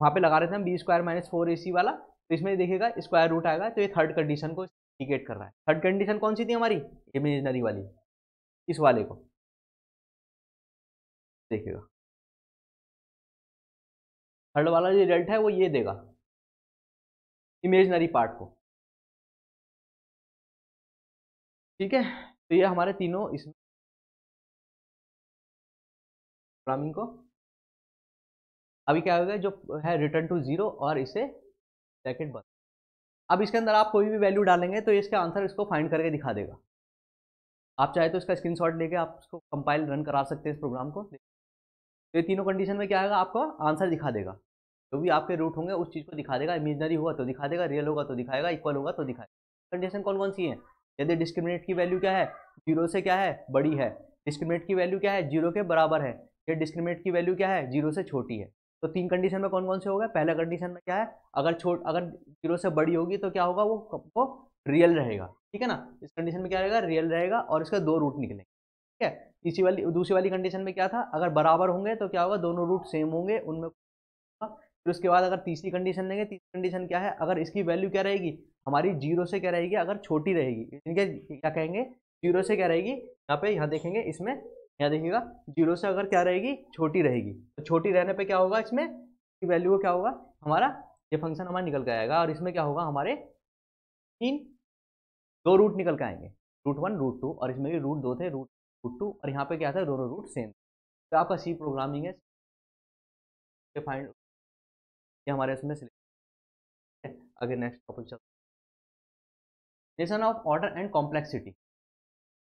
वहां पे लगा रहे थे हम बी स्क्वायर माइनस 4ac वाला, तो इसमें देखिएगा स्क्वायर रूट आएगा, तो ये थर्ड कंडीशन को इंडिकेट कर रहा है। थर्ड कंडीशन कौन सी थी हमारी, इमेजिनरी वाली, इस वाले को देखिएगा, थर्ड वाला जो रिजल्ट है वो ये देगा, इमेजिनरी पार्ट को। ठीक है, तो ये हमारे तीनों इसमें प्रोग्रामिंग को अभी क्या होगा, जो है रिटर्न टू 0 और इसे ब्रैकेट बंद। अब इसके अंदर आप कोई भी वैल्यू डालेंगे तो इसका आंसर इसको फाइंड करके दिखा देगा। आप चाहे तो इसका स्क्रीनशॉट लेके आप इसको कंपाइल रन करा सकते हैं इस प्रोग्राम को। तो ये तीनों कंडीशन में क्या आएगा, आपको आंसर दिखा देगा, जो भी आपके रूट होंगे उस चीज़ को दिखा देगा। इमेजिनरी हुआ तो दिखा देगा, रियल होगा तो दिखाएगा, इक्वल होगा तो दिखाएगा। कंडीशन कौन कौन सी है, यदि डिस्क्रिमिनेट की वैल्यू क्या है, 0 से क्या है बड़ी है, डिस्क्रिमिनेट की वैल्यू क्या है 0 के बराबर है, या डिस्क्रिमिनेट की वैल्यू क्या है 0 से छोटी है। तो तीन कंडीशन में कौन कौन से होगा, पहला कंडीशन में क्या है, अगर 0 से बड़ी होगी तो क्या होगा, वो रियल रहेगा। ठीक है ना, इस कंडीशन में क्या रहेगा, रियल रहेगा और इसका दो रूट निकलेंगे। ठीक है, तीसरी वाली दूसरी वाली कंडीशन में क्या था, अगर बराबर होंगे तो क्या होगा, दोनों रूट सेम होंगे उनमें। फिर उसके बाद अगर तीसरी कंडीशन लेंगे, तीसरी कंडीशन क्या है, अगर इसकी वैल्यू क्या रहेगी हमारी, 0 से क्या रहेगी, अगर छोटी रहेगी, इनके क्या कहेंगे, 0 से क्या रहेगी, यहाँ पे यहाँ देखेंगे इसमें, यहाँ देखिएगा 0 से अगर क्या रहेगी, छोटी रहेगी, तो छोटी रहने पे क्या होगा, इसमें वैल्यू को क्या होगा हमारा, ये फंक्शन हमारा निकल के आएगा, और इसमें क्या होगा हमारे तीन दो रूट निकल के आएंगे, रूट 1 रूट 2, और इसमें भी रूट 2 थे, रूट 2, और यहाँ पे क्या था, दोनों रूट सेम। तो आपका सी प्रोग्रामिंग है, फाइंड ये हमारे इसमें सिलेक्ट है। आगे नेक्स्ट टॉपिक चलते हैं, definition of order and complexity.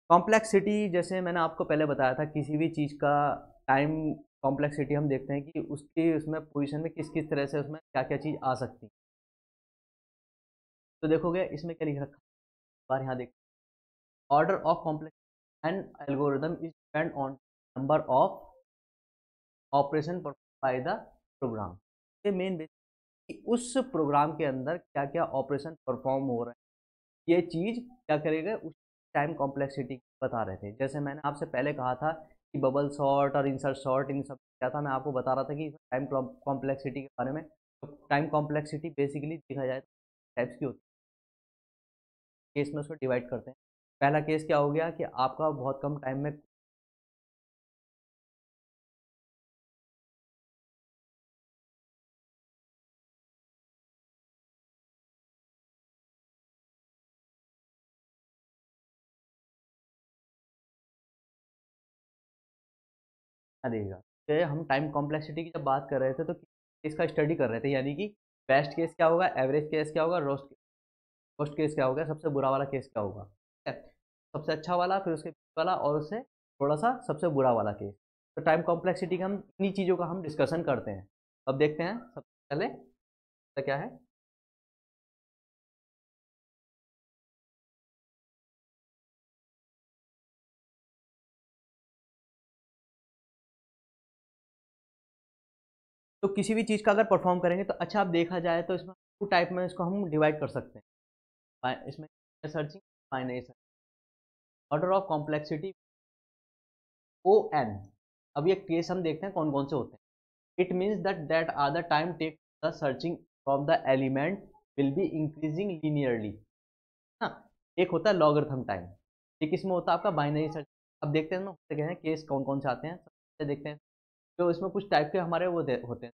Complexity जैसे मैंने आपको पहले बताया था, किसी भी चीज़ का टाइम कॉम्प्लेक्सिटी हम देखते हैं कि उसकी उसमें पोजीशन में किस किस तरह से उसमें क्या क्या चीज़ आ सकती है। तो देखोगे इसमें क्या लिख रखा है, बार यहाँ देख, order of complex and algorithm is depend on number of operation by the program. ये मेन बेसिक कि उस प्रोग्राम के अंदर क्या क्या ऑपरेशन परफॉर्म हो रहे हैं, ये चीज़ क्या करेगा, उस टाइम कॉम्प्लेक्सिटी बता रहे थे। जैसे मैंने आपसे पहले कहा था कि बबल सॉर्ट और इंसर्ट सॉर्ट, इन सब क्या था, मैं आपको बता रहा था कि टाइम कॉम्प्लेक्सिटी के बारे में। तो टाइम कॉम्प्लेक्सिटी बेसिकली देखा जाए टाइप्स की होती है, केस में उसको डिवाइड करते हैं। पहला केस क्या हो गया कि आपका बहुत कम टाइम में, देगा। तो हम टाइम कॉम्प्लेक्सिटी की जब बात कर रहे थे तो इसका स्टडी कर रहे थे, यानी कि बेस्ट केस क्या होगा, एवरेज केस क्या होगा, रोस्ट केस क्या होगा, सबसे बुरा वाला केस क्या होगा, ठीक है, सबसे अच्छा वाला, फिर उसके बीच वाला, और उससे थोड़ा सा सबसे बुरा वाला केस। तो टाइम कॉम्प्लेक्सिटी का हम इन्हीं चीज़ों का हम डिस्कशन करते हैं। अब देखते हैं सबसे पहले तो क्या है, तो किसी भी चीज़ का अगर परफॉर्म करेंगे तो अच्छा, आप देखा जाए तो इसमें टू टाइप में इसको हम डिवाइड कर सकते हैं, इसमें searching, binary searching. Order of complexity O n. अब ये केस हम देखते हैं कौन कौन से होते हैं। It means that are the time take the searching from the element will be increasing linearly. हाँ, एक होता है लॉगरिथम टाइम, एक इसमें होता है आपका बाइनरी सर्च। अब देखते हैं ना होते क्या है, केस कौन कौन से आते हैं, सबसे देखते हैं। तो इसमें कुछ टाइप के हमारे वो होते हैं।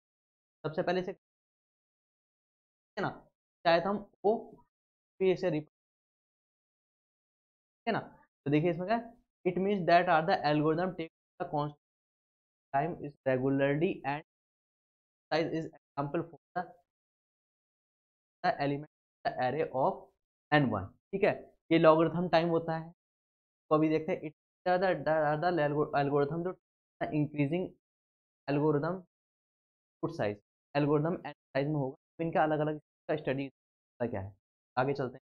सबसे पहले से है ना, शायद हम वो फिर से है ना। तो देखिए इसमें क्या है, it means that are the algorithm take the constant time is regularly and size is example for the element the array of n1। ठीक है, ये लॉगरिथम टाइम होता है। तो अभी देखते हैं, इट द एल्गोरिथम जो increasing algorithm foot size, algorithm n size में होगा। तो इनका अलग अलग का स्टडी क्या है। आगे चलते हैं,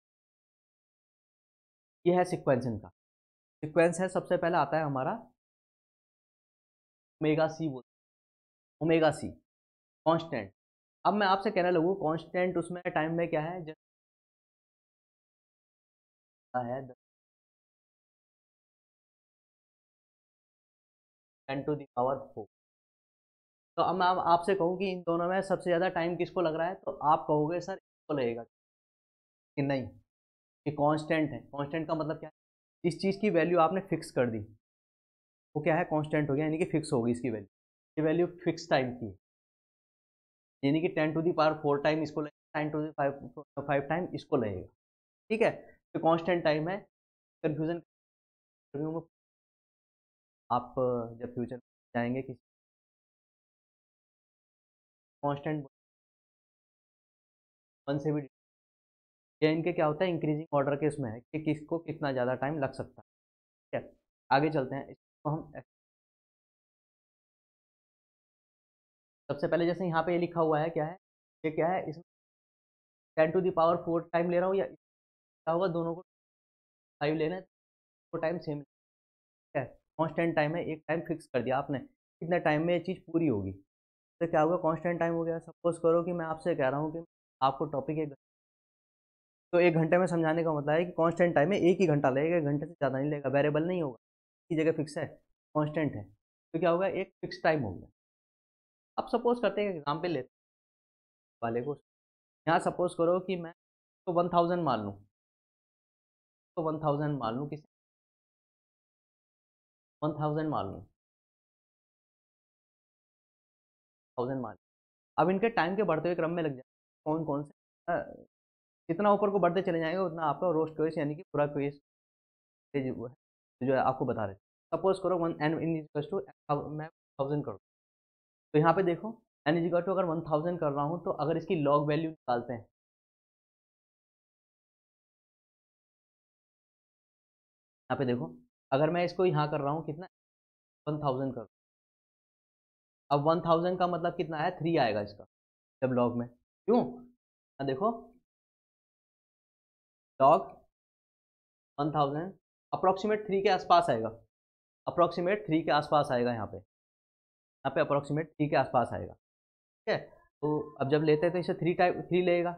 ये है सीक्वेंस इनका। सीक्वेंस है, सबसे पहले आता है हमारा ओमेगा सी, बोलते ओमेगा सी कांस्टेंट। अब मैं आपसे कहने लगूँ कांस्टेंट उसमें टाइम में क्या है, जैसा है 10⁴। तो अब मैं आपसे कहूँ कि इन दोनों में सबसे ज़्यादा टाइम किसको लग रहा है, तो आप कहोगे सर इसको लगेगा, कि नहीं, ये कांस्टेंट है। कांस्टेंट का मतलब क्या है, जिस चीज़ की वैल्यू आपने फिक्स कर दी वो क्या है, कांस्टेंट हो गया, यानी कि फिक्स होगी इसकी वैल्यू। ये वैल्यू फिक्स टाइम की है, यानी कि 10⁴ टाइम इसको लगेगा, 10⁵ टाइम इसको लगेगा। ठीक है, तो कांस्टेंट टाइम है। कन्फ्यूजन आप जब फ्यूचर जाएंगे किसी कांस्टेंट वन से भी, ये इनके क्या होता है, इंक्रीजिंग ऑर्डर के इसमें है कि किसको कितना ज़्यादा टाइम लग सकता है। ठीक है, आगे चलते हैं, इसको हम सबसे पहले जैसे यहाँ पे ये लिखा हुआ है, क्या है ये, क्या है इसमें 10⁴ टाइम ले रहा हूँ, या क्या होगा, दोनों को 5 लेना है तो टाइम सेम है। कांस्टेंट टाइम है, एक टाइम फिक्स कर दिया आपने, कितने टाइम में ये चीज़ पूरी होगी। तो क्या होगा, कांस्टेंट टाइम हो गया। सपोज करो कि मैं आपसे कह रहा हूँ कि आपको टॉपिक एक, तो 1 घंटे में समझाने का मतलब है कि कांस्टेंट टाइम में 1 ही घंटा लगेगा, 1 घंटे से ज़्यादा नहीं लगेगा, वेरिएबल नहीं होगा, की जगह फिक्स है, कांस्टेंट है। तो क्या होगा, एक फिक्स टाइम हो गया। अब सपोज करते हैं एग्जाम्पल लेते वाले को, यहाँ सपोज करो कि मैं तो 1000 मान लूँ, तो 1000 मान लूँ, किसी 1000 मान लूँ, 1000 मान। अब इनके टाइम के बढ़ते हुए क्रम में लग जाए कौन कौन से, जितना ऊपर को बढ़ते चले जाएंगे उतना आपका रोस्ट क्वेस यानी कि पूरा क्वेस जो है आपको बता रहे थे। सपोज करो one n in equal to, मैं 1000 करूँ, तो यहाँ पे देखो एन इज इक्वल टू, अगर 1000 कर रहा हूँ तो अगर इसकी लॉग वैल्यू निकालते हैं, यहाँ पे देखो, अगर मैं इसको यहाँ कर रहा हूँ कितना, 1000 कर, अब 1000 का मतलब कितना है, 3 आएगा इसका जब लॉग में, क्यों, देखो लॉग 1000 अप्रोक्सीमेट 3 के आसपास आएगा, अप्रोक्सीमेट 3 के आसपास आएगा, यहाँ पे अप्रोक्सीमेट 3 के आसपास आएगा। ठीक है, तो अब जब लेते हैं तो इसे 3 लेगा।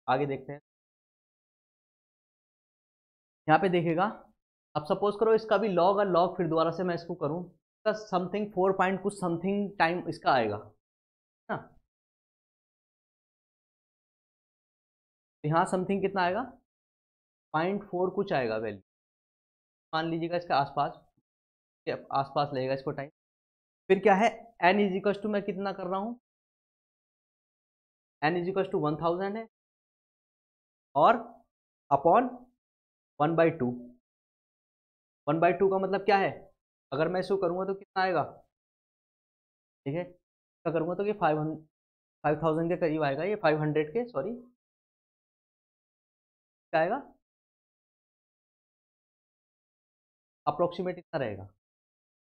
आगे देखते हैं, यहाँ पे देखेगा, अब सपोज करो इसका भी लॉग, और लॉग फिर दोबारा से मैं इसको करूँ, इसका समथिंग 4 पॉइंट कुछ समथिंग टाइम इसका आएगा ना, तो यहाँ समथिंग कितना आएगा, 0.4 कुछ आएगा वैल्यू, मान लीजिएगा इसके आसपास, के आसपास लगेगा इसको टाइम। फिर क्या है, एन इज इक्वल टू मैं कितना कर रहा हूँ, एन इज इक्वल टू 1000 है, और अपॉन 1/2। 1/2 का मतलब क्या है, अगर मैं इसको करूँगा तो कितना आएगा, ठीक है, इसका करूँगा तो कि 5000 के करीब आएगा, ये 500 के, सॉरी क्या आएगा, अप्रोक्सीमेट इतना रहेगा।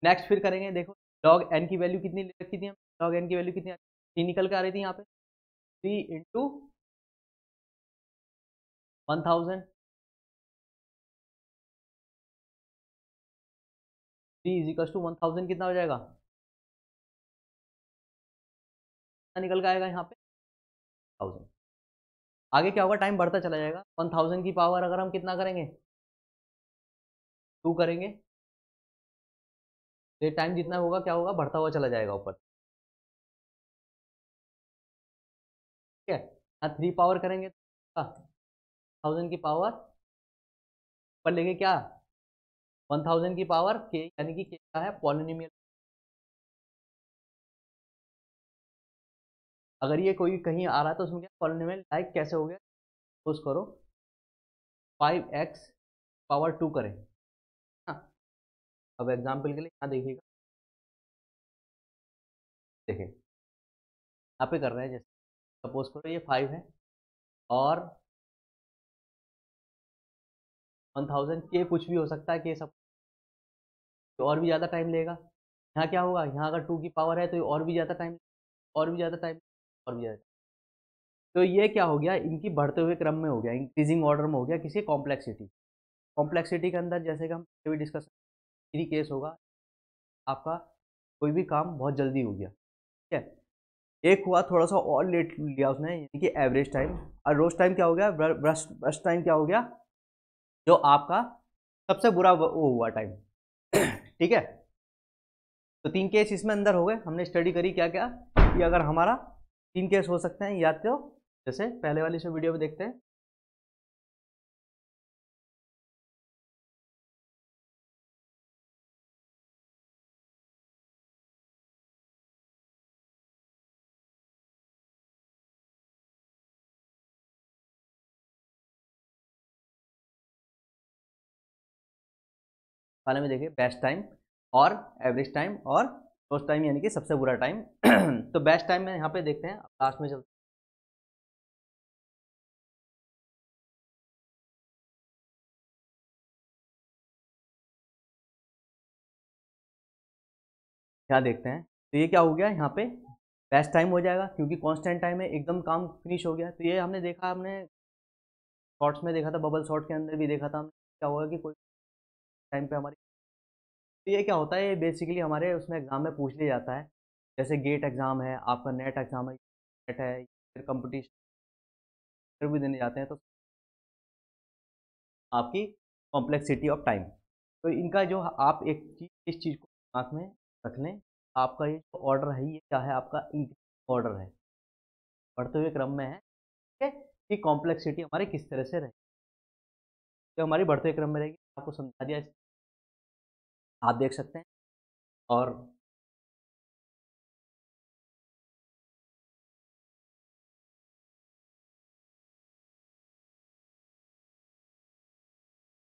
नेक्स्ट फिर करेंगे, देखो लॉग एन की वैल्यू कितनी ले रखी थी हम, लॉग एन की वैल्यू कितनी 3 निकल के आ रही थी यहाँ पे, 3 इंटू 1000, 3 इज इक्वल टू 1000 कितना हो जाएगा, निकल के आएगा यहाँ पे 1000। आगे क्या होगा, टाइम बढ़ता चला जाएगा, 1000 की पावर अगर हम कितना करेंगे, 2 करेंगे, तो टाइम जितना होगा क्या होगा, बढ़ता हुआ चला जाएगा ऊपर। ठीक है, यहाँ 3 पावर करेंगे, 1000 की पावर पर लेंगे क्या, 1000 की पावर के, यानी कि के का है पॉलिनोमियल। अगर ये कोई कहीं आ रहा है तो उसमें क्या पॉलिनोमियल, लाइक कैसे हो गया, सपोज करो 5x पावर 2 करें। हाँ, अब एग्जाम्पल के लिए यहाँ देखिएगा, देखिए यहाँ पे कर रहे हैं, जैसे सपोज करो ये 5 है और 1000, ये कुछ भी हो सकता है कि सब तो और भी ज़्यादा टाइम लेगा। यहाँ क्या होगा, यहाँ अगर 2 की पावर है तो ये और भी ज़्यादा टाइम, और भी ज़्यादा टाइम, और भी ज़्यादा। तो ये क्या हो गया, इनकी बढ़ते हुए क्रम में हो गया, इंक्रीजिंग ऑर्डर में हो गया किसी कॉम्प्लेक्सिटी। कॉम्प्लेक्सिटी के अंदर जैसे कि हम भी डिस्कस, थ्री केस होगा, आपका कोई भी काम बहुत जल्दी हो गया, ठीक है। एक हुआ थोड़ा सा और लेट लिया उसने, यानी कि एवरेज टाइम। और रोज टाइम क्या हो गया, ब्रश टाइम क्या हो गया, जो आपका सबसे बुरा वो हुआ टाइम। ठीक है, तो 3 केस इसमें अंदर हो गए। हमने स्टडी करी क्या क्या, कि अगर हमारा 3 केस हो सकते हैं, या तो जैसे पहले वाली से वीडियो में देखते हैं, पहले में देखिए बेस्ट टाइम और एवरेज टाइम और रोज टाइम, यानी कि सबसे बुरा टाइम। तो बेस्ट टाइम में यहाँ पे देखते हैं, लास्ट में चलते यहाँ देखते हैं। तो ये क्या हो गया, यहाँ पे बेस्ट टाइम हो जाएगा क्योंकि कांस्टेंट टाइम है, एकदम काम फिनिश हो गया। तो ये हमने देखा, हमने शॉर्ट्स में देखा था, बबल शॉट के अंदर भी देखा था हमने, क्या होगा कि कोई टाइम पे हमारी, तो ये क्या होता है, ये बेसिकली हमारे उसमें एग्जाम में पूछ लिया जाता है। जैसे गेट एग्जाम है, आपका नेट एग्जाम है, नेट है, फिर कंपटीशन भी देने जाते हैं, तो आपकी कॉम्प्लेक्सिटी ऑफ टाइम। तो इनका जो आप एक चीज, इस चीज़ को दिमाग में रख लें, आपका ये जो ऑर्डर है, ये क्या है, आपका इंक्रीज ऑर्डर है, बढ़ते हुए क्रम में है, ठीक है। कि कॉम्प्लेक्सिटी हमारी किस तरह से रहेगी, तो हमारी बढ़ते हुए क्रम में रहेगी, आपको समझा दिया, आप देख सकते हैं। और